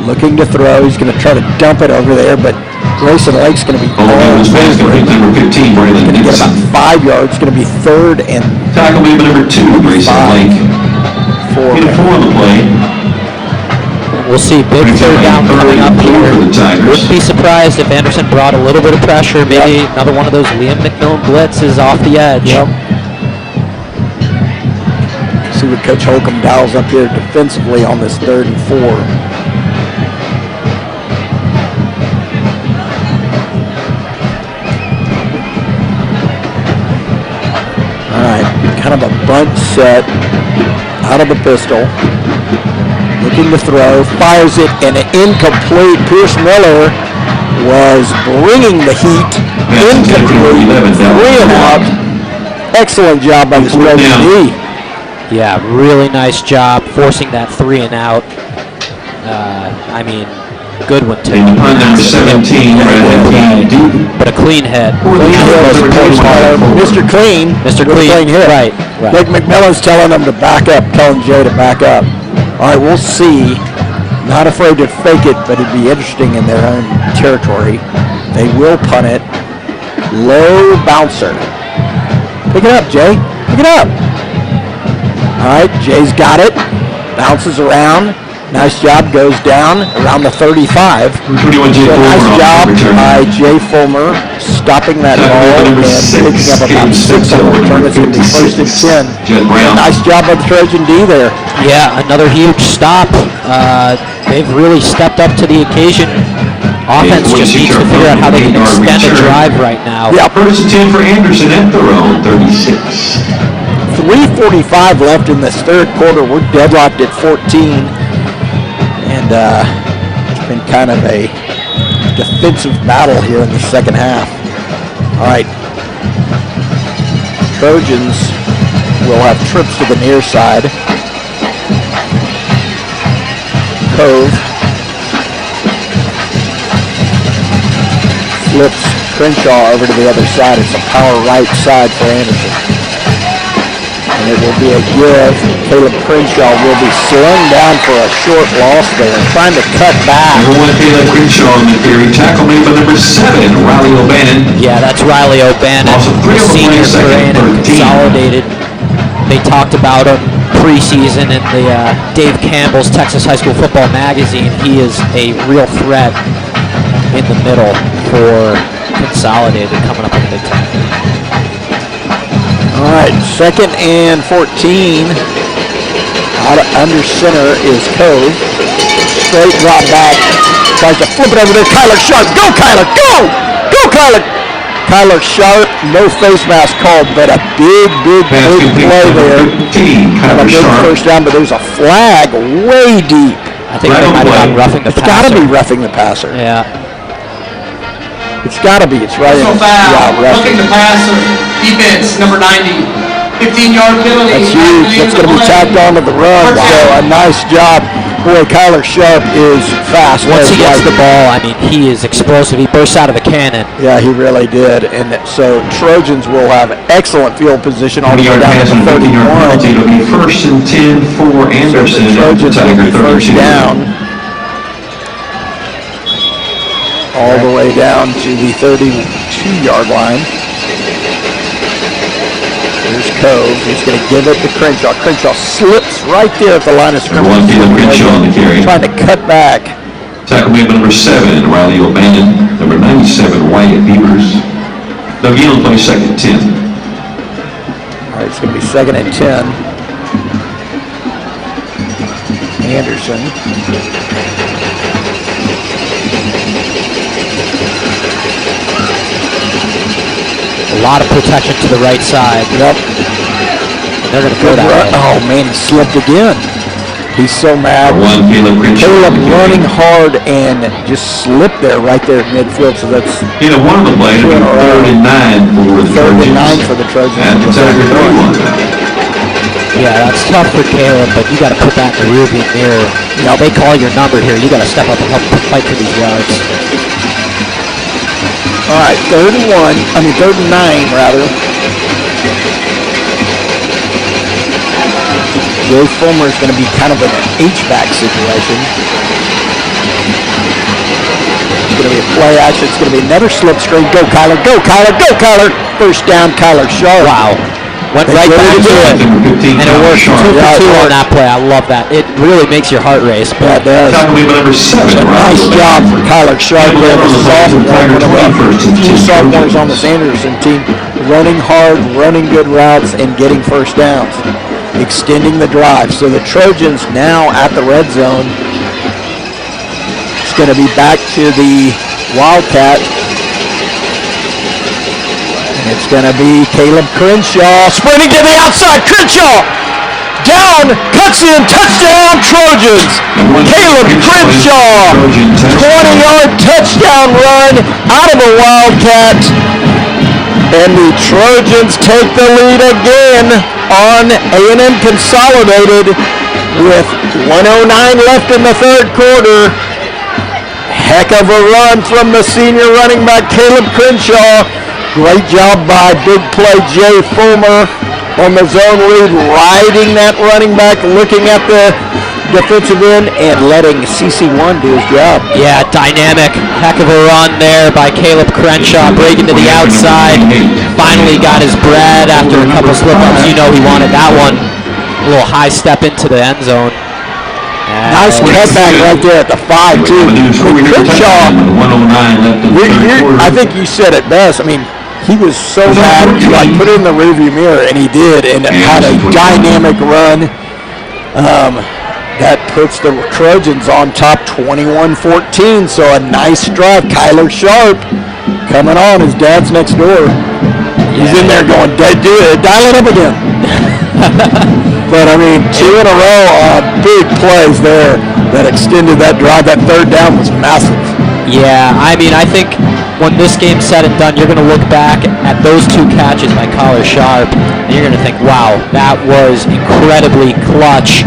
Looking to throw. He's going to try to dump it over there, but Grayson Lake's going to be Oh, all this pass over going to him. be number 15, Braylon Going to get Gibson. about 5 yards. It's going to be 3rd and Tackle maybe number 2, Grayson 5 Lake. for Get a 4 on the play. We'll see. Big third down coming up here. Wouldn't be surprised if Anderson brought a little bit of pressure. Maybe another one of those Liam McMillan blitzes off the edge. Yep. See what Coach Holcomb dials up here defensively on this 3rd and 4. All right, kind of a bunt set out of the pistol. Looking to throw, fires it, and incomplete. Pierce Miller was bringing the heat. Incomplete, 3 and out. Excellent job by the Trojan D. Yeah, really nice job forcing that 3 and out. I mean, good one too. And punt number 17, Brandon Deep. But a clean hit. Mr. Clean. Mr. with a Clean, clean hit. right. Nick McMillan's telling him to back up, telling Jay to back up. All right, we'll see. Not afraid to fake it, but it'd be interesting in their own territory. They will punt it. Low bouncer. Pick it up, Jay. Pick it up. All right, Jay's got it. Bounces around. Nice job. Goes down around the 35. Nice job by Jay Fulmer stopping that ball and picking up about 6 on the return. It's going to be 1st and 10. Nice job by the Trojan D there. Yeah, another huge stop. They've really stepped up to the occasion. Offense just needs to figure out how they can extend a drive right now. Yeah. 1st and 10 for Anderson at their own 36. 3:45 left in this 3rd quarter. We're deadlocked at 14. And it's been kind of a defensive battle here in the 2nd half. All right. Trojans will have trips to the near side. Cove flips Crenshaw over to the other side. It's a power right side for Anderson. And it will be a give. Caleb Crenshaw will be slung down for a short loss there, trying to cut back. Number 1, Caleb Crenshaw on the carry. Tackle made by number 7, Riley O'Bannon. Yeah, that's Riley O'Bannon, the senior for A&M Consolidated. They talked about him preseason in the Dave Campbell's Texas High School Football Magazine. He is a real threat in the middle for Consolidated coming up in the Big Ten. All right, 2nd and 14. Out of under center is Cove. Straight drop back. Tries to flip it over there. Kyler Sharp. Go, Kyler. Go! Go, Kyler! Kyler Sharp, no face mask called, but a big play there. 15, And a Kyler big Sharp. first down, but there's a flag way deep. I think they might have been roughing the It's got to passer. be roughing the passer. Yeah. It's got to be. It's right Personal in. foul, Yeah, looking roughing. the passer, defense, number 90. 15-yard penalty. That's huge. That's going to be tacked onto the run. So a nice job. Boy, Kyler Sharp is fast. Once he gets the ball, I mean, he is explosive. He bursts out of a cannon. Yeah, he really did. And so Trojans will have excellent field position all the way 20-yard down pass to and 15-yard penalty. 31. It'll be 1st and 10 for So Anderson the at Trojans will Tiger be first 32. down all the way down to the 32-yard line. There's Cove. He's going to give it to Crenshaw. Crenshaw slips right there at the line of scrimmage. One field, Crenshaw on the carry. Trying to cut back. Tackle made by number 7, Riley O'Bannon. Number 97, Wyatt Beavers. They'll again will play 2nd and 10. All right, it's going to be 2nd and 10. Anderson. A lot of protection to the right side. Yep. And they're going to go that way. Oh, man, he slipped again. He's so mad. One, Caleb Crenshaw. Caleb running hard and just slipped there, right there at midfield. So that's You know, one of the plays will be 3rd and 9 for the 3rd Trojans. and 9 for the Trojans. At the Tiger 31. Yeah, that's tough for Caleb, but you got to put that in the rearview mirror. You know, they call your number here. You got to step up and help fight for these yards. All right, 3rd and 9, rather. Joe Fulmer is going to be kind of an H-back situation. It's going to be a play action. It's going to be another slip screen. Go, Kyler. Go, Kyler. Go, Kyler. First down, Kyler Sharp. Wow. Went right back to it. Number 15, And it worked 2 for 2 on that play. I love that. It really makes your heart race. Yeah, it does. Tackle made by number 7, Nice Riley job for O'Bannon. Kyler Sharp there, the sophomore. One of the few sophomores on this Anderson team, running hard, running good routes, and getting first downs, extending the drive. So the Trojans now at the red zone. It's going to be back to the Wildcat. And it's going to be Caleb Crenshaw sprinting to the outside. Crenshaw down, cuts in, touchdown Trojans. Caleb Crenshaw, 20-yard touchdown run out of a Wildcat. And the Trojans take the lead again on A&M Consolidated with 1:09 left in the 3rd quarter. Heck of a run from the senior running back Caleb Crenshaw. Great job by big play Jay Fulmer on the zone read, riding that running back, looking at the defensive end and letting CC1 do his job. Yeah, dynamic. Heck of a run there by Caleb Crenshaw, breaking to the outside. Finally got his bread after a couple slip-ups. You know he wanted that one. A little high step into the end zone. Nice cutback right there at the 5, too. Crenshaw, 1:09 left in the 3rd quarter. I think you said it best. I mean, he was so mad, he like put it in the rearview mirror, and he did, and had a dynamic run. That puts the Trojans on top 21-14, so a nice drive. Kyler Sharp coming on. His dad's next door. He's in there going, dial it up again. But, I mean, 2 in a row big plays there that extended that drive. That 3rd down was massive. Yeah, I mean, I think when this game's said and done, you're going to look back at those 2 catches by Kyler Sharp, and you're going to think, wow, that was incredibly clutch.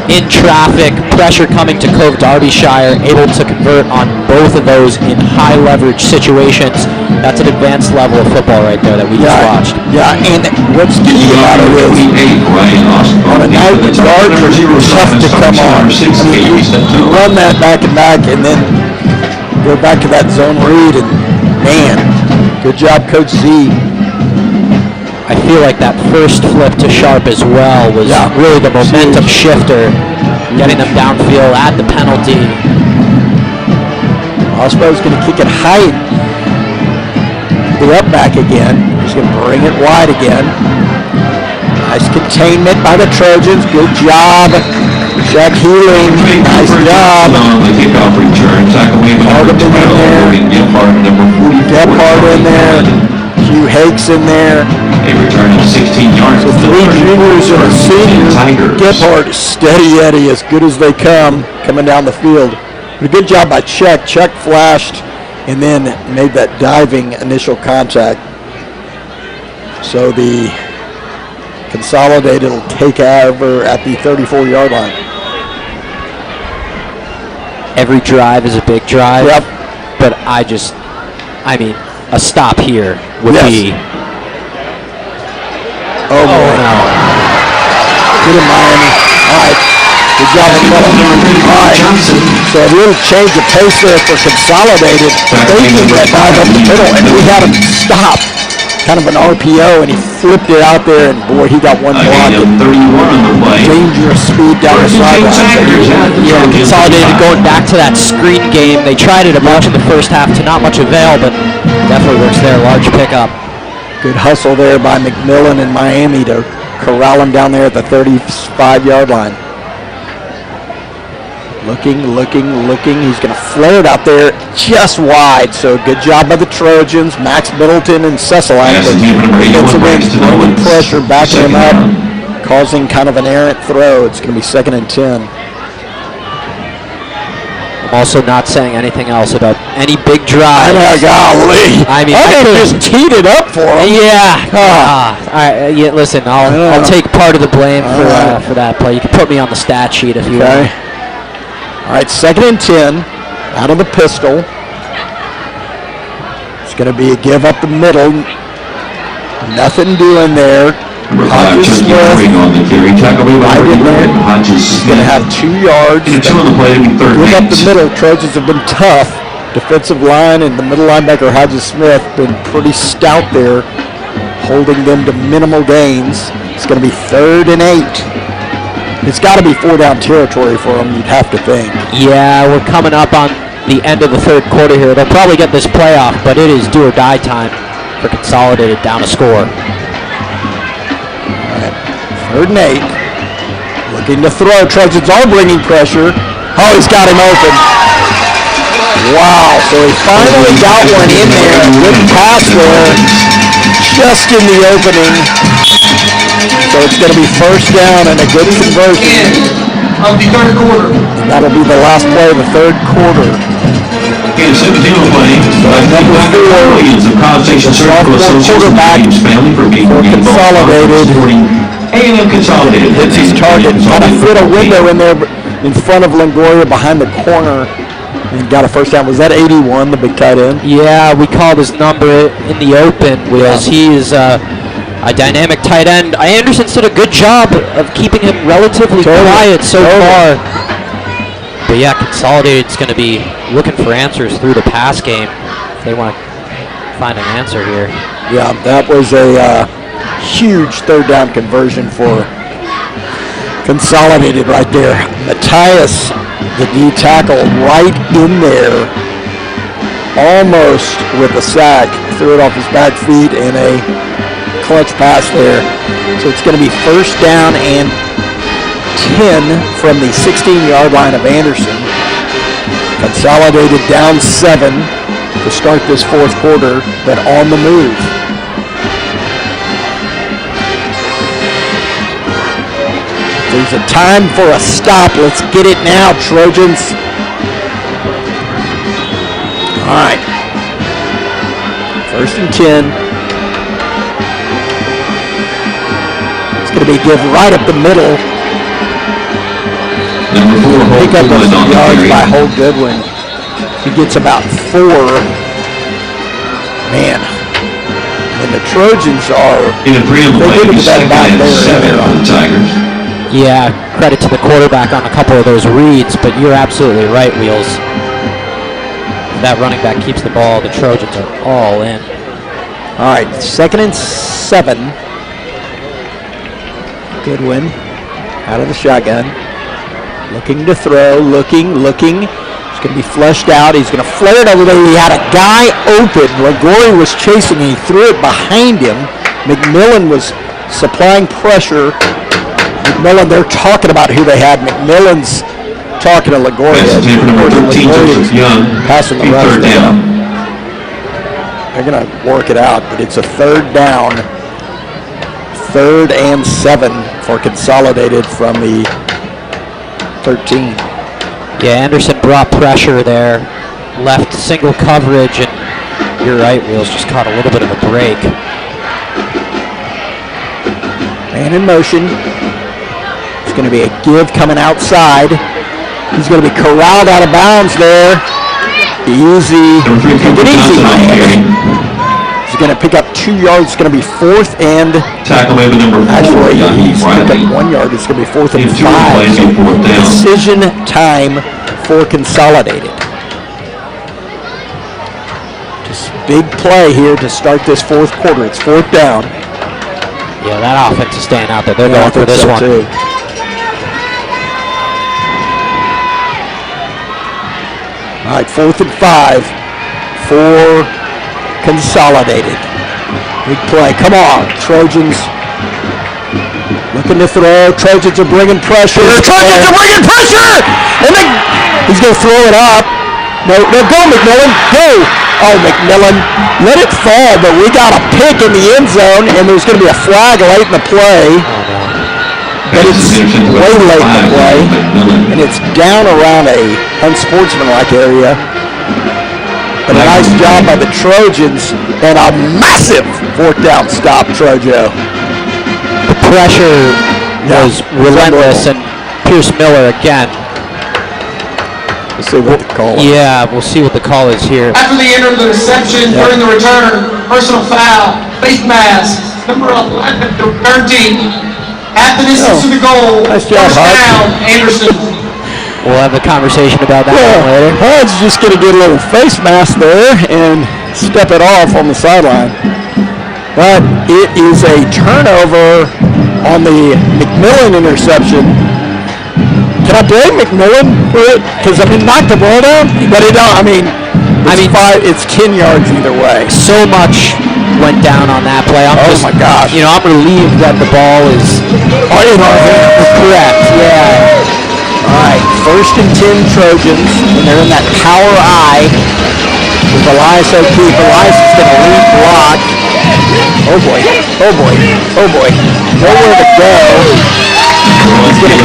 In traffic, pressure coming to Cove Derbyshire, able to convert on both of those in high leverage situations. That's an advanced level of football right there that we just watched. Yeah, and what's key about it is, on a night when guards are tough to come on, you run that back and back and then go back to that zone read, and man, good job, Coach Z. I feel like that first flip to Sharp as well was really the momentum shifter, getting them downfield at the penalty. Osbo's going to kick it high. The up back again. He's going to bring it wide again. Nice containment by the Trojans. Good job. Jack Healing. Nice job. On the kickoff return, tackle made by number 12, Gephardt, number 44. Gephardt in there. Hakes in there. A return of 16 yards. So 3 juniors and a senior. Tigers. Gephardt, steady Eddie, as good as they come, coming down the field. But a good job by Chuck. Chuck flashed and then made that diving initial contact. So the Consolidated will take over at the 34-yard line. Every drive is a big drive. Yep. But I mean, a stop here would be. Oh, boy. No. Good in Miami. All right. Good job of Miller. All right. So a little change of pace there for Consolidated. They did that dive up the middle, and we had him stop. Kind of an RPO, and he flipped it out there, and boy, he got one block. 31 on the play. Dangerous speed down the sideline. Yeah, Consolidated going back to that screen game. They tried it a bunch in the first half to not much avail, but definitely works there. Large pickup. Good hustle there by McMillan in Miami to corral him down there at the 35-yard line. Looking. He's going to flare it out there just wide. So good job by the Trojans. Max Middleton and Cecilite. Bringing pressure, backing him up, causing kind of an errant throw. It's going to be 2nd and 10. I'm also not saying anything else about any big drive. Golly. I mean, I just teed it up for him. Yeah. Yeah. Listen, I'll take part of the blame for that play. You can put me on the stat sheet if you want. All right, 2nd and 10, out of the pistol. It's going to be a give up the middle. Nothing doing there. Hodges Smith, right in there. He's going to have 2 yards. Give up the middle. Trojans have been tough. Defensive line and the middle linebacker, Hodges Smith, been pretty stout there, holding them to minimal gains. It's going to be 3rd and 8. It's got to be 4-down territory for them, you'd have to think. Yeah, we're coming up on the end of the 3rd quarter here. They'll probably get this playoff, but it is do or die time for Consolidated down a score. All right, 3rd and 8. Looking to throw. Trojans are bringing pressure. Oh, he's got him open. Wow, so he finally got one in there. Good pass there. Just in the opening. So it's going to be 1st down and a good conversion. Of the 3rd quarter. That'll be the last play of the 3rd quarter. Okay, 17 on the play. Number 4, Williams of College Station Circle Associates Williams family for being Consolidated. A&M Consolidated. Hits his target. Kind of fit a window in there in front of Longoria behind the corner. And got a 1st down. Was that 81, the big tight end? Yeah, we called his number in the open. Whereas he is a dynamic tight end. Anderson's did a good job of keeping him relatively quiet so far. But yeah, Consolidated's going to be looking for answers through the pass game if they want to find an answer here. Yeah, that was a huge 3rd down conversion for Consolidated right there. Matthias, the D tackle, right in there, almost with a sack. Threw it off his back feet and a clutch pass there. So it's going to be 1st down and 10 from the 16-yard line of Anderson. Consolidated down 7 to start this 4th quarter, but on the move. There's a time for a stop. Let's get it now, Trojans. All right. 1st and 10. It's going to be give right up the middle. Number 4, Pick up those yards by Holt Goodwin. He gets about 4. Man. And the Trojans are... In a 3 on the play, 2nd and 7 on the Tigers. Yeah, credit to the quarterback on a couple of those reads, but you're absolutely right, Wheels. If that running back keeps the ball, the Trojans are all in. All right, 2nd and 7. Goodwin out of the shotgun. Looking to throw, looking. It's going to be flushed out. He's going to flare it over there. He had a guy open. Lagori was chasing and he threw it behind him. McMillan was supplying pressure. McMillan, they're talking about who they had. McMillan's talking to LaGuardia. Number 13, Joseph Young. Passing the 3rd down. they're going to work it out, but it's a third down. 3rd and 7 for Consolidated from the 13. Yeah, Anderson brought pressure there, left single coverage, and you're right, Wheels just caught a little bit of a break. Man in motion. It's going to be a give coming outside. He's going to be corralled out of bounds there. Easy. Take it easy, man. He's going to pick up 2 yards. It's going to be 4th and... Tackle maybe number 4. Actually, he's picked up 1 yard. It's going to be 4th and 5. Decision time for Consolidated. Just big play here to start this 4th quarter. It's 4th down. Yeah, that offense is staying out there. They're going for this one. Too. All right, 4th and 5 for Consolidated. Big play. Come on, Trojans. Looking to throw. Trojans are bringing pressure. Trojans are bringing pressure! And then he's going to throw it up. No, go, McMillan. Go. Oh, McMillan. Let it fall, but we got a pick in the end zone, and there's going to be a flag late in the play. But it's way late in the play, and it's down around a unsportsmanlike area. But a nice job by the Trojans, and a massive 4th down stop, Trojo. The pressure was relentless, and Pierce Miller again. Let's see what the call is. Yeah, we'll see what the call is here. After the end of the reception, during the return, personal foul, face mask, number 11, 13. At the distance to the goal, nice job, first down, Anderson. We'll have a conversation about that one later. Hud's just going to get a little face mask there and step it off on the sideline. But it is a turnover on the McMillan interception. Can I blame McMillan for it? Because, I mean, knocked the ball down, but it's 10 yards either way. So much went down on that play. My gosh. You know, I'm relieved that the ball is in our hands. correct. Yeah. All right, 1st and 10 Trojans, and they're in that power I with Elias O'Keefe. Elias is going to lead block. Oh boy, oh boy, oh boy. Nowhere to go. It's going to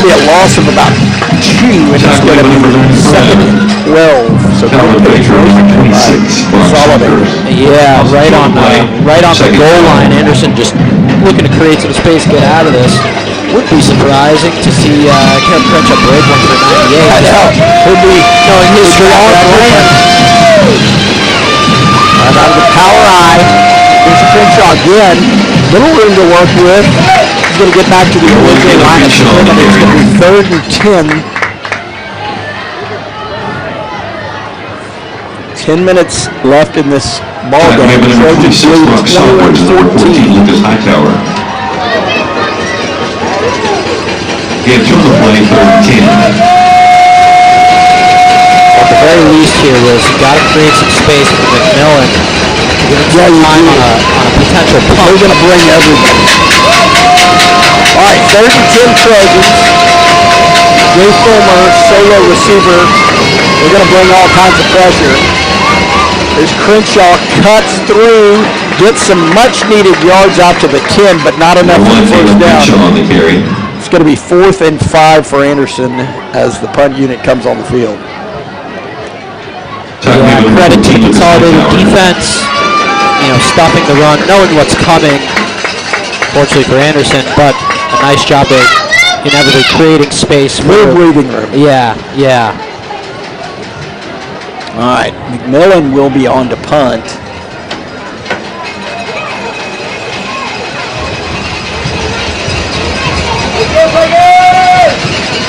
be a loss of about 2, and it's going to be 2nd and 12. So Consolidated. Yeah, right on the goal line. Anderson just looking to create some space, get out of this. Would be surprising to see Kevin Crenshaw break one for 98. I know. Would be knowing his strong record. Out of the power I. Here's Crenshaw again. Little room to work with. He's going to get back to the original line of scrimmage. It's going to be 3rd and 10. 10 minutes left in this ball game. Trojans lead 21-14. Lucas Hightower. Gives you the play 13. At the very least here was you got to create some space for McMillan. Give him some time on a potential pump. We're going to bring everybody. All right, 3rd and 10 Trojans. Jay Fulmer, solo receiver. They're going to bring all kinds of pressure. As Crenshaw cuts through, gets some much-needed yards out to the 10, but not enough for the first down. It's going to be 4th and 5 for Anderson as the punt unit comes on the field. Yeah, credit to Consolidated defense, stopping the run, knowing what's coming, fortunately for Anderson, but a nice job of inevitably creating space. Little breathing room. Yeah. All right, McMillan will be on to punt.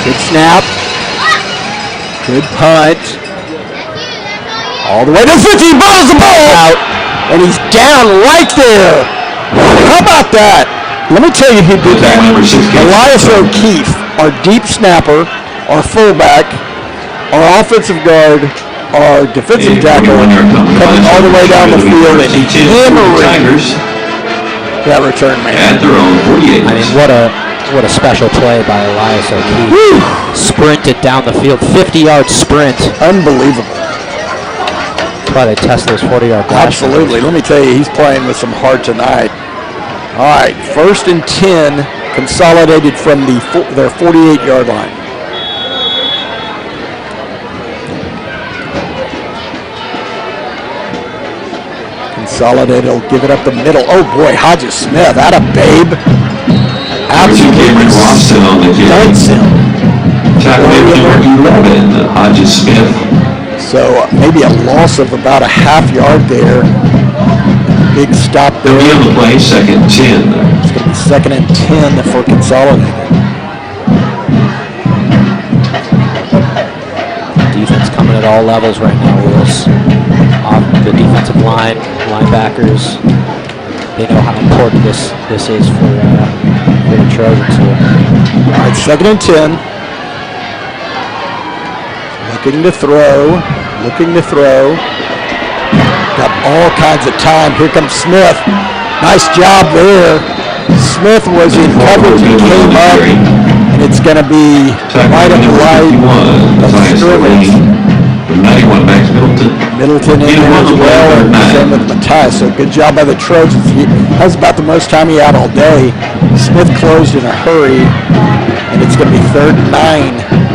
Good snap. Good punt. All the way to 50. He balls the ball out. And he's down right there. How about that? Let me tell you who did that. Elias O'Keefe, our deep snapper, our fullback, our offensive guard, our defensive tackle, coming all the way down the field and hammering that return man. At their own 48. I mean, what a special play by Elias O'Keefe. Sprinted down the field, 50-yard sprint. Unbelievable. why they test those 40-yard dash. Absolutely. Let me tell you, he's playing with some heart tonight. All right, 1st and 10, Consolidated from their 48-yard line. Consolidated will give it up the middle. Oh boy, Hodges Smith, out of babe. Cameron Roston on the kick. Dunks him. Tackle number 11, Hodges Smith. So maybe a loss of about a half yard there. Big stop there. They'll be on the play, 2nd and 10. It's going to be 2nd and 10 for Consolidated. Defense coming at all levels right now, Willis. Off the defensive line, linebackers, they know how important this is for the Trojans here. All right, 2nd and 10. Looking to throw. Got all kinds of time. Here comes Smith. Nice job there. Smith was in coverage and came up, and it's going to be right up the right of scrimmage. 91, Max Middleton. Middleton in there as well, and same with Matthias. So good job by the Trojans. That was about the most time he had all day. Smith closed in a hurry, and it's going to be 3rd and 9.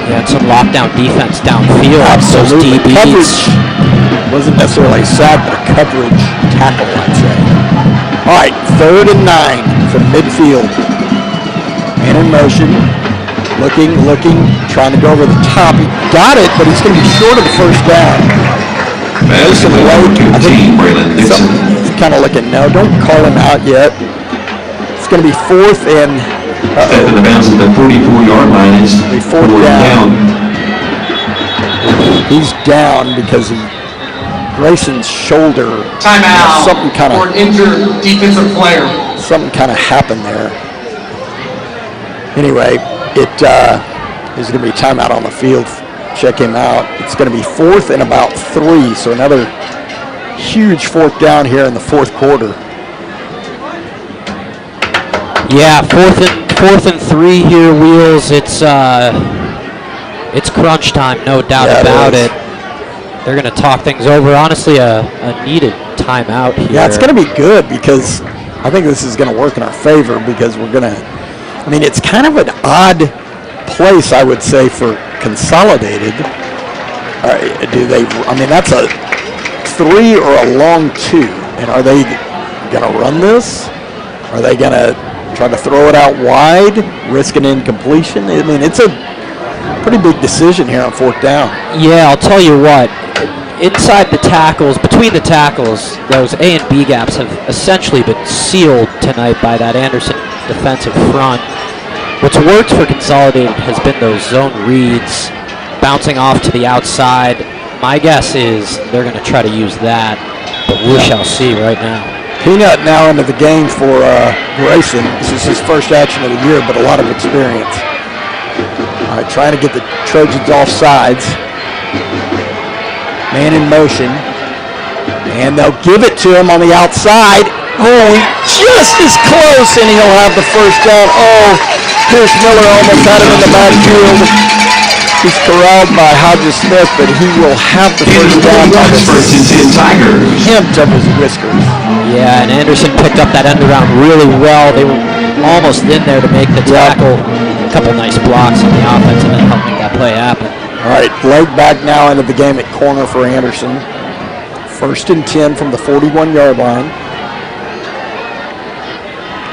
Yeah, and some lockdown defense downfield. Absolutely. Those DBs. Coverage wasn't necessarily sack, but a coverage tackle, I'd say. All right, 3rd and 9 from midfield. Man in motion. Looking, trying to go over the top. He got it, but he's going to be short of the 1st down. Mason White, I think he's kind of looking, no, don't call him out yet. It's going to be 4th and... Step in the bounds at the 44-yard line is 4th down. He's down because of Grayson's shoulder. Timeout Something kind for of... an injured defensive player. Something kind of happened there. Anyway, there's going to be timeout on the field. Check him out. It's going to be 4th and about 3, so another huge 4th down here in the 4th quarter. Yeah, 4th and 3 here, Wheels. It's crunch time, no doubt about it. They're going to talk things over. Honestly, a needed timeout here. Yeah, it's going to be good because I think this is going to work in our favor because we're going to, I mean, it's kind of an odd place, I would say, for Consolidated. That's a 3 or a long 2. And are they going to run this? Are they going to try to throw it out wide, risk an incompletion? I mean, it's a pretty big decision here on 4th down. Yeah, I'll tell you what. Inside the tackles, between the tackles, those A and B gaps have essentially been sealed tonight by that Anderson defensive front. What's worked for Consolidated has been those zone reads, bouncing off to the outside. My guess is they're going to try to use that, but we shall see right now. Peanut now into the game for Grayson. This is his first action of the year, but a lot of experience. All right, trying to get the Trojans off sides. Man in motion. And they'll give it to him on the outside. Oh, just as close, and he'll have the 1st down. Oh, Pierce Miller almost had him in the backfield. He's corralled by Hodges Smith, but he will have the 1st down by the hint of his whiskers. Yeah, and Anderson picked up that end around really well. They were almost in there to make the tackle. A couple nice blocks on the offense and then helped make that play happen. All right, leg back now into the game at corner for Anderson. 1st and 10 from the 41-yard line.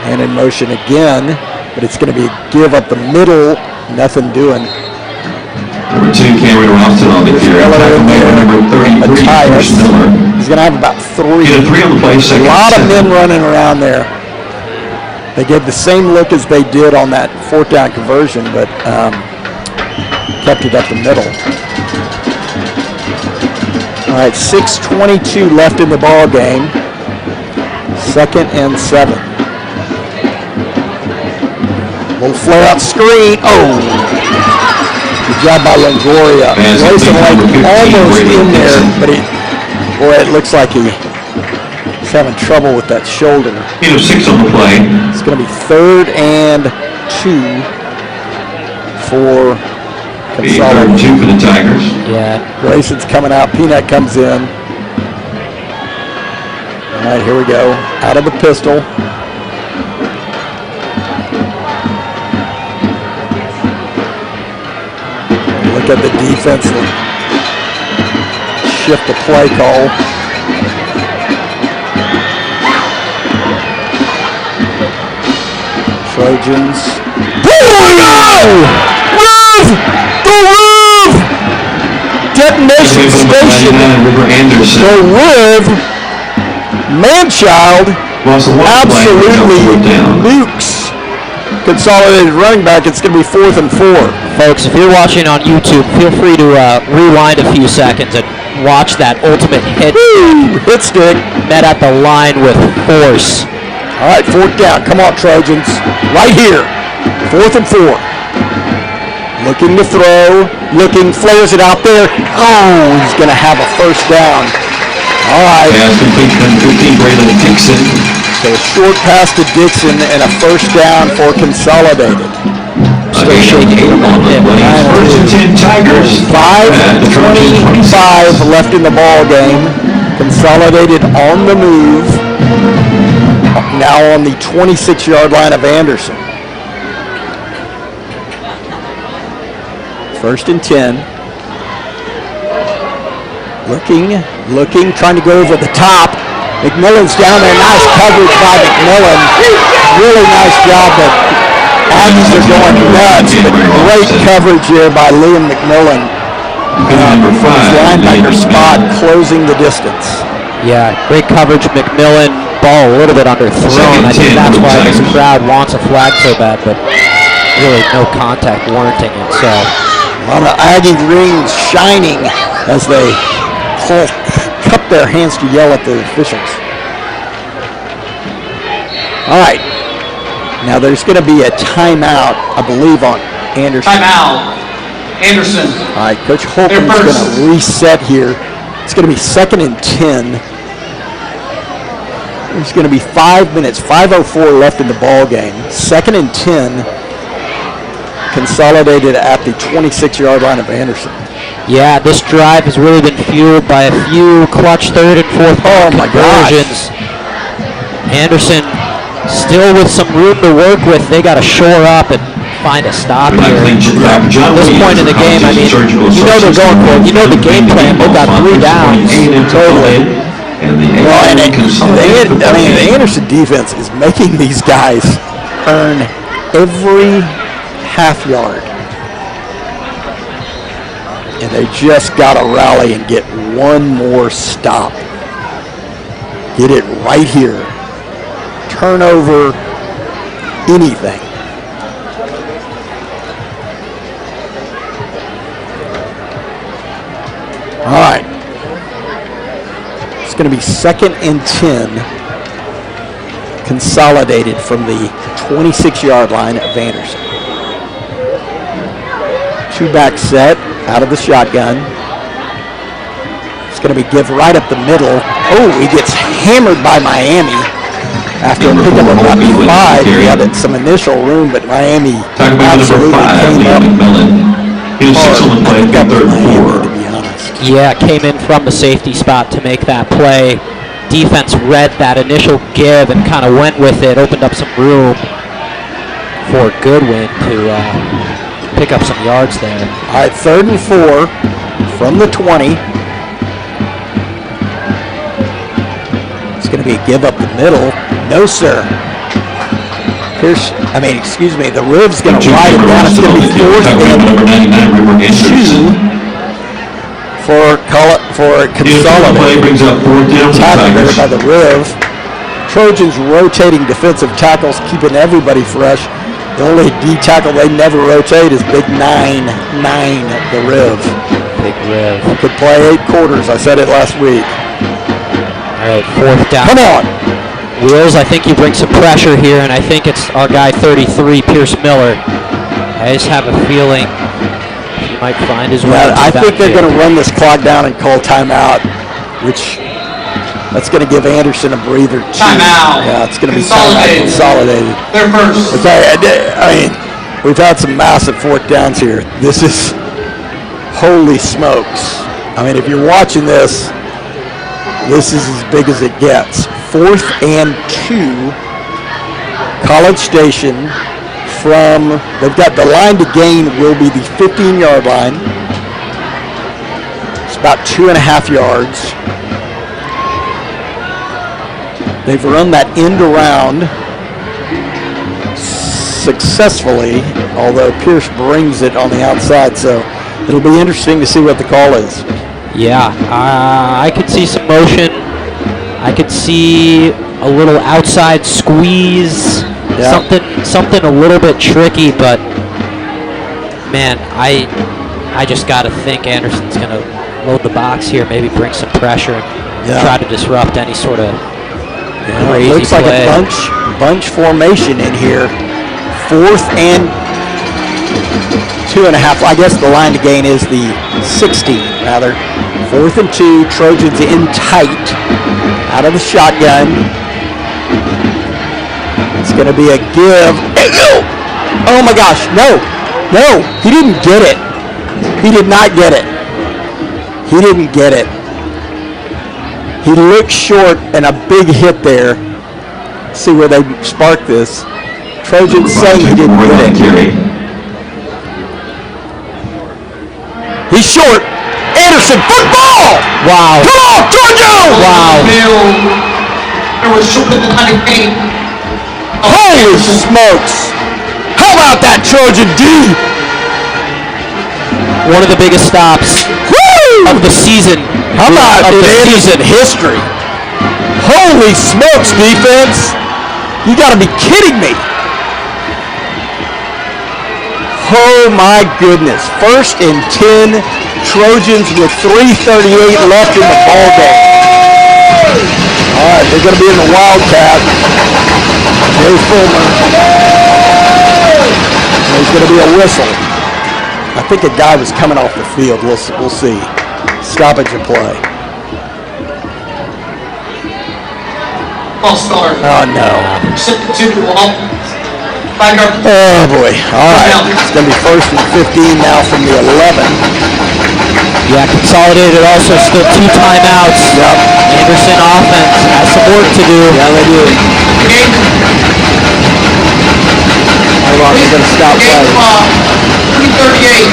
And in motion again, but it's going to be a give up the middle. Nothing doing. Number 2, Cameron Roston on the carry. Number 33, Matthias. He's going to have about 3. Get a 3 on the play, a lot of men running around there. They gave the same look as they did on that 4th down conversion, but kept it up the middle. All right, 6:22 left in the ball game. 2nd and 7. Little flare out screen. Oh, good job by Longoria. Grayson almost in there, but it looks like he's having trouble with that shoulder. 6 on the play. It's going to be 3rd and 2 for Be third and 2 for the Tigers. Yeah. Grayson's coming out. Peanut comes in. All right, here we go. Out of the pistol. Look at the defense. Shift the play call. Trojans. Roof! The roof! Detonation station. The roof. Manchild absolutely nukes Consolidated running back. It's going to be 4th and 4. Folks, if you're watching on YouTube, feel free to rewind a few seconds and watch that ultimate hit. Woo! Hit stick. Met at the line with force. All right, 4th down. Come on, Trojans. Right here. 4th and 4. Looking to throw. Looking, flares it out there. Oh, he's going to have a 1st down. All right. Pass complete from 15, Braylon Dixon. So a short pass to Dixon and a 1st down for Consolidated. Still shaking on the hip. First and 10 Tigers. 5:25 left in the ball game. Consolidated on the move. Now on the 26-yard line of Anderson. 1st and 10. Looking, trying to go over the top. McMillan's down there. Nice coverage by McMillan. Really nice job. The Aggies are going nuts. But great coverage here by Liam McMillan. Number 5. Linebacker spot closing the distance. Yeah, great coverage. McMillan, ball a little bit underthrown. I think that's why this crowd wants a flag so bad, but really no contact warranting it. So a lot of Aggie rings shining as they cup their hands to yell at the officials. All right. Now there's going to be a timeout, I believe, on Anderson. Timeout. Anderson. All right, Coach Holcomb's going to reset here. It's going to be 2nd and 10. There's going to be 5 minutes, 5:04 left in the ball game. 2nd and 10. Consolidated at the 26-yard line of Anderson. yeah, this drive has really been fueled by a few clutch 3rd and 4th conversions. Anderson still with some room to work with. They got to shore up and find a stop here. At this point in the game, I mean, you know they're going for it. You know the game plan. They've got 3 downs. Totally. Well, and the Anderson defense is making these guys earn every half yard. And they just got to rally and get one more stop. Get it right here. Turnover, anything. All right. It's going to be 2nd and 10. Consolidated from the 26-yard line of Anderson. 2-back set out of the shotgun. It's going to be give right up the middle. Oh, he gets hammered by Miami. After a pickup of about 5, he had some initial room, but Miami absolutely came up. He was 6 on the play, 3rd and 4. To be honest. Yeah, came in from the safety spot to make that play. Defense read that initial give and kind of went with it, opened up some room for Goodwin to pick up some yards there. All right, 3rd and 4 from the 20. It's going to be a give up the middle. No, sir. The Riv's going to ride it down. It's going to be 4th and 2 for Consolidated. Tackle there by the Riv. Trojans rotating defensive tackles, keeping everybody fresh. The only D tackle they never rotate is Big 9, the Riv. Big Riv. Could play 8 quarters. I said it last week. All right, 4th down. Come on. Wheels, I think you bring some pressure here, and I think it's our guy 33, Pierce Miller. I just have a feeling he might find his way. Yeah, I think they're going to run this clock down and call timeout, which that's going to give Anderson a breather. Timeout. Yeah, it's going to be timeout Consolidated. They're first. Okay, I mean, we've had some massive 4th downs here. This is Holy smokes. I mean, if you're watching this, this is as big as it gets. 4th and 2, College Station from, they've got the line to gain will be the 15-yard line. It's about 2.5 yards. They've run that end around successfully, although Pierce brings it on the outside, so it'll be interesting to see what the call is. Yeah, I could see some motion. I could see a little outside squeeze, something a little bit tricky, but man, I just got to think Anderson's going to load the box here, maybe bring some pressure and try to disrupt any sort of crazy looks play. Like a bunch formation in here. 4th and 2.5. I guess the line to gain is the 16, rather. 4th and 2. Trojans in tight out of the shotgun. It's going to be a give. Oh my gosh! No, he didn't get it. He did not get it. He didn't get it. He looked short and a big hit there. See where they sparked this. Trojans saying he didn't get it. He's short. Anderson, football! Wow. Come on, Georgia! Wow. There was short in the line of gain. Holy smokes! How about that Trojan D? One of the biggest stops of the season. How about in Anderson history? Holy smokes, defense! You gotta be kidding me! Oh my goodness. 1st and 10, Trojans with 3:38 left in the ball game. All right, they're going to be in the Wildcat. Jay Fulmer. There's going to be a whistle. I think a guy was coming off the field. We'll see. Stoppage of play. False start. Oh, no. Oh boy. All right. It's going to be 1st and 15 now from the 11. Yeah, Consolidated also still 2 timeouts. Yep. Anderson offense has some work to do. Yeah, they do. Hold on, they're going to stop play. 3:38.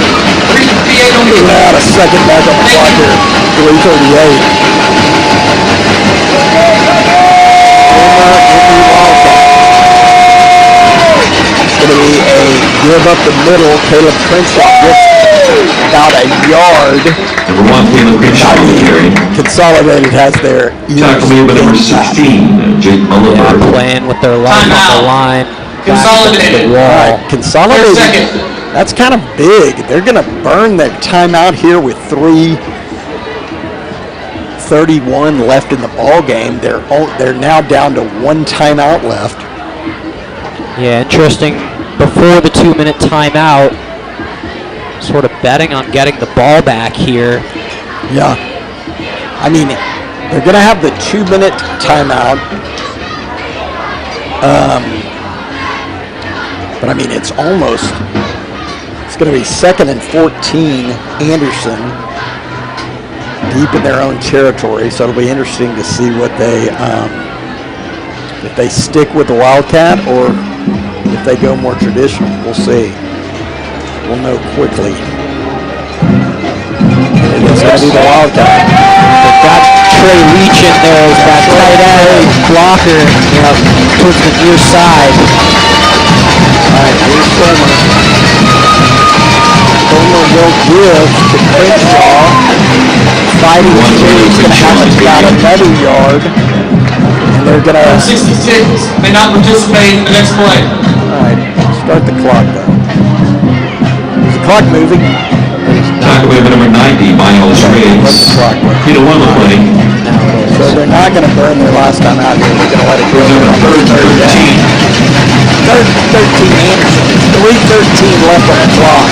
3:38 on the We're out a second back on the clock here. 3:38. It's going to be a give up the middle. Caleb Crenshaw gets about a yard. Number 1, Caleb Crenshaw on the carry. Consolidated has their Tackle by number 16, Jake Mulliver. Playing with their life on the line. Consolidated. The wall. Consolidated. Second. That's kind of big. They're going to burn their timeout here with 3:31 left in the ball game. They're now down to 1 timeout left. Yeah, interesting. Before the 2-minute timeout, sort of betting on getting the ball back here. Yeah. I mean, they're going to have the 2-minute timeout. But I mean, it's going to be 2nd and 14, Anderson, deep in their own territory. So it'll be interesting to see what if they stick with the Wildcat or if they go more traditional. We'll see. We'll know quickly. It's going to be the Wildcat. They've got Trey Leach in there as that tight end blocker, towards the near side. All right, here's Fulmer. Fulmer will give to Crenshaw. Fighting Jerry's going to have about another yard. And they're going to... 66 may not participate in the next play. All right, start the clock, though. Is the clock moving? Tackle by number 90, Miles Riggs. Need a 1 play. So they're not going to burn their last time out here. They're going to let it go. Number 13. 13 Anderson. 3:13 left on the clock.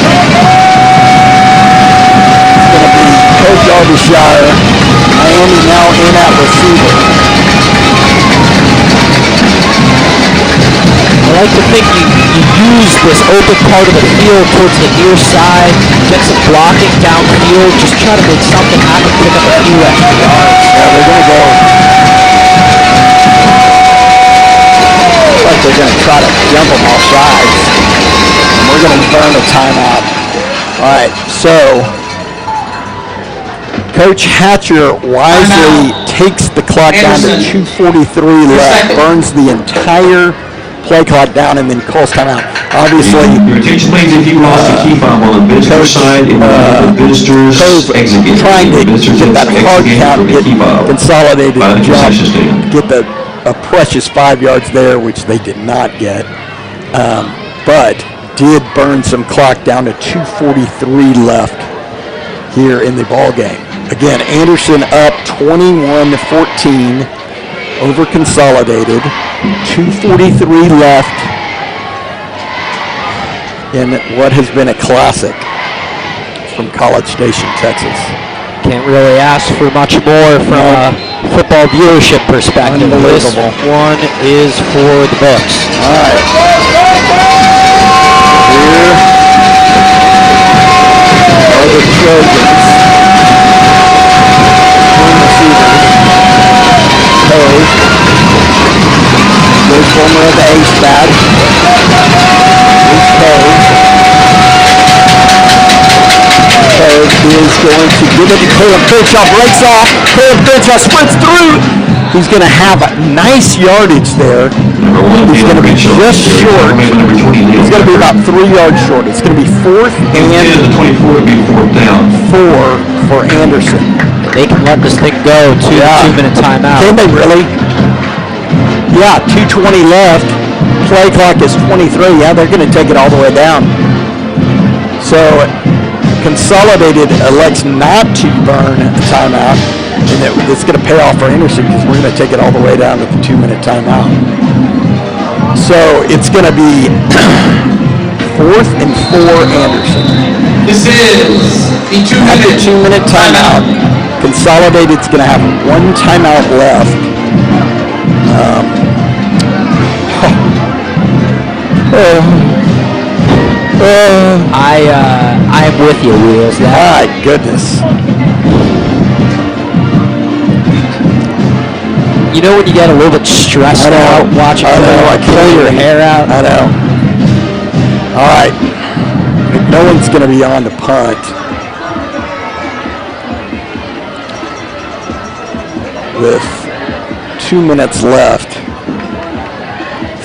It's going to be Coach Derbyshire. Miami now in at receiver. I like to think you use this open part of the field towards the near side, get some blocking downfield, just try to make something happen, pick up a few extra yards. Yeah, they're going to go. Looks like they're going to try to jump them off sides. And we're going to burn a timeout. All right, so Coach Hatcher wisely takes the clock down to 2:43 left, burns the entire play clock down, and then calls timeout. Obviously, your attention, please. If you lost a key fob on the visitor side, in the visitors exit, trying to get that hard count, get Consolidated jump, get a precious 5 yards there, which they did not get, but did burn some clock down to 2:43 left here in the ball game. Again, Anderson up 21-14 over Consolidated. 2:43 left in what has been a classic from College Station, Texas. Can't really ask for much more from a football viewership perspective. This one is for the books. All right. Here are the Trojans. Good former of the H-back. Cove is going to give it to Caleb Crenshaw, breaks off. Caleb Crenshaw sprints through. He's going to have a nice yardage there. He's going to be just short. He's going to be about 3 yards short. It's going to be 4th and 4 for Anderson. They can let this thing go to the 2-minute timeout. Can they really? Yeah, 2:20 left. Play clock is 23. Yeah, they're going to take it all the way down. So Consolidated elects not to burn the timeout, and it's going to pay off for Anderson because we're going to take it all the way down to the 2-minute timeout. So it's going to be 4th and 4 Anderson. This is the 2-minute timeout. Consolidated's going to have 1 timeout left. I'm with you, Wheels. My goodness. You know when you get a little bit stressed out watching pull your hair out? I know. All right. No one's going to be on to punt. With 2 minutes left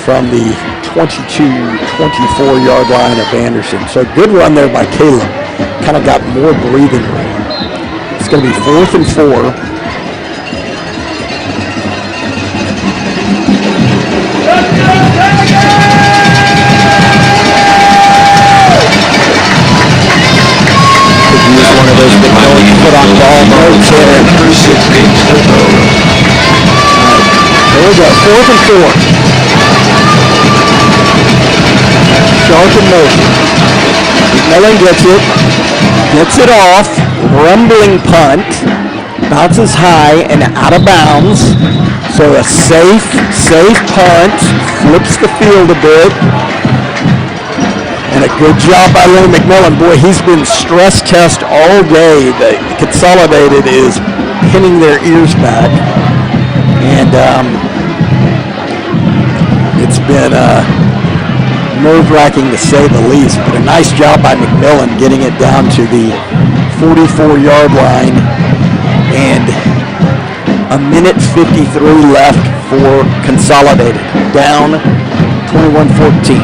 from the 22-24 yard line of Anderson. So good run there by Caleb. Kind of got more breathing room. It's going to be 4th and 4. Use one of those big put on ball modes here. There we go, 4th and 4. Sharp in motion. McMillan gets it off, rumbling punt, bounces high and out of bounds. So a safe punt, flips the field a bit. And a good job by Lee McMillan. Boy, he's been stress test all day. The Consolidated is pinning their ears back. And it's been nerve-wracking to say the least. But a nice job by McMillan getting it down to the 44-yard line. And a minute 53 left for Consolidated. Down 21-14.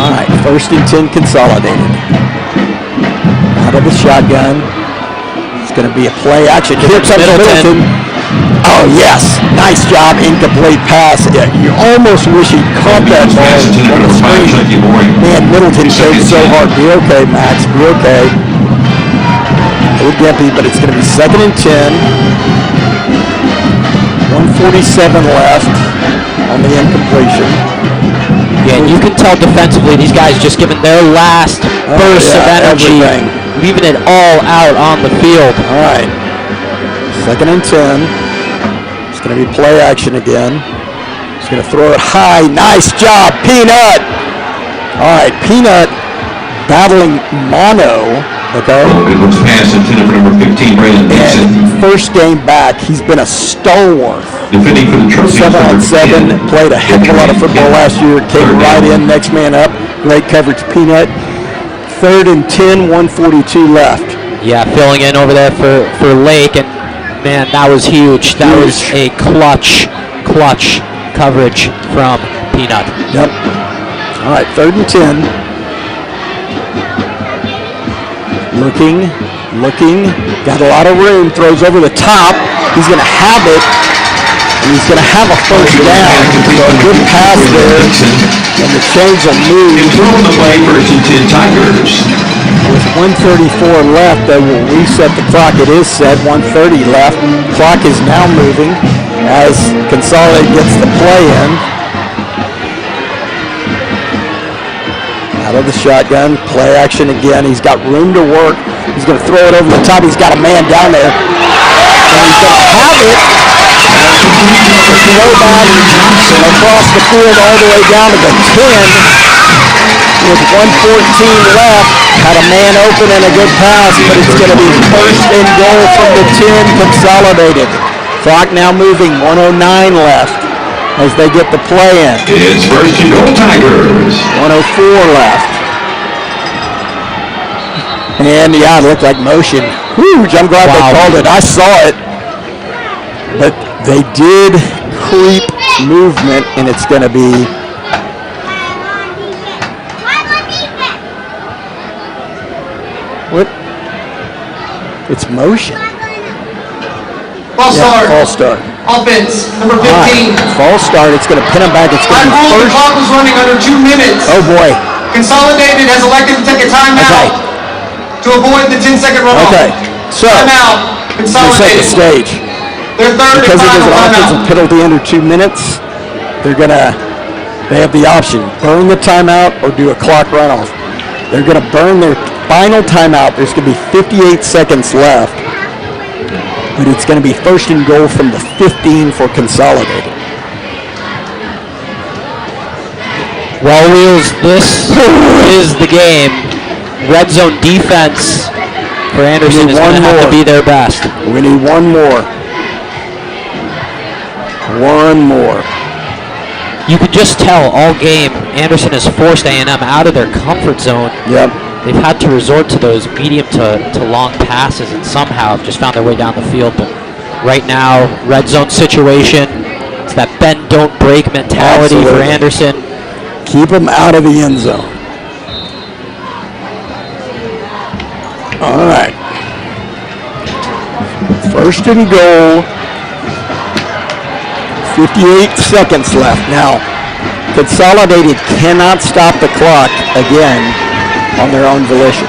All right, 1st and 10 Consolidated. Out of the shotgun. It's going to be a play action. Here comes Middleton. Oh, yes. Nice job. Incomplete pass. Yeah, you almost wish he caught that ball on the screen. Man, Middleton shaved so hard. Be okay, Max. Be okay. A little gimpy, but it's going to be 2nd and 10. 1:47 left on the incompletion. Yeah, and you can tell defensively these guys just giving their last burst of energy, leaving it all out on the field. All right. 2nd and 10. It's going to be play action again. It's Gonna throw it high. Nice job, Peanut. All right, Peanut battling mono. Okay. Good looks pass intended for number 15, Brandon Dixon. And first game back, he's been a stalwart. Defending for the Trojans. 7-on-7, played a heck of a lot of football last year. Came right in, next man up. Great coverage, Peanut. 3rd and 10, 1:42 left. Yeah, filling in over there for Lake, and man, that was huge. That was a clutch coverage from Peanut. Yep. All right, 3rd and 10. Looking, got a lot of room, throws over the top. He's going to have it, and he's going to have a first down. So a good pass there, and the chains will move. Throwing the play for 10 Tigers. With 1:34 left, they will reset the clock. It is set, 1:30 left. Clock is now moving as Consolidated gets the play in. Out of the shotgun, play action again. He's got room to work. He's going to throw it over the top. He's got a man down there. And he's going to have it. The throw back across the field all the way down to the 10. With 1:14 left, had a man open and a good pass, but it's going to be first and goal from the 10, Consolidated. Clock now moving, 1:09 left as they get the play in. It's first and goal, Tigers. 1:04 left. And yeah, it looked like motion. Huge, I'm glad they called it. I saw it. But they did creep movement, and it's going to be what? It's motion. False start. False start. Offense, number 15. Right. False start. It's going to pin him back. It's going to be The first. clock was running under 2 minutes. Oh boy. Consolidated has elected to take a timeout to avoid the 10-second runoff. Okay. So Timeout. let's set the Consolidated. stage. Their third Because and it is final an offensive timeout. penalty under 2 minutes, they have the option, burn the timeout or do a clock runoff. They're going to burn their final timeout. There's going to be 58 seconds left, but it's going to be first and goal from the 15 for Consolidated. Well, Wheels, this is the game. Red zone defense for Anderson is going to have to be their best. We need one more. One more. You can just tell all game Anderson has forced A&M out of their comfort zone. Yep. They've had to resort to those medium to long passes and somehow have just found their way down the field. But right now, red zone situation, it's that bend, don't break mentality for Absolutely. Anderson. Keep them out of the end zone. All right. First and goal. 58 seconds left. Now, Consolidated cannot stop the clock again on their own volition.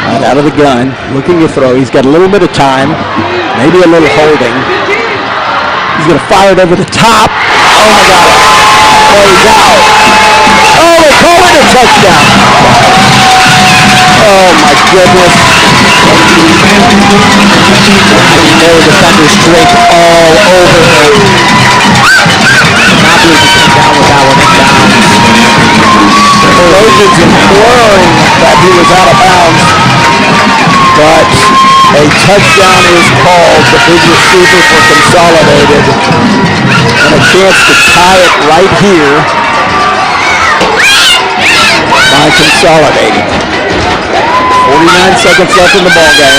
Right out of the gun, looking to throw. He's got a little bit of time, maybe a little holding. He's going to fire it over the top. Oh my God. Plays out. Oh, they call it a touchdown. Oh my goodness. Their defenders draped all over him. Not be able to come down with that one inbounds. Trojans imploring that he was out of bounds, but a touchdown is called. The big receiver for Consolidated, and a chance to tie it right here by Consolidated. 49 seconds left in the ball game.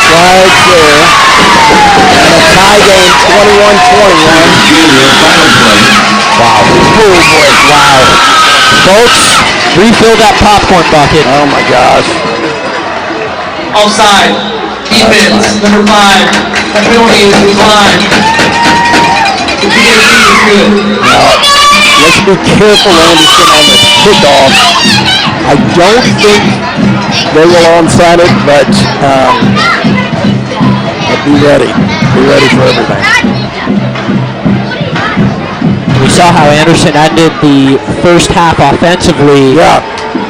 Flag there. And a tie game, 21-21. Wow. Oh boy, wow. Folks, refill that popcorn bucket. Oh my gosh. Offside. Defense, number 5. That penalty is declined. The PAT is good. Let's be careful, Anderson, on this kickoff. I don't think they will onside it, but be ready. Be ready for everything. We saw how Anderson ended the first half offensively. Yeah.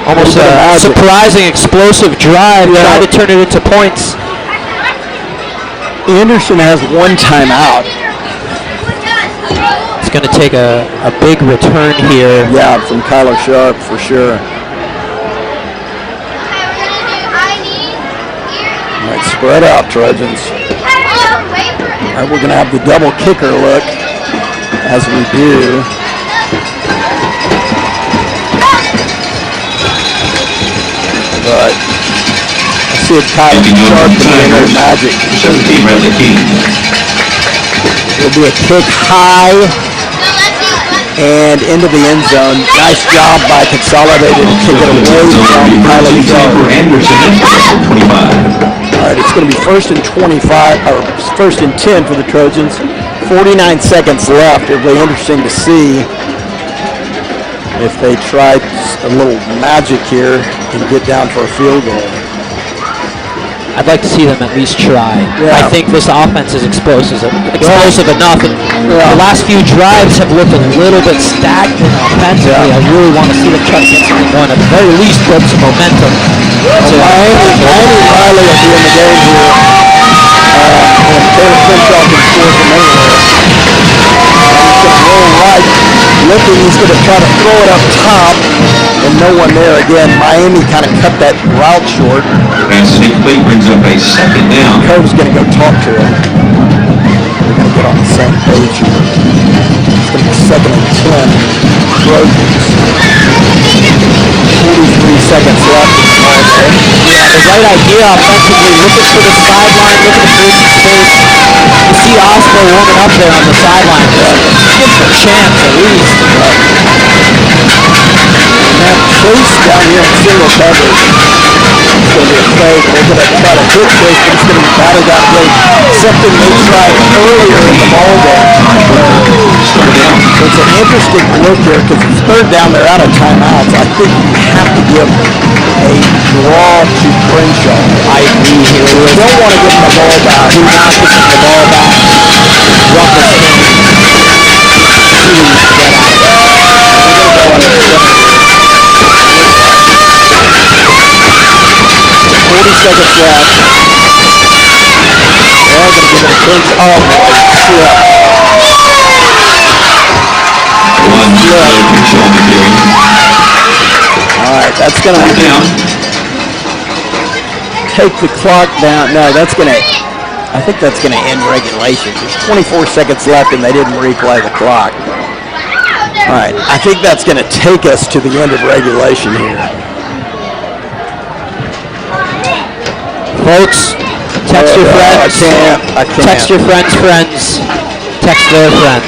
Almost a surprising, explosive drive. Try to turn it into points. Anderson has one timeout. It's going to take a big return here. Yeah, from Kyler Sharp for sure. All right, spread out, Trojans. All right, we're going to have the double kicker look as we do. But I see it Kyler Sharp and the Magic. 17 red the key. It'll be a kick high and into the end zone. Nice job by Consolidated to kick it away from Kyler Sharp. All right, it's going to be first and 25, or first and 10 for the Trojans. 49 seconds left. It'll be interesting to see if they try a little magic here and get down for a field goal. I'd like to see them at least try. Yeah. I think this offense is explosive enough, and the last few drives have looked a little bit stagnant offensively. I really want to see them try to get something going. At the very least, build some momentum. Miami Riley will be in the game here. And Taylor Crenshaw can score from anywhere. He's going to roll right, looking. He's going to try to throw it up top, and no one there again. Miami kind of cut that route short. And sneak plate brings up a second down. Coach's going to go talk to him. We're going to get on the same page here. It's going to be second and 10. Trojans. 43 seconds left in the ball game. Yeah, the right idea offensively, looking for the sideline, looking for some space. You see Osborne warming up there on the sideline. Give him a chance at least. Now Chase down here in single coverage. It's going to be a fake. They're going to try to hit Chase, but it's going to be batted out late. Something they tried earlier in the ball game. So it's an interesting look here because it's third down. They're out of timeouts. I think you have to give a draw to Crenshaw. I agree here. You don't want to give him the ball back. Do not give him the ball back. Run this thing. Seconds left. They're going to give it a pinch. Oh, shit. All right, that's going to take the clock down. No, that's going to, I think that's going to end regulation. There's 24 seconds left and they didn't replay the clock. All right, I think that's going to take us to the end of regulation here. Folks, text your friends. I can't. Text your friends. Text their friends.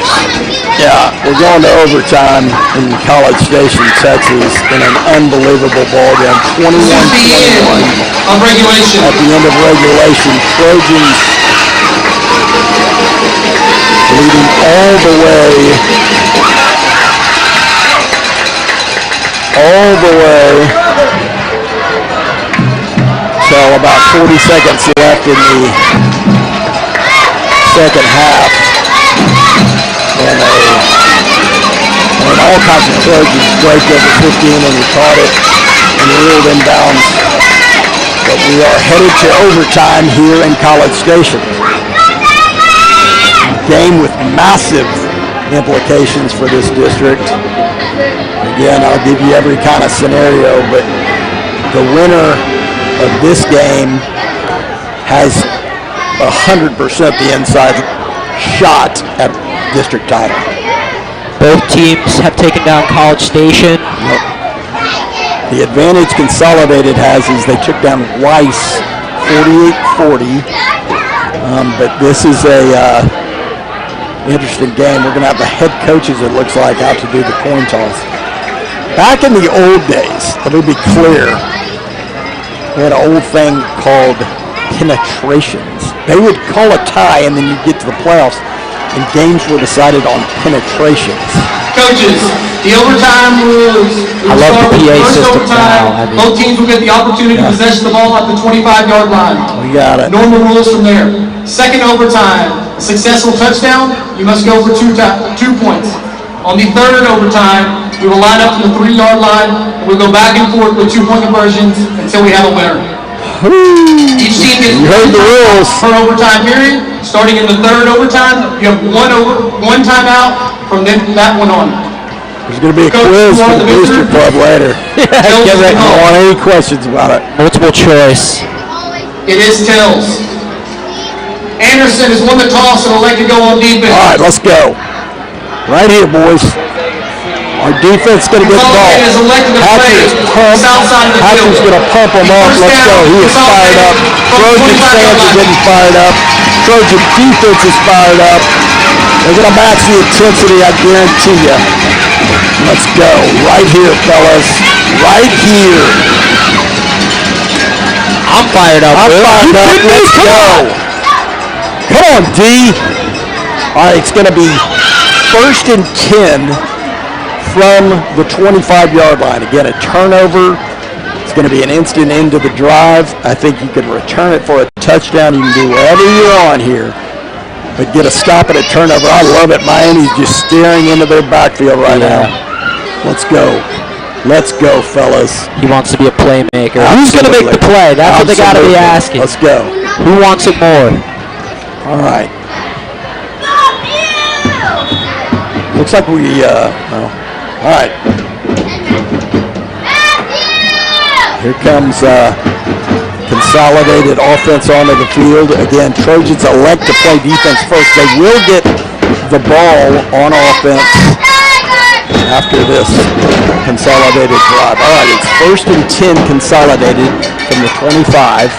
Yeah, we're going to overtime in College Station, Texas, in an unbelievable ball game. 21-21 of regulation. At the end of regulation, Trojans leading all the way till about 40 seconds left in the second half. And all kinds of Trojans break over 15 and he caught it and reeled in bounds. But we are headed to overtime here in College Station. Game with massive implications for this district. Again, I'll give you every kind of scenario, but the winner of this game has 100% the inside shot at district title. Both teams have taken down College Station. The advantage Consolidated has is they took down Weiss 48-40. But this is a interesting game. We're going to have the head coaches, it looks like, out to do the coin toss. Back in the old days, let me be clear, we had an old thing called penetrations. They would call a tie and then you'd get to the playoffs and games were decided on penetrations. Coaches, the overtime rules. I love the PA system now. Both teams will get the opportunity to possess the ball at the 25-yard line. We got it. Normal rules from there. Second overtime, a successful touchdown, you must go for 2 points. On the third overtime, We will line up from the 3-yard line, and we'll go back and forth with 2-point conversions until we have a winner. Each team gets You heard the rules. per overtime period. Starting in the 3rd overtime, you have one timeout from that one on. There's going to be a quiz for the Booster Club later. Get ready. I don't want any questions about it. Multiple choice. It is Tills. Anderson has won the toss and will let you go on defense. All right, let's go. Right here, boys. Our defense is going to get the ball. Hatcher's going to pump them up. Let's go. He is fired up. Trojan fans are getting fired up. Trojan defense is fired up. They're going to match the intensity, I guarantee you. Let's go. Right here, fellas. Right here. I'm fired up. I'm fired up. Let's go. Come on, D. All right, it's going to be 1st and 10 from the 25-yard line. Again, a turnover. It's going to be an instant into the drive. I think you can return it for a touchdown. You can do whatever you want here, but get a stop at a turnover. I love it. Miami's just staring into their backfield right now. Let's go. Let's go, fellas. He wants to be a playmaker. Who's going to make the play? That's what they got to be asking. Let's go. Who wants it more? All right. Looks like we, all right. Here comes Consolidated offense onto the field. Again, Trojans elect to play defense first. They will get the ball on offense after this Consolidated drive. All right, it's 1st and 10 Consolidated from the 25.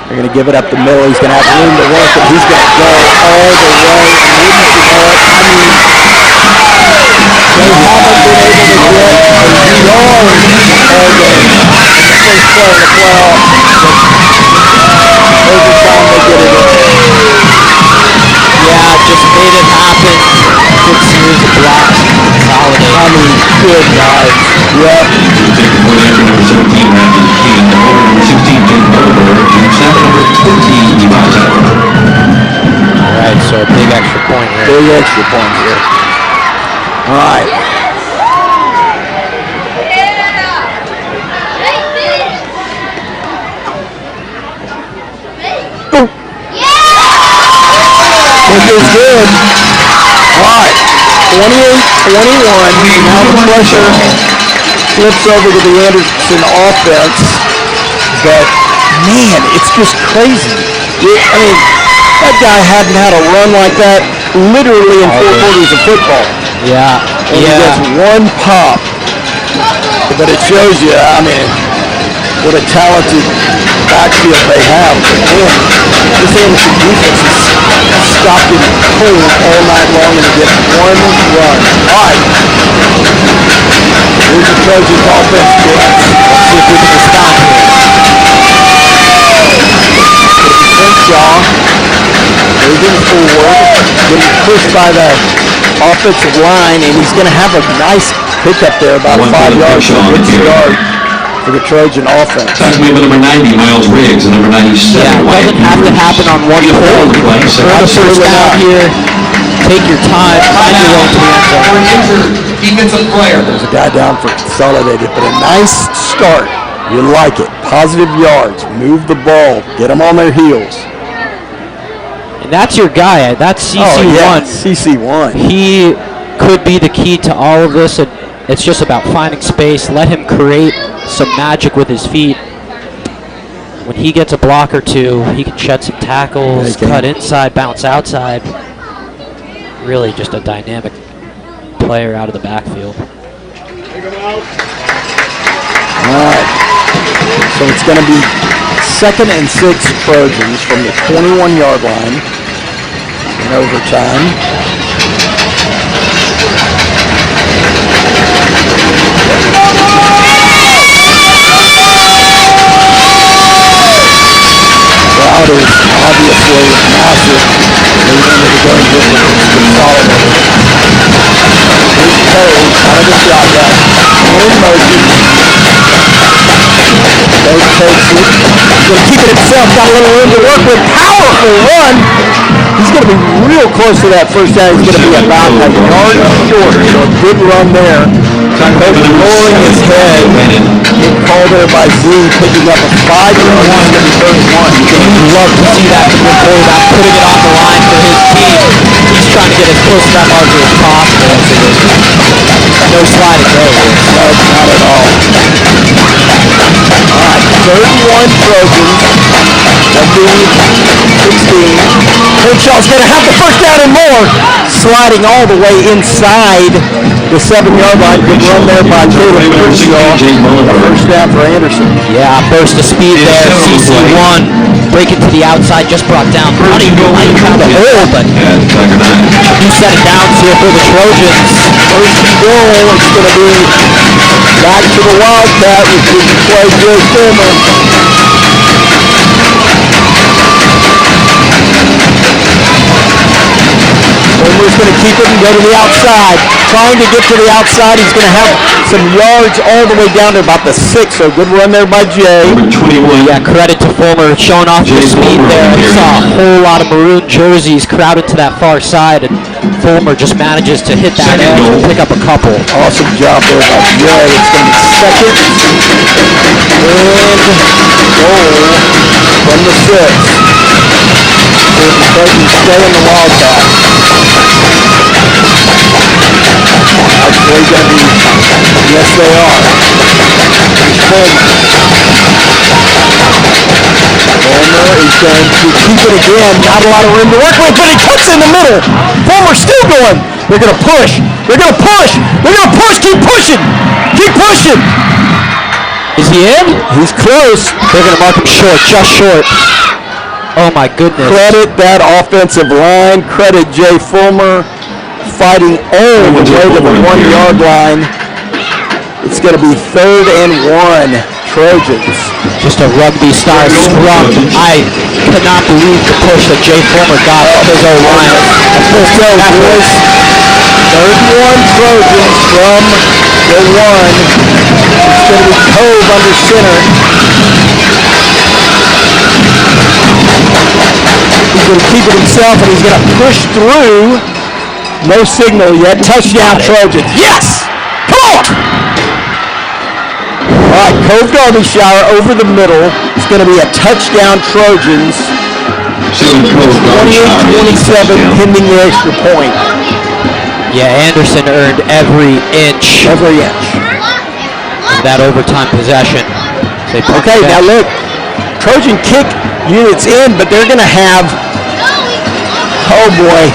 They're going to give it up the middle. He's going to have room to work, and he's going to go all the way. And wouldn't you know it, they haven't been able to get a yard all game. The first play of the playoff. Every time they get it in. Yeah, just made it happen. Good series of blocks. Consolidated. I mean, good guys. Yep. All right, so a big extra point here. Big extra point here. All right. This is good. All right. 28-21. Now the pressure flips over to the Anderson offense. But, man, it's just crazy. I mean, that guy hadn't had a run like that literally in 4 quarters of football. Yeah. And he gets one pop. But it shows you, I mean, what a talented backfield they have. But man, this Anderson defense has stopped him cold all night long and he gets one run. All right. Here's the Trojans offense, James. Let's see if we can stop here. Crenshaw moving forward, getting pushed by the offensive line, and he's going to have a nice pickup there, about 5 yards from the start for the Trojan offense. Tackle member number 90, Miles Riggs, and number 97. Yeah, it doesn't have to happen on one play. Earn the first down here. Take your time. Find your way to the end zone. Defensive player. There's a guy down for Consolidated, but a nice start. You like it. Positive yards. Move the ball. Get them on their heels. And that's your guy. That's CC1. Oh, yeah, CC1. He could be the key to all of this. It's just about finding space. Let him create some magic with his feet. When he gets a block or two, he can shed some tackles, cut inside, bounce outside. Really just a dynamic player out of the backfield. All right. So it's going to be 2nd and 6 Trojans from the 21-yard line in overtime. Crowd is obviously massive. Leading into the game with Consolidated. Here's Cole out of the shotgun. In motion. Coach takes it. He's going to keep it himself. Got a little room to work with. Powerful run. He's going to be real close to that first down. He's going to be about a yard short. So a good run there. Coach lowering his head. Good call there by Z, picking up a 5-yard line to the 31. You'd love to see that from your quarterback, putting it on the line for his team. He's trying to get as close to that marker as possible. So no sliding there. No, not at all. All right, 31 Trojans. That lead 16. Henshaw's going to have the first down and more. Sliding all the way inside the 7-yard line. Good run there by Caleb Henshaw. First down for Anderson. Yeah, burst of speed there. CC1 breaking to the outside, just brought down. Not even found the hole, but new set of downs here for the Trojans. First and goal. It's going to be back to the Wildcat, which is play Joe Fulmer. Fulmer's going to keep it and go to the outside. Trying to get to the outside. He's going to have some yards all the way down to about the 6. So good run there by Jay. Yeah, credit to Fulmer showing off the speed there. I saw a whole lot of maroon jerseys crowded to that far side, and Fulmer just manages to hit that edge and pick up a couple. Awesome job there by Jay. It's going to be second and goal from the 6. The Trojans stay in the Wildcat. Actually going to be, yes they are. Fulmer is going to keep it again. Not a lot of room to work with, but he cuts in the middle. Fulmer's still going. They're going to push. They're going to push. They're going to push. Keep pushing. Keep pushing. Is he in? He's close. They're going to mark him short, just short. Oh my goodness. Credit that offensive line. Credit Jay Fulmer fighting all the way to the 1-yard line. It's going to be 3rd and 1. Trojans. Just a rugby-style scrum. I cannot believe the push that Jay Fulmer got from his O-line. Let's go, boys. 3rd and 1 Trojans from the 1. It's going to be Cove under center. He's going to keep it himself, and he's going to push through. No signal yet. Touchdown, Trojans. Yes! Come on! All right, Cove Derbyshire over the middle. It's going to be a touchdown, Trojans. 28-27, pending the extra point. Yeah, Anderson earned every inch. Every inch. Of that overtime possession. Okay, now look. Trojan kick units in, but they're going to have, oh boy,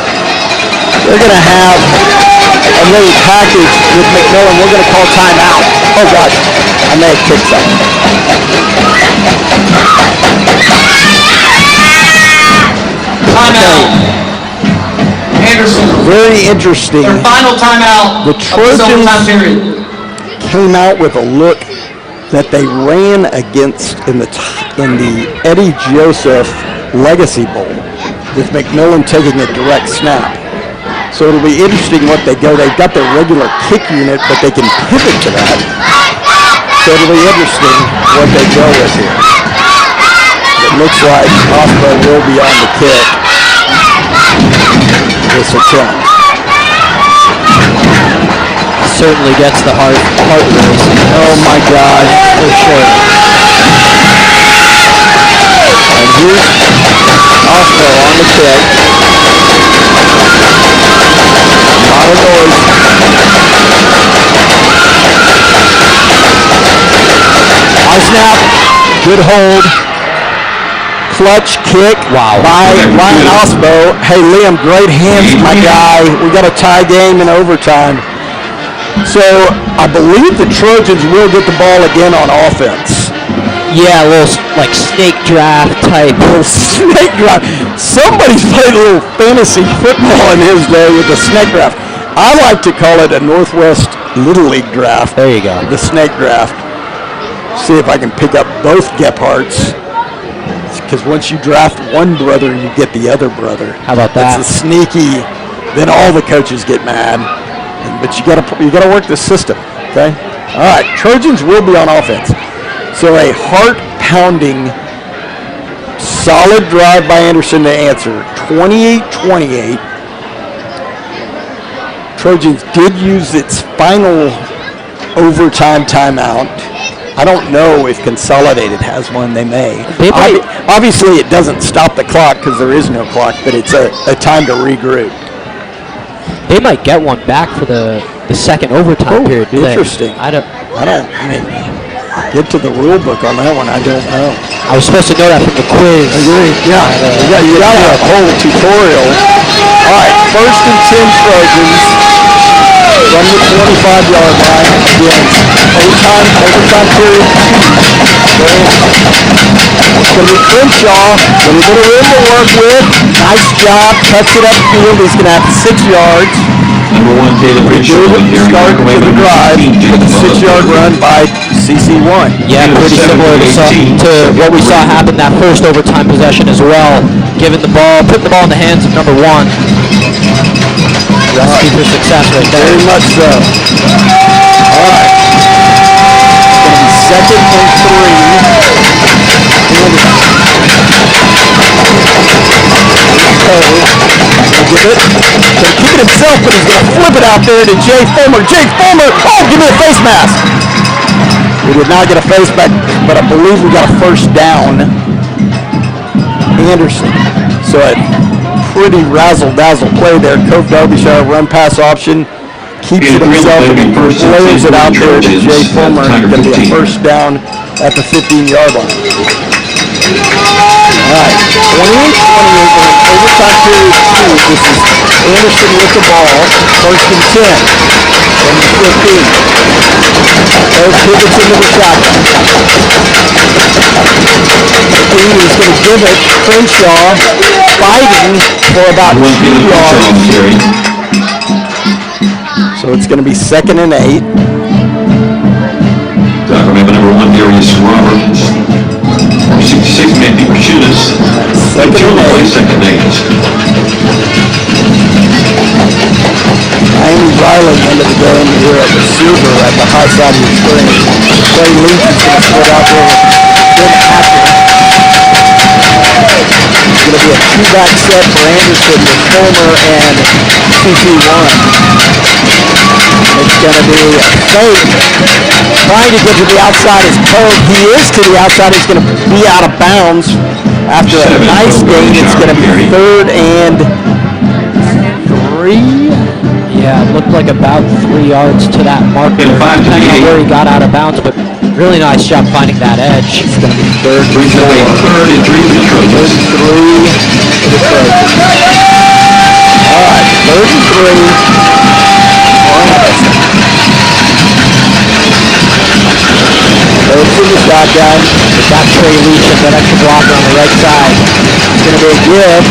they're going to have a little package with McMillan. We're going to call timeout. Oh gosh, I may have kicked something. Timeout. Anderson. Very interesting. Their final timeout. The Trojans came out with a look that they ran against in the Eddie Joseph Legacy Bowl, with McMillan taking a direct snap. So it'll be interesting what they go. They've got their regular kick unit, but they can pivot to that. So it'll be interesting what they go with here. It looks like Osmo will be on the kick. This attempt. Certainly gets the heart racing. Oh my God, for sure. And here's Osmo on the kick. A lot of noise. High snap, good hold. Clutch kick by Ryan Osmo. Hey Liam, great hands, my guy. We got a tie game in overtime. So I believe the Trojans will get the ball again on offense. Yeah, a little like snake draft type. A little snake draft. Somebody's played a little fantasy football in his day with the snake draft. I like to call it a Northwest Little League draft. There you go. The snake draft. See if I can pick up both Gephardts. Because once you draft one brother, you get the other brother. How about that? It's a sneaky. Then all the coaches get mad. But you gotta work the system. Okay. All right. Trojans will be on offense. So a heart-pounding, solid drive by Anderson to answer. 28-28. Trojans did use its final overtime timeout. I don't know if Consolidated has one. They may. Obviously, it doesn't stop the clock because there is no clock, but it's a time to regroup. They might get one back for the second overtime period. Do Interesting. They? I don't. Get to the rule book on that one. I don't know. I was supposed to know that from the quiz. Yeah, you got a whole tutorial. All right, 1st and 10 Trojans from the 25-yard line against overtime period 2. It's going to be Crenshaw, a little bit of room to work with. Nice job, cuts it upfield. He's going to have 6 yards. Number 1, Taylor Crenshaw. Start to the drive with a 6-yard run by CC1. Yeah, pretty similar to what we saw happen that first overtime possession as well. Putting the ball in the hands of number 1. Recipe for success right there. Very much so. All right. It's going to be 2nd and 3. Give it. Going to keep it himself, but he's going to flip it out there to Jay Fulmer. Jay Fulmer! Oh, give me a face mask! We did not get a face back, but I believe we got a first down. Anderson. So a pretty razzle-dazzle play there. Cove Derbyshire run pass option. Keeps it himself and blows it out there to Jay Fulmer. It's going to be a first down at the 15-yard line. All right, 28-28, overtime period 2. This is Anderson with the ball, 1st and 10 from the 15. Cove pivots into the shotgun. He's going to give it. Crenshaw fighting for about 2 yards. So it's going to be 2nd and 8. Remember number 1, Darius Roberts. 66 men deep shoot us. 2nd and 8. 2nd and 8. Amy Riley into the game here at receiver at the high side of the screen. Trey Leach is going to split out there with Ben Hacker. It's going to be a 2-back set for Anderson with Fulmer and CC1. It's going to be a fake. Trying to get to the outside is Cove. He is to the outside. He's going to be out of bounds. After a nice gain, it's going to be 3rd and 3. Yeah, it looked like about 3 yards to that marker, depending on where he got out of bounds, but really nice job finding that edge. It's going to be 3rd and 4. 3rd and 3 for the Trojans. 3rd for the Trojans. All right, 3rd and 3. Goes to the shotgun. We've got Trey Leach and that extra blocker on the right side. It's going to be a give.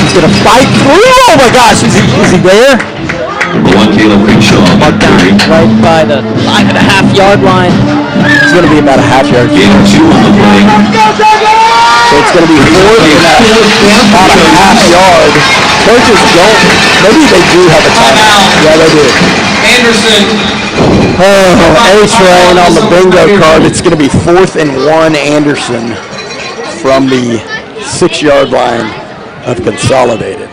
He's going to fight through. Oh my gosh, is he there? Number 1, Caleb Crenshaw. Marked down right by the 5.5-yard line. It's going to be about a half-yard. Gain of 2 on the play. So it's going to be 4th and about a half-yard. Coaches don't. Maybe they do have a timeout. Yeah, they do. Anderson. Oh, A-Train on the bingo card. It's going to be 4th and 1 Anderson from the 6-yard line of Consolidated.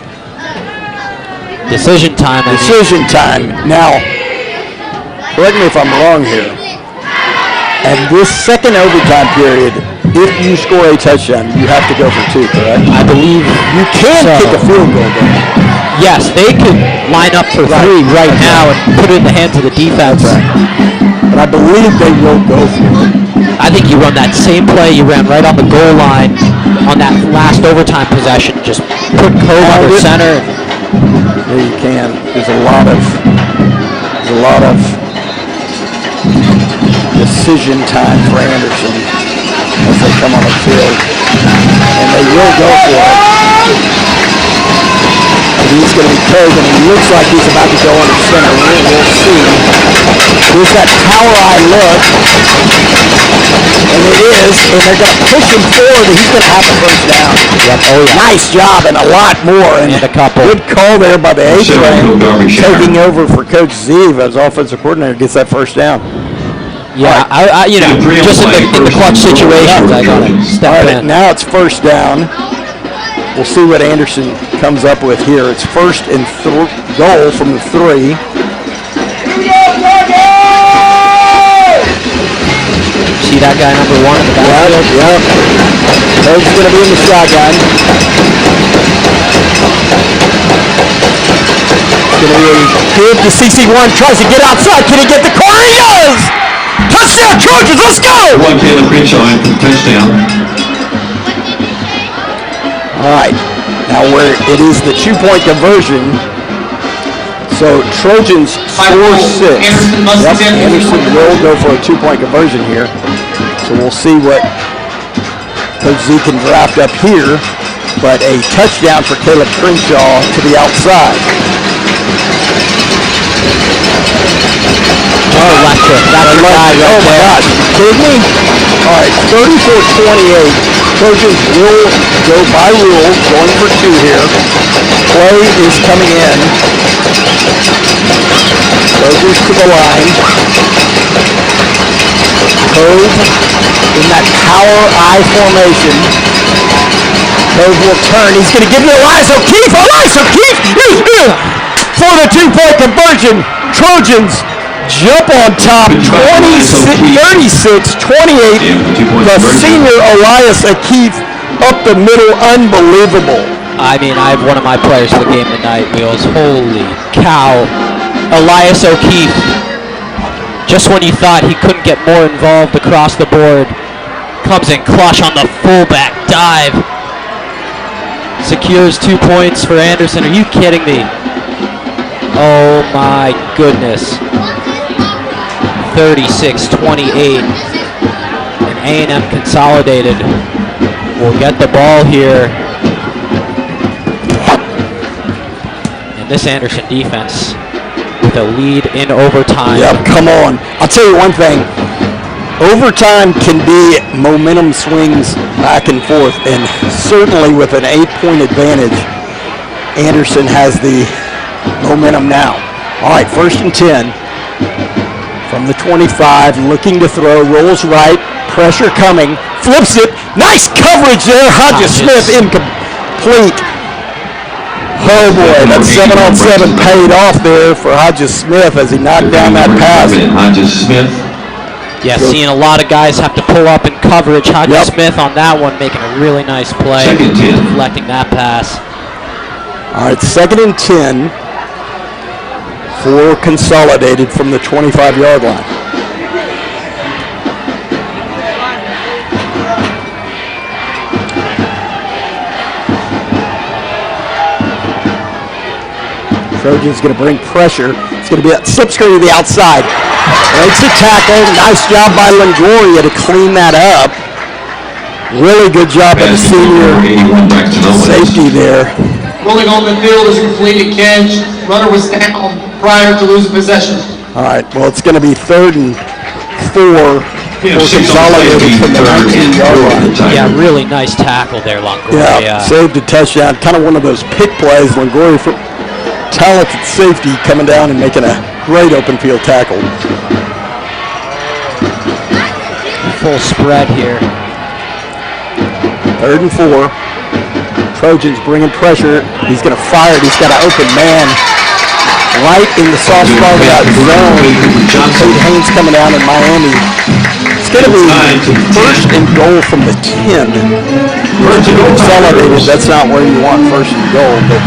Decision time. Decision time. Now, correct me if I'm wrong here. At this second overtime period, if you score a touchdown, you have to go for 2, correct? I believe you can kick a field goal though. Yes, they could line up for 3 right now and put it in the hands of the defense. But I believe they will go for it. I think you run that same play you ran right on the goal line on that last overtime possession. Just put Cove under center. Yeah, you can. There's a lot of decision time for Anderson as they come on the field. And they will go for it. And he's going to be Cove, and he looks like he's about to go under center. We'll see. Here's that power eye look. And it is, and they're going to push him forward, and he's going to have a first down. Yep. Oh, yeah. Nice job, and a lot more. And a couple. Good call there by the A-Train, taking over for Coach Zeev as offensive coordinator, gets that first down. Yeah, I just in the clutch situations, I got to step in. Now it's first down. We'll see what Anderson comes up with here. It's first and goal from the 3. See that guy number 1 in the backfield? Yep. He's going to be in the shotgun. Going to be good to CC1. Tries to get outside. Can he get the corner? He does! Touchdown, Trojans! Let's go! One Caleb Crenshaw in for the touchdown. All right. Now where it is the 2-point conversion. So Trojans score 6. Anderson will go for a 2-point conversion here. So we'll see what Coach Z can draft up here. But a touchdown for Caleb Crenshaw to the outside. Oh, electric. That's the guy right Oh my gosh, you kidding me? All right, 34-28. Trojans will go by rule, going for 2 here. Play is coming in. Trojans to the line. Cove in that power I formation. Cove will turn. He's going to give it to Elias O'Keefe. Elias O'Keefe for the 2-point conversion. Trojans jump on top, 36-28. The senior Elias O'Keefe up the middle, unbelievable. I mean, I have one of my players for the game tonight, Wheels. Holy cow. Elias O'Keefe. Just when you thought he couldn't get more involved across the board, comes in clutch on the fullback dive. Secures 2 points for Anderson. Are you kidding me? Oh my goodness. 36-28. And A&M Consolidated will get the ball here. And this Anderson defense with a lead in overtime. Yep, come on. I'll tell you one thing. Overtime can be momentum swings back and forth, and certainly with an 8-point advantage, Anderson has the momentum now. All right, first and 10 from the 25, looking to throw, rolls right, pressure coming, flips it, nice coverage there, Hodges Smith incomplete. Oh boy, that 7-on-7 paid off there for Hodges Smith as he knocked down that pass. Hodges Smith. Yeah, seeing a lot of guys have to pull up in coverage. Hodges Smith on that one making a really nice play, deflecting that pass. All right, second and 10 for Consolidated from the 25-yard line. Trojans going to bring pressure. It's going to be that slip screen to the outside. Breaks the tackle. Nice job by Longoria to clean that up. Really good job by the senior safety there. Rolling on the field is a completed catch. Runner was down prior to losing possession. All right, well, it's going to be 3rd and 4 for Consolidated from the 19-yard line. Yeah, really nice tackle there, Longoria. Yeah, saved a touchdown. Kind of one of those pick plays. Longoria, talented safety, coming down and making a great open field tackle. Full spread here. 3rd and 4. Trojans bringing pressure. He's going to fire it. He's got an open man right in the soft spot of that zone. Tate Haynes coming down in Miami. It's going to be 1st and goal from the 10. Consolidated, that's not where you want 1st and goal, but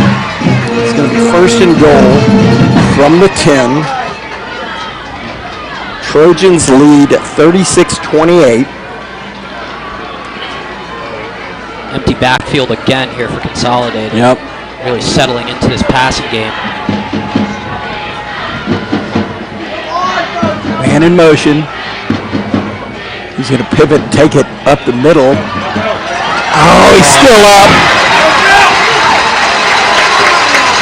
it's going to be 1st and goal from the 10. Trojans lead 36-28. Empty backfield again here for Consolidated. Yep. Really settling into this passing game. Man in motion. He's going to pivot and take it up the middle. Oh, he's still up.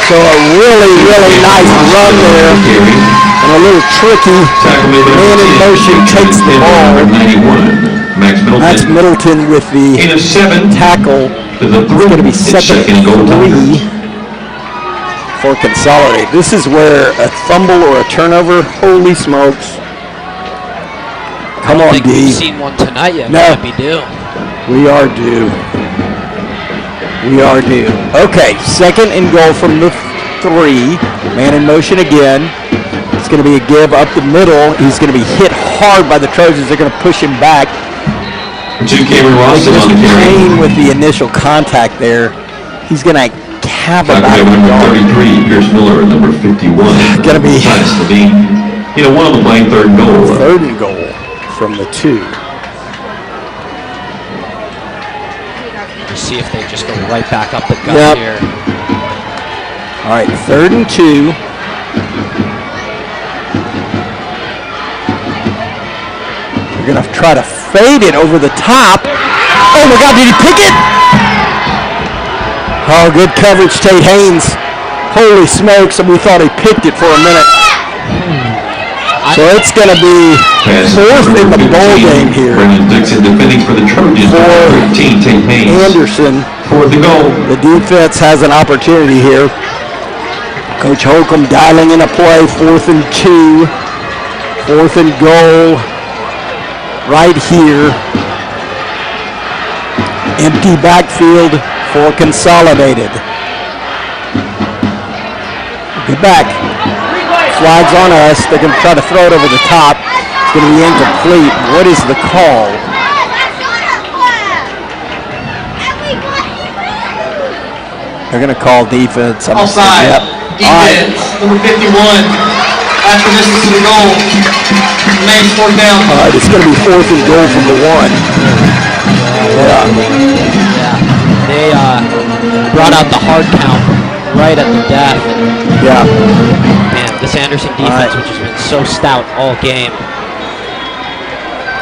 So a really, really nice run there. And a little tricky. Man in motion takes the ball. Max Middleton with the tackle. It's going to be 2nd and 3 for Consolidated. This is where a fumble or a turnover, holy smokes. Come on, I don't think D. we've seen one tonight yet. No. Might be due. We are due. We are due. Okay, second and goal from the 3. Man in motion again. It's going to be a give up the middle. He's going to be hit hard by the Trojans. They're going to push him back. 2 Cameron Roston on the carry. With the initial contact there, he's going to have about number 33, Pierce Miller, number 51. Going to be one of them playing third and goal. Third and goal from the 2. See if they just go right back up the gut here. All right, 3rd and 2. They're going to try to fade it over the top. Oh my God, did he pick it? Oh, good coverage, Tate Haynes. Holy smokes, and we thought he picked it for a minute. So it's going to be 4th in the ball game here. Brendan Dixon defending for the Trojans. For 13, Tate Haynes. Anderson. For the goal. The defense has an opportunity here. Coach Holcomb dialing in a play. 4th and 2. 4th and goal. Right here. Empty backfield for Consolidated. Get back. Flags on us. They're going to try to throw it over the top. It's going to be incomplete. What is the call? They're going to call defense. Offside. Yep. Defense, number 51. After this is the goal. Remains 4th down. All right, it's going to be 4th and goal from the 1. They brought out the hard count right at the death. Yeah. Man, this Anderson defense, which has been so stout all game.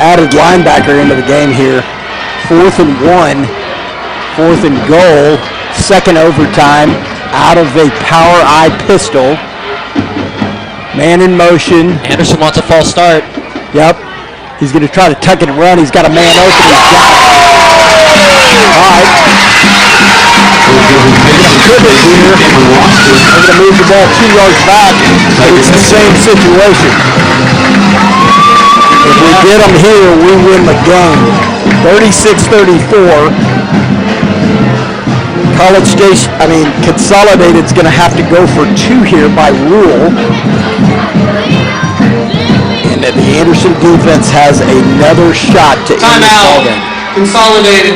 Added linebacker into the game here. 4th and 1. 4th and goal. 2nd overtime. Out of a power eye pistol. Man in motion. Anderson wants a false start. Yep. He's going to try to tuck it and run. He's got a man open. He's got it. All right. Pivot here. They're going to move the ball 2 yards back. It's the same situation. If we get them here, we win the game. 36-34. Consolidated's going to have to go for 2 here by rule. And the Anderson defense has another shot to end this ball game. Consolidated.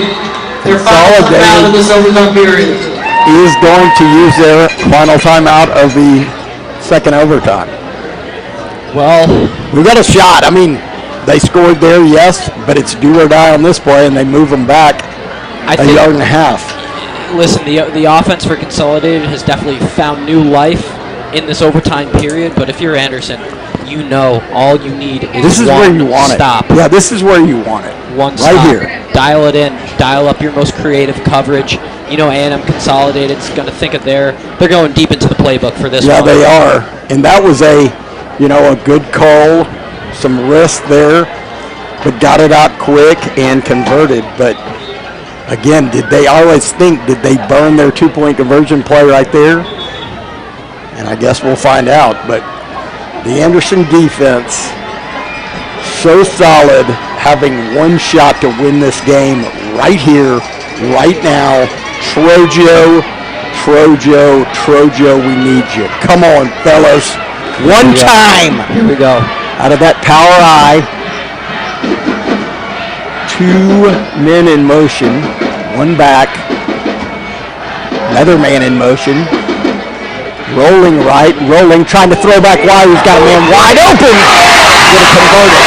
Their final timeout of this overtime period. Is going to use their final timeout of the 2nd overtime. Well, we got a shot. I mean, they scored there, yes, but it's do or die on this play, and they move them back a yard and a half. Listen, the offense for Consolidated has definitely found new life in this overtime period, but if you're Anderson, you know all you need is this is one where you want stop. It. Yeah, this is where you want it. One right stop. Here. Dial it in. Dial up your most creative coverage. You know A&M Consolidated's going to think of they're going deep into the playbook for this one. Yeah, they are. And that was a good call, some risk there, but got it out quick and converted. But again, did they burn their 2-point conversion play right there? And I guess we'll find out. But the Anderson defense, so solid, having one shot to win this game right here, right now. Trojo, we need you. Come on, fellas. One time. Here we go. Out of that power eye. 2 men in motion. 1 back. Another man in motion. Rolling right, trying to throw back wide. He's got a man wide open. He's going to convert it.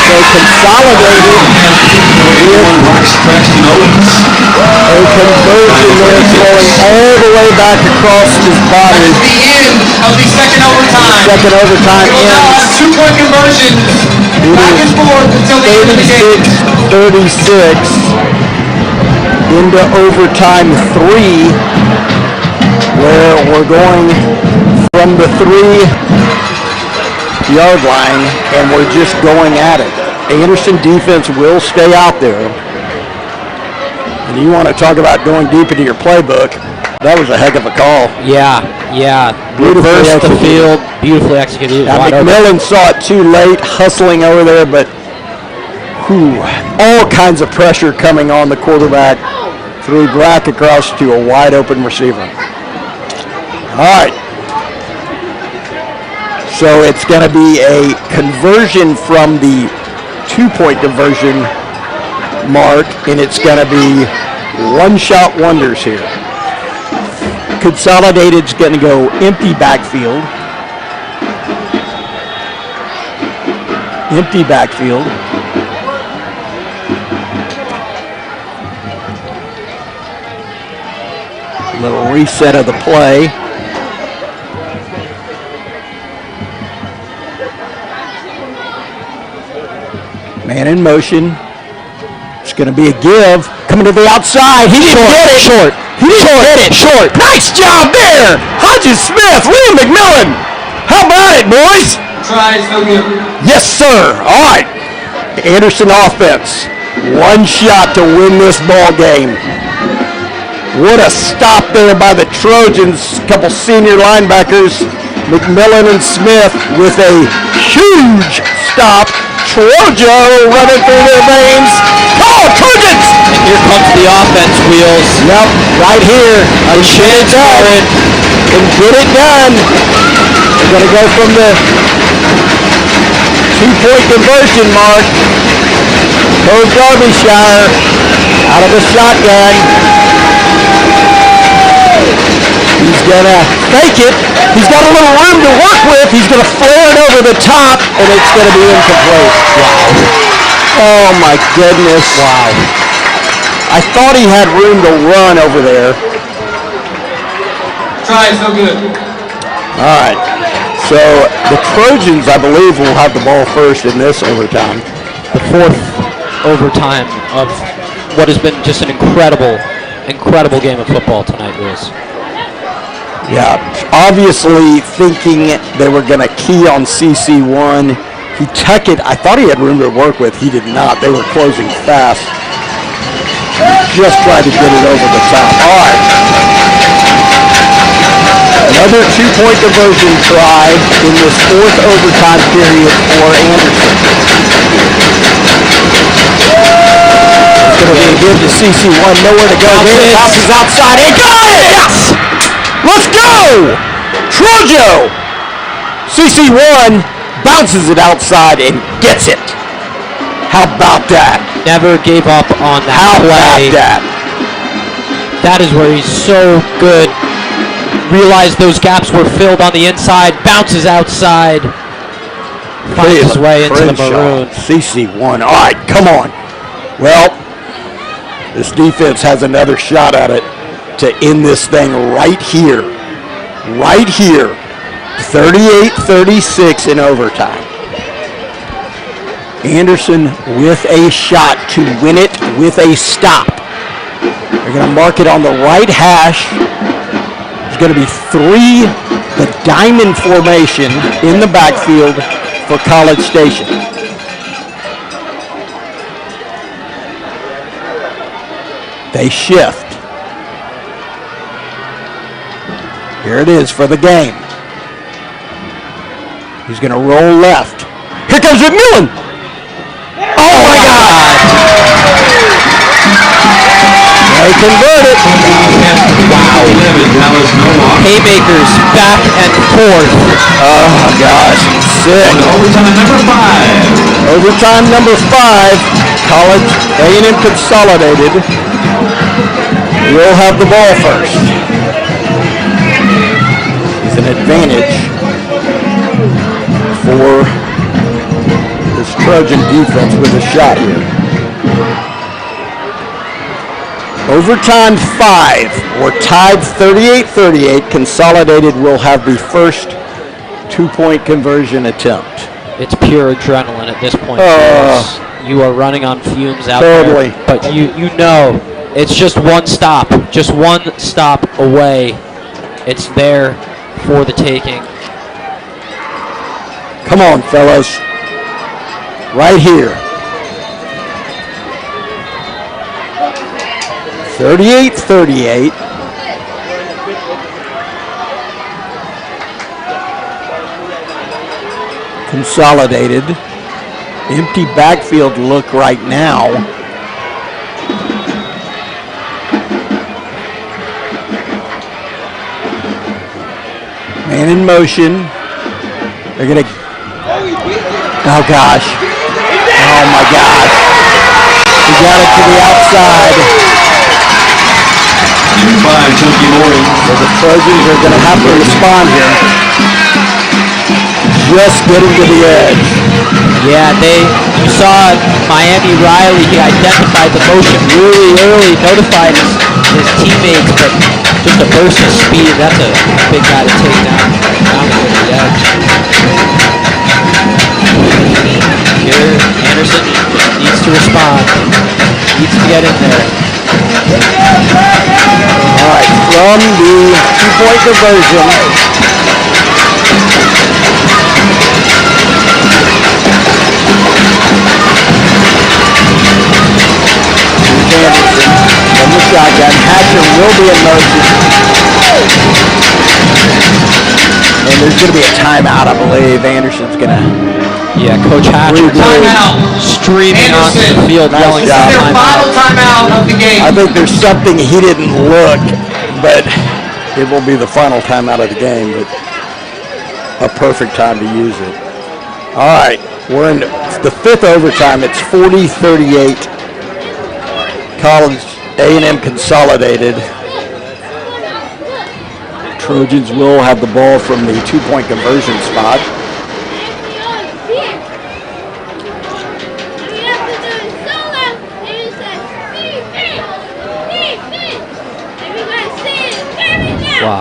So Consolidated with a conversion there flowing all the way back across his body. That's the end of the 2nd overtime. Second overtime We will now have 2-point conversions back and forth until the end of the game. 36 into overtime 3, where we're going from the 3-yard line, and we're just going at it. Anderson defense will stay out there. And you want to talk about going deep into your playbook, that was a heck of a call. Yeah. Reversed the field, beautifully executed. Now, McMillan saw it too late, hustling over there, but all kinds of pressure coming on the quarterback. Threw Black across to a wide open receiver. All right. So it's going to be a conversion from the 2-point conversion mark, and it's going to be one-shot wonders here. Consolidated's going to go empty backfield. Empty backfield. Little reset of the play. Man in motion. It's going to be a give. Coming to the outside. He didn't get it. Short. He didn't get it. Short. Nice job there. Hodges Smith. Liam McMillan. How about it, boys? Try, so good. Yes, sir. All right. Anderson offense. One shot to win this ball game. What a stop there by the Trojans. A couple senior linebackers, McMillan and Smith, with a huge stop. Trojo running through their veins. Oh, Trojans! And here comes the offense, Wheels. Yep, right here. A chance for it. And get it done. We're going to go from the 2-point conversion mark. Cole Derbyshire out of the shotgun. He's going to fake it. He's got a little room to work with. He's going to flare it over the top, and it's going to be incomplete. Wow. Oh, my goodness. Wow. I thought he had room to run over there. Try, so good. All right. So the Trojans, I believe, will have the ball first in this overtime. The fourth overtime of what has been just an incredible game of football tonight, Wheels. Yeah, obviously thinking they were going to key on CC1. He took it. I thought he had room to work with. He did not. They were closing fast. Just tried to get it over the top. All right. Another 2-point conversion try in this fourth overtime period for Anderson. It's going to be a give to CC1. Nowhere to go. Bounces outside. He got it! Yes! Let's go! Trojo! CC1 bounces it outside and gets it. How about that? Never gave up on that How play. about that? That is where he's so good. Realized those gaps were filled on the inside. Bounces outside. Finds his way into the maroon. CC1. All right, come on. Well, this defense has another shot at it to end this thing right here. Right here. 38-36 in overtime. Anderson with a shot to win it with a stop. They're going to mark it on the right hash. There's going to be 3, the diamond formation in the backfield for College Station. They shift. Here it is for the game. He's going to roll left. Here comes McMillan. Oh my God! They convert it. Wow. Haymakers back and forth. Oh gosh, sick. Overtime number 5. Overtime number 5. College A&M Consolidated will have the ball first. It's an advantage for this Trojan defense with a shot here. Overtime 5. We're tied 38-38. Consolidated will have the first 2-point conversion attempt. It's pure adrenaline at this point. Chris. You are running on fumes out Totally. there. But you know, it's just one stop away. It's there for the taking. Come on, fellas. Right here. 38-38. Consolidated. Empty backfield look right now. Man in motion. They're going to... Oh, gosh. Oh, my gosh. He got it to the outside. Number 5, Chunky Morton. So the Trojans are going to have to respond here. Just getting to the edge. Yeah, you saw Miami Riley, he identified the motion really early, notified his teammates, but just a burst of speed, that's a big guy to take down to the edge. Here, Anderson needs to respond, needs to get in there. All right, from the two-point conversion. Anderson from the shotgun. Hatcher will be in motion. And there's going to be a timeout, I believe. Anderson's going to... Yeah, Coach Hatcher streaming onto the field, yelling job. Their final timeout of the game. I think there's something he didn't look, but it will be the final timeout of the game, but a perfect time to use it. All right, we're in the fifth overtime. It's 40-38. College A&M Consolidated. Trojans will have the ball from the two-point conversion spot. Wow.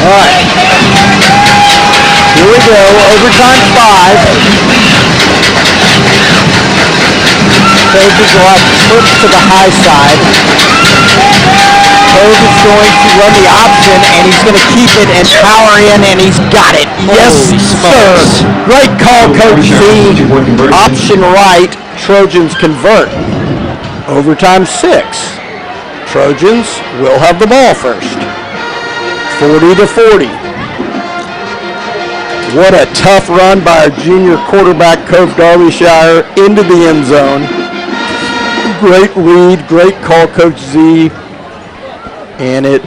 All right. Here we go. Overtime 5. Trojans will have to flip to the high side. Cove is going to run the option, and he's going to keep it and power in, and he's got it. Yes, sir. Great call, Coach Z. Option right. Trojans convert. Overtime 6. Trojans will have the ball first. 40-40. What a tough run by our junior quarterback, Cove Darbyshire, into the end zone. Great read, great call, Coach Z. And it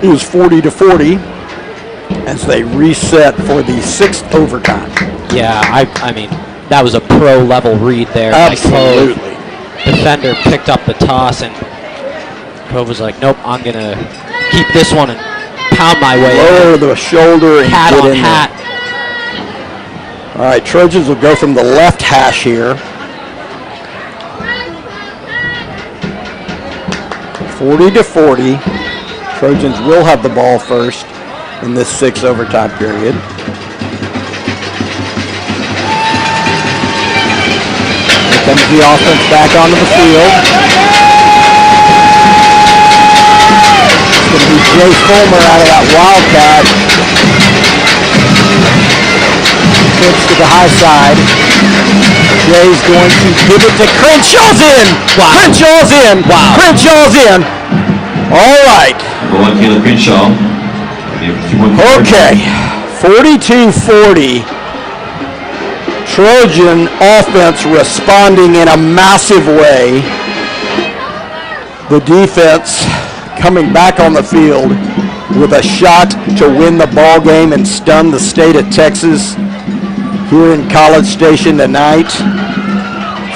was 40-40 as they reset for the 6th overtime. Yeah, I mean, that was a pro-level read there. Absolutely. Defender picked up the toss, and Cove was like, nope, I'm going to keep this one and pound my way Lower the shoulder and hat get on in hat. there. All right, Trojans will go from the left hash here. 40-40. Trojans will have the ball first in this 6th overtime period. Here comes the offense back onto the field. It's going to be Jay Fulmer out of that Wildcat. Flips to the high side. Jay's going to give it to Crenshaw's in. Wow. Crenshaw's in. Wow. Crenshaw's in. All right. Go on, Caleb Crenshaw. Okay. 42-40. Trojan offense responding in a massive way. The defense coming back on the field with a shot to win the ball game and stun the state of Texas here in College Station tonight.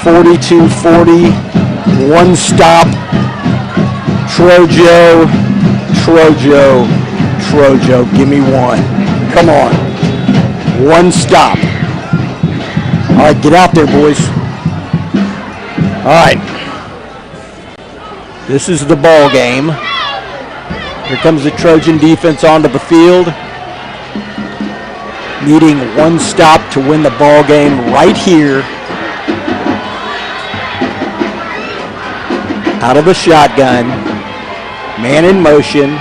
42-40. One stop. Trojo. Give me one. Come on. One stop. All right, get out there, boys. All right. This is the ball game. Here comes the Trojan defense onto the field. Needing one stop to win the ball game right here. Out of the shotgun. Man in motion.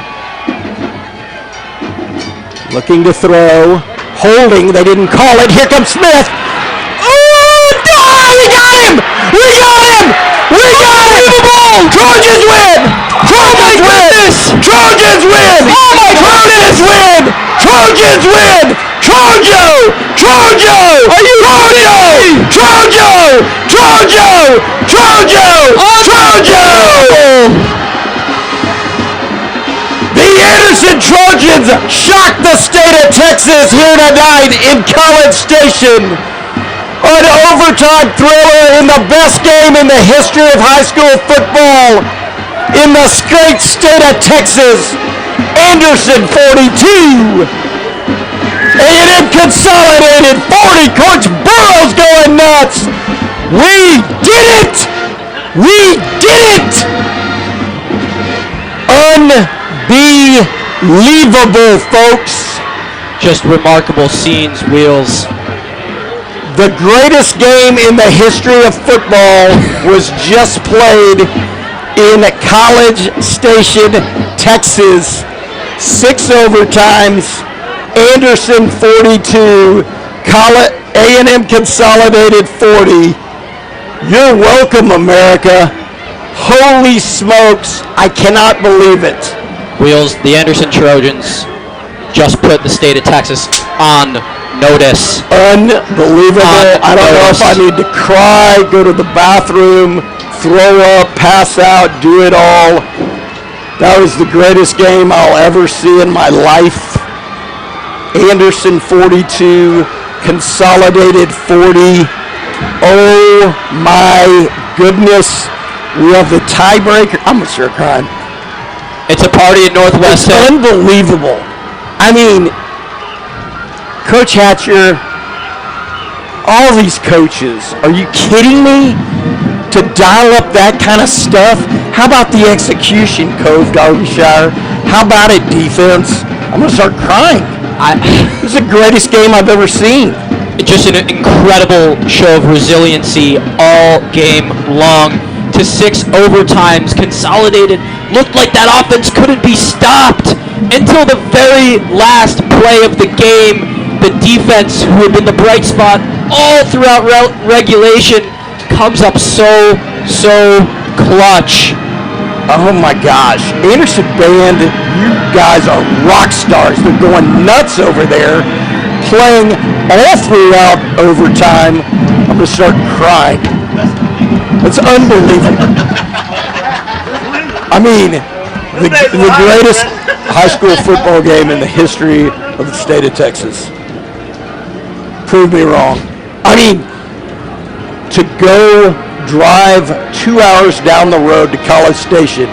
Looking to throw. Holding. They didn't call it. Here comes Smith. Oh, no! We got him! We got him! We got him! Unbelievable! Trojans win! Trojans win! Trojans win! Oh my Trojans win! Trojans win! Trojo! Trojo! Are you Trojo? Trojo! Trojo! Trojo! Trojo! The Anderson Trojans shocked the state of Texas here tonight in College Station. An overtime thriller in the best game in the history of high school football in the great state of Texas. Anderson 42. A&M Consolidated 40. Coach Burrow's going nuts. We did it! We did it! Unbelievable, folks. Just remarkable scenes, Wheels. The greatest game in the history of football was just played in College Station, Texas. 6 overtimes. Anderson 42. A&M Consolidated 40. You're welcome, America. Holy smokes, I cannot believe it. Wheels, the Anderson Trojans just put the state of Texas on notice. Unbelievable. I don't know if I need to cry, go to the bathroom, throw up, pass out, do it all. That was the greatest game I'll ever see in my life. Anderson 42, Consolidated 40. Oh my goodness. We have the tiebreaker. I'm gonna start crying. It's a party in Northwest. It's unbelievable. I mean, Coach Hatcher, all these coaches, are you kidding me? To dial up that kind of stuff? How about the execution, Cove Derbyshire? How about it, defense? I'm going to start crying. This is the greatest game I've ever seen. Just an incredible show of resiliency all game long. To 6 overtimes, Consolidated looked like that offense couldn't be stopped until the very last play of the game. The defense, who had been the bright spot all throughout regulation, comes up so clutch. Oh my gosh. Anderson Band, you guys are rock stars. They're going nuts over there, playing all throughout overtime. I'm going to start crying. It's unbelievable. I mean, the greatest high school football game in the history of the state of Texas. Prove me wrong. I mean, to go drive 2 hours down the road to College Station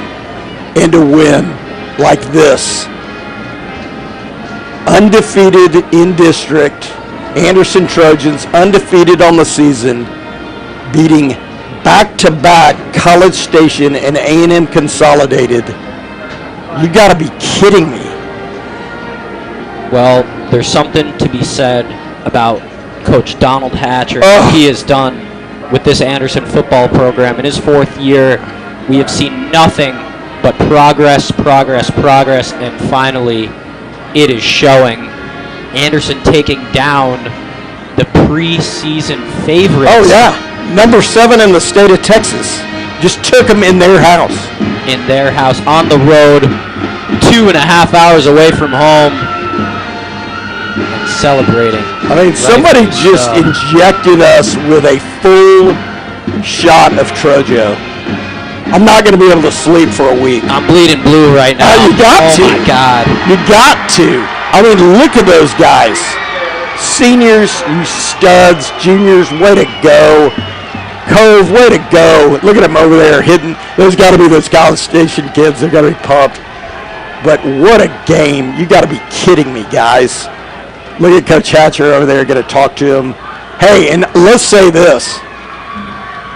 and to win like this. Undefeated in district, Anderson Trojans undefeated on the season, beating back-to-back College Station and A&M Consolidated. You gotta be kidding me. Well, there's something to be said about Coach Donald Hatcher, what he has done with this Anderson football program. In his 4th year, we have seen nothing but progress, and finally, it is showing. Anderson taking down the preseason favorites. Oh yeah, number 7 in the state of Texas. Just took them in their house. In their house, on the road, 2.5 hours away from home, and celebrating. I mean, somebody just injected us with a full shot of Trojo. I'm not going to be able to sleep for a week. I'm bleeding blue right now. You got to. Oh my God. You got to. I mean, look at those guys. Seniors, you studs, juniors, way to go. Cove, way to go. Look at them over there hitting. There's got to be those College Station kids. They're going to be pumped. But what a game. You got to be kidding me, guys. Look at Coach Hatcher over there, going to talk to him. Hey, and let's say this.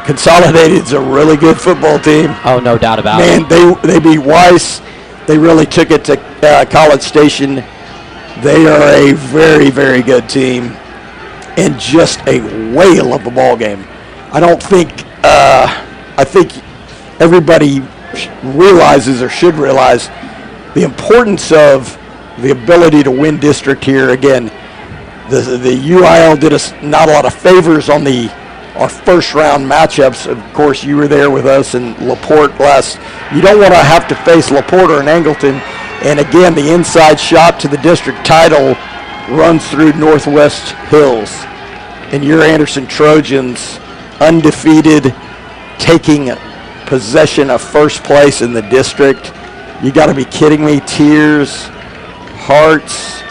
Consolidated's a really good football team. Oh, no doubt about it. Man, they beat Weiss. They really took it to College Station. They are a very, very good team. And just a whale of a ball game. I don't think, I think everybody realizes or should realize the importance of the ability to win district here. Again, the UIL did us not a lot of favors on the our first-round matchups. Of course, you were there with us in LaPorte last. You don't want to have to face LaPorte or Angleton. And again, the inside shot to the district title runs through Northwest Hills. And your Anderson Trojans, undefeated, taking possession of first place in the district. You got to be kidding me. Tears, hearts.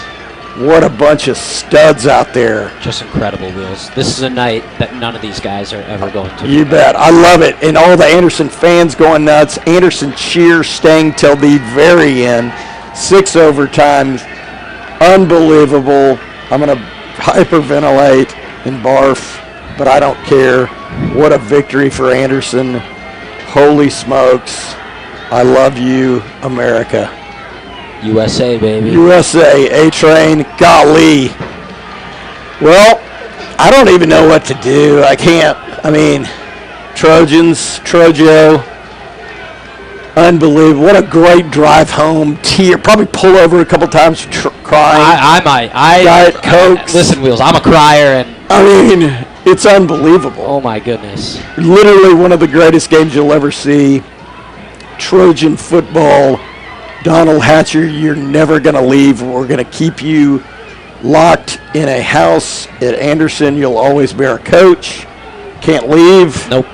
What a bunch of studs out there. Just incredible, Wheels. This is a night that none of these guys are ever going to. You bet. I love it. And all the Anderson fans going nuts. Anderson cheers staying till the very end. 6 overtimes. Unbelievable. I'm going to hyperventilate and barf, but I don't care. What a victory for Anderson. Holy smokes. I love you, America. USA, baby. USA, A-Train, golly. Well, I don't even know what to do. I can't. I mean, Trojans, Trojo, unbelievable. What a great drive home. Tear, probably pull over a couple times crying. I might. Diet Cokes. Listen, Wheels, I'm a crier, and I mean, it's unbelievable. oh my goodness. Literally one of the greatest games you'll ever see. Trojan football. Donald Hatcher, you're never going to leave. We're going to keep you locked in a house at Anderson. You'll always be our coach. Can't leave. Nope.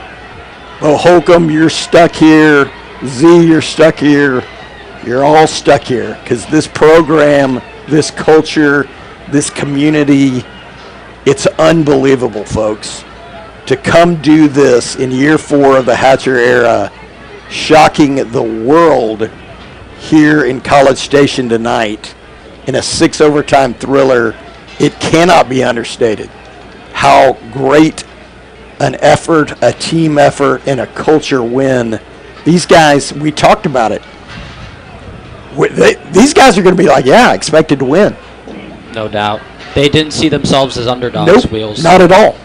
Oh, Holcomb, you're stuck here. Z, you're stuck here. You're all stuck here because this program, this culture, this community, it's unbelievable, folks. To come do this in year 4 of the Hatcher era, shocking the world here in College Station tonight in a 6 overtime thriller, it cannot be understated how great an effort, a team effort, and a culture win. These guys, we talked about it. These guys are going to be like, yeah, expected to win. No doubt. They didn't see themselves as underdogs, Nope, Wheels. not at all.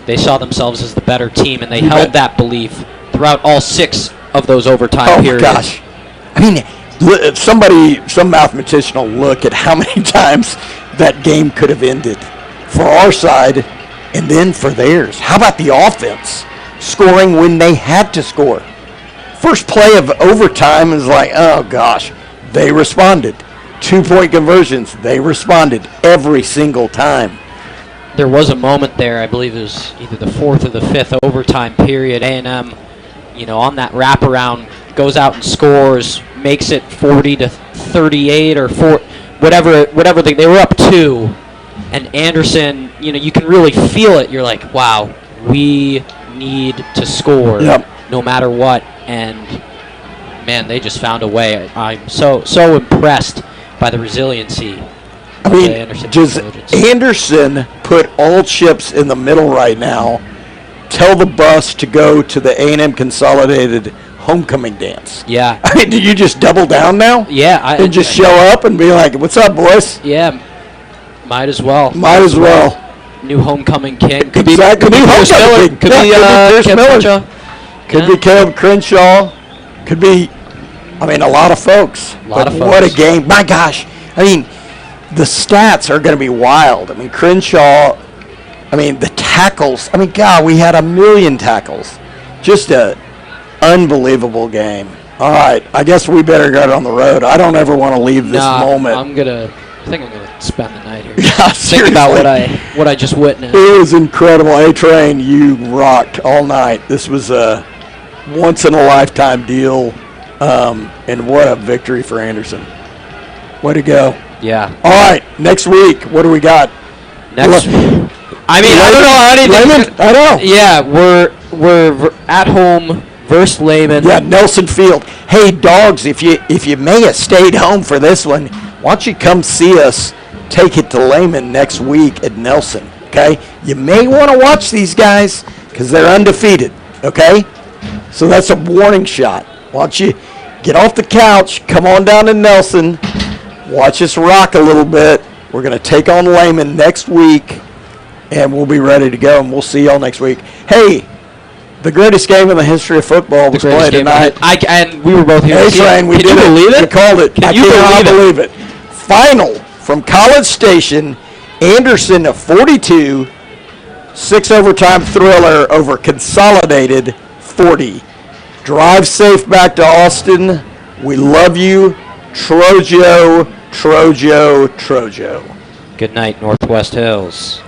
They saw themselves as the better team, and they You held bet. that belief throughout all 6 of those overtime Oh, my periods. gosh. I mean, some mathematician will look at how many times that game could have ended for our side and then for theirs. How about the offense scoring when they had to score? First play of overtime is like, oh gosh, they responded. 2-point conversions, they responded every single time. There was a moment there, I believe it was either the 4th or the 5th overtime period. A&M, on that wraparound, goes out and scores, makes it 40-38 or 4, whatever they were up 2, and Anderson, you can really feel it. You're like, wow, we need to score no matter what, and man, they just found a way. I'm so impressed by the resiliency. I mean, Anderson put all chips in the middle right now. Tell the bus to go to the A&M Consolidated homecoming dance. Yeah. I mean, do you just double down now? Yeah. And just show up and be like, what's up, boys? Yeah. Might as well. Might as well. New homecoming king. Could be Pierce Miller. Could be Pierce Miller. Could be Caleb Crenshaw. Could be, a lot of folks. What a game. My gosh. The stats are going to be wild. Crenshaw, the tackles. God, we had 1,000,000 tackles. Just a unbelievable game. All right, I guess we better get on the road. I don't ever want to leave this moment. I think I'm gonna spend the night here. Yeah, Think about what I just witnessed. It was incredible. A-Train, you rocked all night. This was a once-in-a-lifetime deal, and what a victory for Anderson. Way to go. Yeah. All right, next week, what do we got? Next. I don't know how anything. I know. Yeah, we're at home versus Lehman. Yeah, Nelson Field. Hey, dogs, if you may have stayed home for this one, why don't you come see us take it to Lehman next week at Nelson, okay? You may want to watch these guys because they're undefeated, okay? So that's a warning shot. Why don't you get off the couch, come on down to Nelson, watch us rock a little bit. We're going to take on Lehman next week, and we'll be ready to go, and we'll see y'all next week. Hey, the greatest game in the history of football was played tonight. And we were both here. A-Train, we did it. Believe it? We called it. Can you believe it? Final from College Station, Anderson of 42, 6 overtime thriller over Consolidated 40. Drive safe back to Austin. We love you. Trojo, Trojo, Trojo. Good night, Northwest Hills.